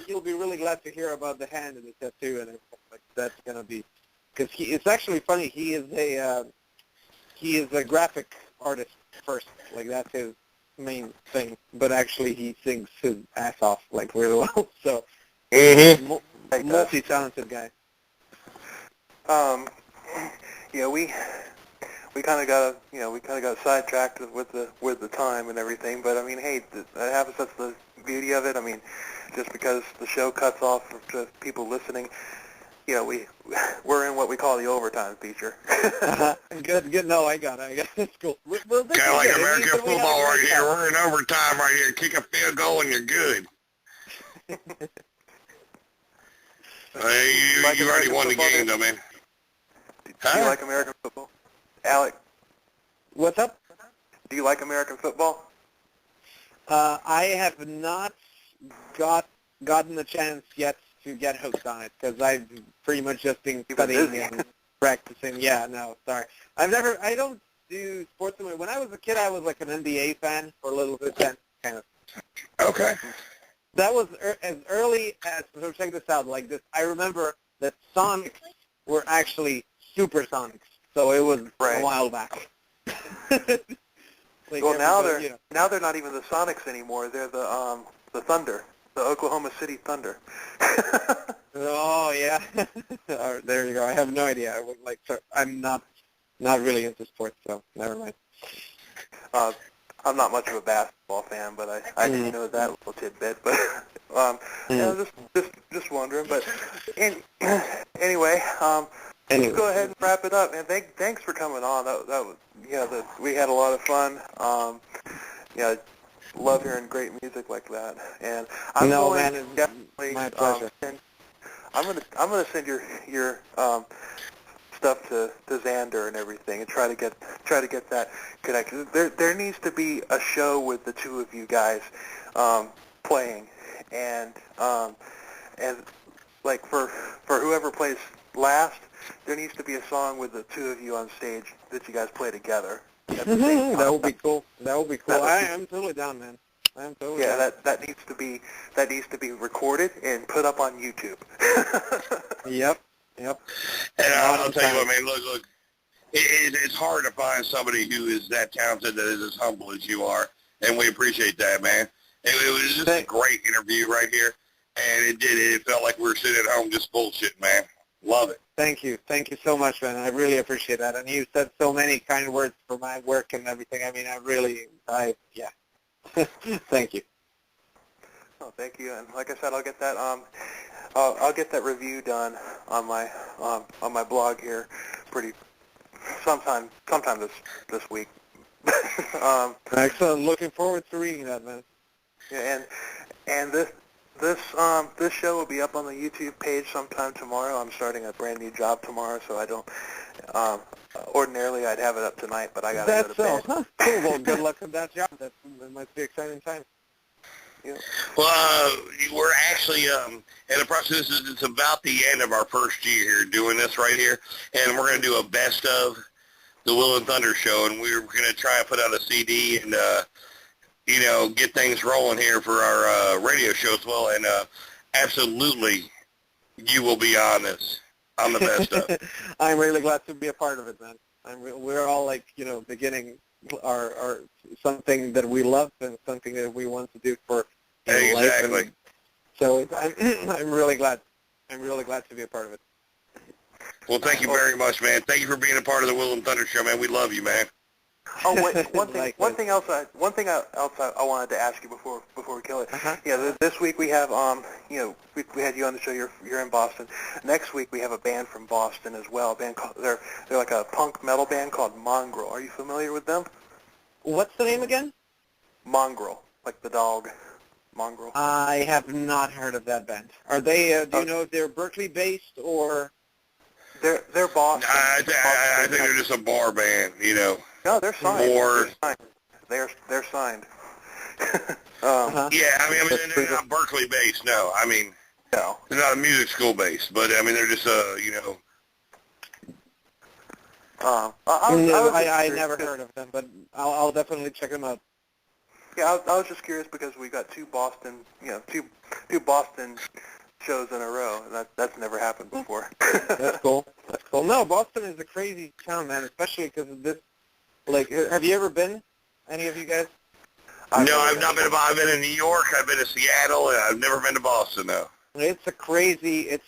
he'll be really glad to hear about the hand and the tattoo and everything. Like, that's going to be, because it's actually funny. He is a graphic artist first. Like, that's his main thing, but actually he sings his ass off, like, really well. So, multi-talented guy. We kind of got sidetracked with the time and everything. But I mean, hey, that happens. That's the beauty of it. I mean, just because the show cuts off to people listening, we're in what we call the overtime feature. Good. No, I got it. It's cool. Kind of like American football right here. We're in overtime right here. Kick a field goal and you're good. You already won the game, though, man. Do you like American football? Alek? What's up? Do you like American football? I have not gotten the chance yet to get hooked on it, because I've pretty much just been studying and practicing. Yeah, no, sorry. I don't do sports. When I was a kid, I was like an NBA fan for a little bit then, kind of. Okay. That was as early as, so check this out, like this, I remember that Sonics were actually Supersonics, so it was a while back. Well, now they're not even the Sonics anymore. They're the Thunder. The Oklahoma City Thunder. Oh yeah, there you go. I have no idea. I'm not really into sports, so never mind. I'm not much of a basketball fan, but I didn't know that little tidbit. But just wondering. But anyway, let's go ahead and wrap it up. And thanks for coming on. That was we had a lot of fun. Love hearing great music like that, and I'm going to definitely. My pleasure. I'm gonna send your stuff to Xander and everything, and try to get that connected. There needs to be a show with the two of you guys playing, and like for whoever plays last, there needs to be a song with the two of you on stage that you guys play together. That would be cool. I am totally down, man. I am totally down. that needs to be recorded and put up on YouTube. Yep. And I'll tell you what, man. Look. It's hard to find somebody who is that talented, that is as humble as you are, and we appreciate that, man. It was just a great interview right here, and it felt like we were sitting at home just bullshitting, man. Love it. Thank you so much, man. I really appreciate that, and you said so many kind words for my work and everything. I mean, Thank you. Oh, thank you. And like I said, I'll get that I'll get that review done on my blog here sometime this week. Excellent. Looking forward to reading that, man. Yeah, and this show will be up on the YouTube page sometime tomorrow. I'm starting a brand new job tomorrow, so I don't. Ordinarily, I'd have it up tonight, but I got to go to bed. Huh? Cool. Well, good luck with that job. That must be an exciting time. Yeah. Well, we're actually in the process. It's about the end of our first year here doing this right here, and we're going to do a best of the Will and Thunder show, and we were going to try and put out a CD and, get things rolling here for our radio show as well. And absolutely, you will be on this. On the best of. I'm really glad to be a part of it, man. We're all beginning our something that we love and something that we want to do for life. And so I'm really glad. I'm really glad to be a part of it. Well, thank you very much, man. Thank you for being a part of the Will and Thunder show, man. We love you, man. Oh, wait, one thing else I wanted to ask you before we kill it. Yeah, this week we have we had you on the show. You're in Boston. Next week we have a band from Boston as well. A band called, they're like a punk metal band called Mongrel. Are you familiar with them? What's the name again? Mongrel, like the dog. Mongrel. I have not heard of that band. Are they? Do you know if they're Berklee based or? They're Boston. I think they're just a bar band, No, they're signed. Or, they're signed. Yeah, they're not Berklee based. No, no, they're not a music school based, but they're just I never heard of them, but I'll definitely check them out. Yeah, I was just curious because we got two Boston shows in a row, and that's never happened before. That's cool. That's cool. No, Boston is a crazy town, man, especially because of this. Like, have you ever been? Any of you guys? No, I've not been. I've been in New York. I've been to Seattle, and I've never been to Boston, though. It's a crazy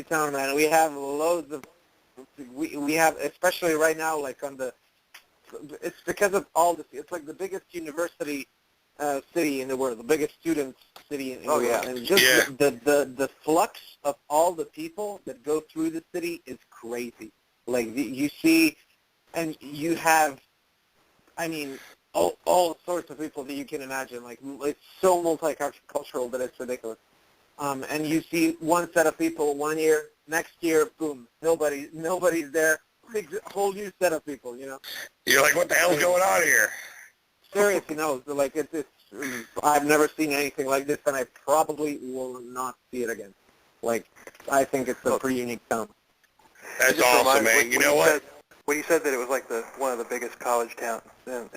town, man. We have loads of. We have, especially right now, like on the. It's because of all this. It's like the biggest university city in the world, the biggest student city in the world. Yeah. And just the flux of all the people that go through the city is crazy. Like you see, and you have, all sorts of people that you can imagine. Like it's so multicultural that it's ridiculous. And you see one set of people one year, next year, boom, nobody's there. Whole new set of people, You're like, what the hell's going on here? Seriously, no. Like it's I've never seen anything like this, and I probably will not see it again. Like I think it's a pretty unique town. That's awesome, man. You know what? When you said that it was like one of the biggest college towns around,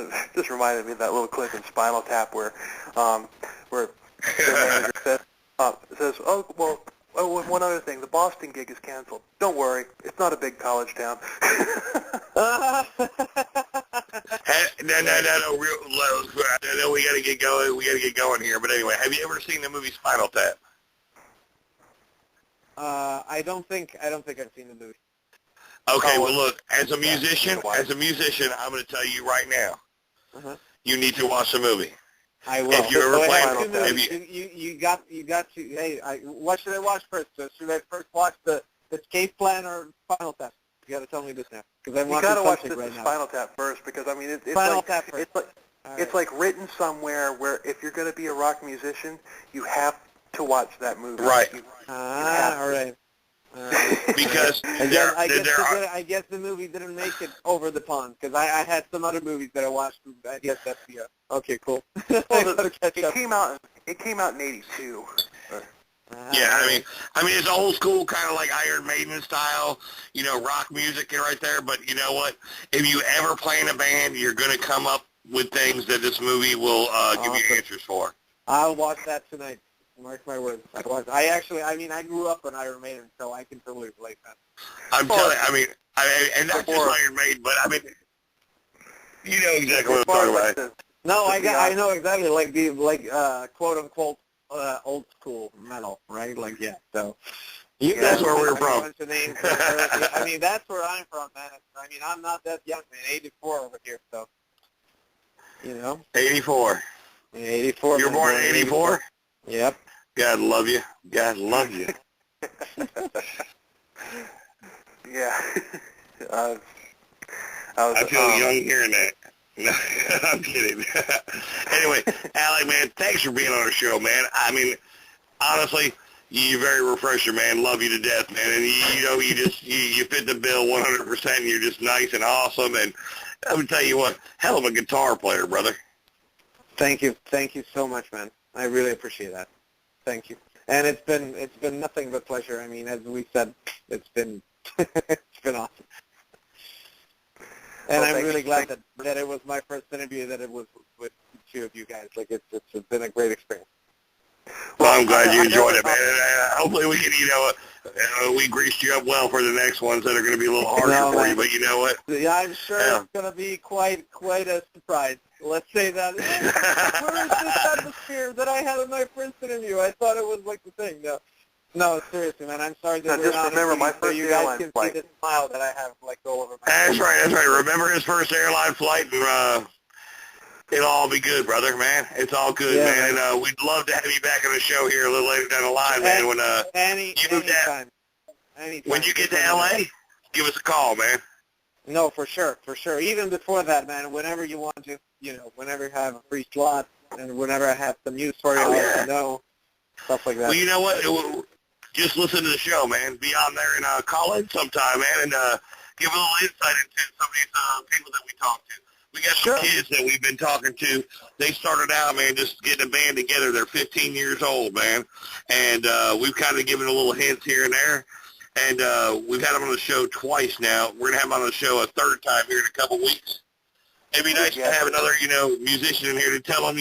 it just reminded me of that little clip in Spinal Tap where the manager says, one other thing, the Boston gig is canceled. Don't worry, it's not a big college town. No, we got to get going. We got to get going here. But anyway, have you ever seen the movie Spinal Tap? I don't think I've seen the movie. Okay, well look, as a musician, I'm going to tell you right now, you need to watch the movie. I will. If you ever play, you got to. Hey, what should I watch first? Should I first watch the Escape Plan or Spinal Tap? You got to tell me this now, because I'm watching something right now. You got to watch this Spinal Tap first, because it's like written somewhere where if you're going to be a rock musician, you have to watch that movie. Right. All right. Because I guess the movie didn't make it over the pond, because I had some other movies that I watched. I guess that's okay, cool. Well, it came out in '82. Yeah, it's old school, kind of like Iron Maiden style, rock music right there. But you know what? If you ever play in a band, you're going to come up with things that this movie will give you answers for. I'll watch that tonight. Mark my words. I grew up on Iron Maiden, so I can totally relate that. I'm telling you, and not just Iron Maiden, but you know exactly what I'm talking about. No, I know exactly, like quote unquote old school metal, right? Like so. That's where we're from. That's where I'm from, man. I'm not that young, man. 84 over here, so 84. 84. You were born in 84? Yep. God love you. God love you. Yeah. I feel young hearing that. No, I'm kidding. Anyway, Alek, man, thanks for being on our show, man. Honestly, you're very refreshing, man. Love you to death, man. And you fit the bill 100%. And you're just nice and awesome. And I'm gonna tell you what, hell of a guitar player, brother. Thank you so much, man. I really appreciate that. Thank you. And it's been nothing but pleasure. As we said, it's been It's been awesome. And Well, I'm thank really you. glad that it was my first interview, that it was with the two of you guys. Like, it's been a great experience. Well, I'm glad you I know enjoyed it, that- man. And, hopefully we can, we greased you up well for the next ones that are going to be a little harsher No, for man. you. But you know what? Yeah, I'm sure Yeah. it's going to be quite a surprise. Let's say that. Where is this atmosphere that I had in my first interview? I thought it was like the thing. No, seriously, man. I'm sorry that Now, we're just not remember, in my TV, so first you guys airline can flight. see the smile that I have like all over my That's right. Remember his first airline flight, and it'll all be good, brother, man. It's all good, Yeah, man. man. And we'd love to have you back on the show here a little later down the line, man. When Anytime. when you get to LA, give us a call, man. No, for sure. Even before that, man, whenever you want to, whenever you have a free slot, and whenever I have some news for you, I'll let you know, stuff like that. Well, you know what? Just listen to the show, man. Be on there and call in sometime, man, and give a little insight into some of these people that we talked to. We got some kids that we've been talking to. They started out, man, just getting a band together. They're 15 years old, man, and we've kind of given a little hints here and there. And we've had them on the show twice now. We're going to have them on the show a third time here in a couple weeks. It'd be nice to have another, musician in here to tell them,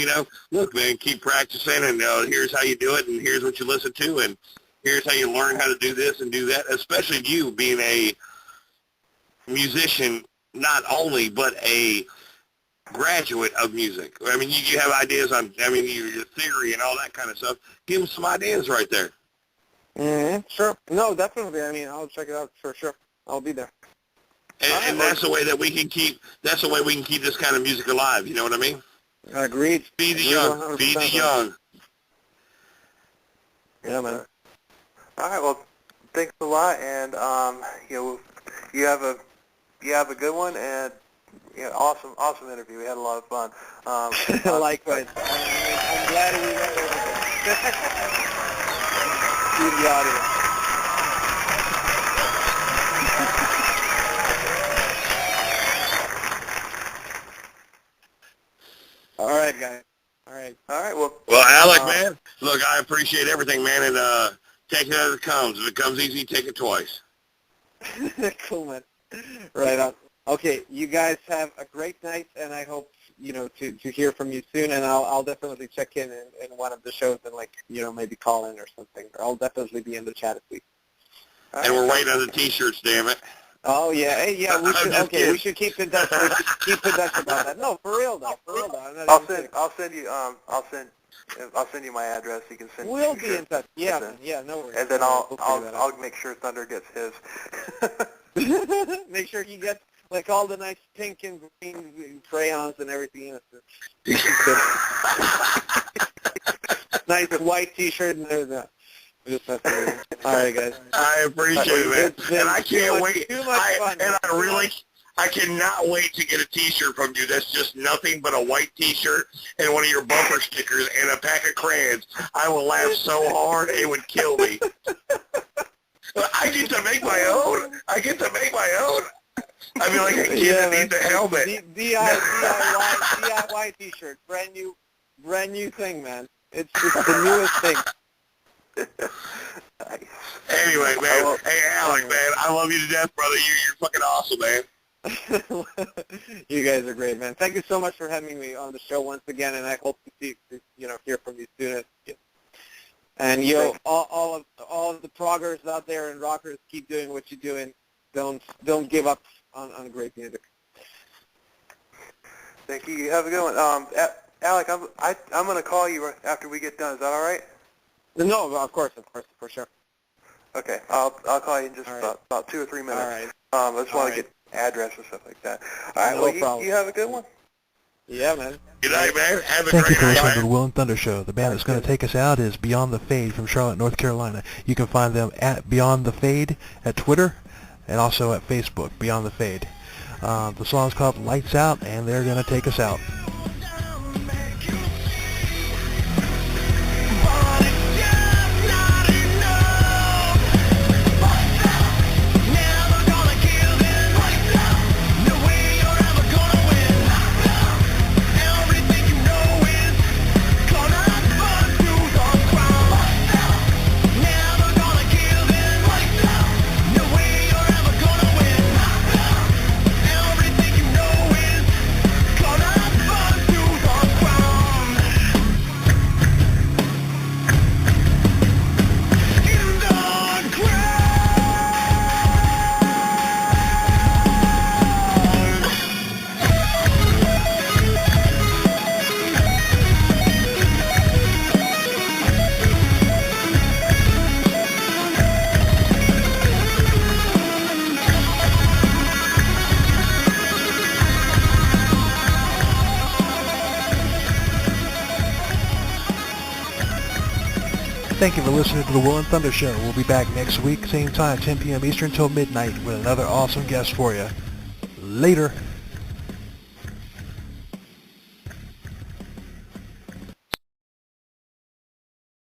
look, man, keep practicing, and here's how you do it, and here's what you listen to, and here's how you learn how to do this and do that, especially you being a musician, not only, but a graduate of music. I mean, you have ideas on, your theory and all that kind of stuff. Give them some ideas right there. Mm-hmm. Sure. No, definitely. I'll check it out for sure. I'll be there. And that's the way that we can keep, this kind of music alive, you know what I mean? Agreed. Feed the young. Feed the young. Yeah, man. All right. Well, thanks a lot, and you have a good one, and awesome interview. We had a lot of fun. Likewise. I'm glad we went over this. To the audience. All right, guys. All right. Well, Alek, man, look, I appreciate everything, man, and take it as it comes. If it comes easy, take it twice. Cool, man. Right on. Okay, you guys have a great night, and I hope to hear from you soon. And I'll definitely check in one of the shows and maybe call in or something. Or I'll definitely be in the chat this week. And we're waiting on the T-shirts, damn it. Oh yeah, hey, yeah. We should. just kidding. We should keep in touch. We should keep in touch about that. No, for real though. I'll send you my address. You can send. We'll me be in touch. Yeah, no worries. And then We'll figure that out. I'll make sure Thunder gets his. Make sure he gets all the nice pink and green crayons and everything. Nice white T-shirt and everything. All right, guys. I appreciate it, man. And I can't wait. Too much fun. I cannot wait to get a T-shirt from you that's just nothing but a white T-shirt and one of your bumper stickers and a pack of crayons. I will laugh so hard it would kill me. I get to make my own. I feel like a kid that needs a helmet. DIY T-shirt, brand new thing, man. It's the newest thing. Nice. Anyway, man. Hey, Alek, man. I love you to death, brother. You're fucking awesome, man. You guys are great, man. Thank you so much for having me on the show once again, and I hope to hear from you soon. And all of the proggers out there and rockers, keep doing what you're doing. Don't give up on great music. Thank you. You have a good one. Alek, I'm going to call you after we get done. Is that all right? No, of course, for sure. Okay, I'll call you in just about 2 or 3 minutes. All right. I just want to get address and stuff like that. All right, No problem. You have a good one. Yeah, man. Good night, man. Have a Thank you great for night, listening to the man. Will and Thunder Show. The band that's going to take us out is Beyond the Fade from Charlotte, North Carolina. You can find them at Beyond the Fade at Twitter and also at Facebook, Beyond the Fade. The song's called Lights Out, and they're going to take us out. Never gonna give in. No way you're ever thank you for listening to the Will and Thunder Show. We'll be back next week, same time, 10 p.m. Eastern till midnight, with another awesome guest for you. Later.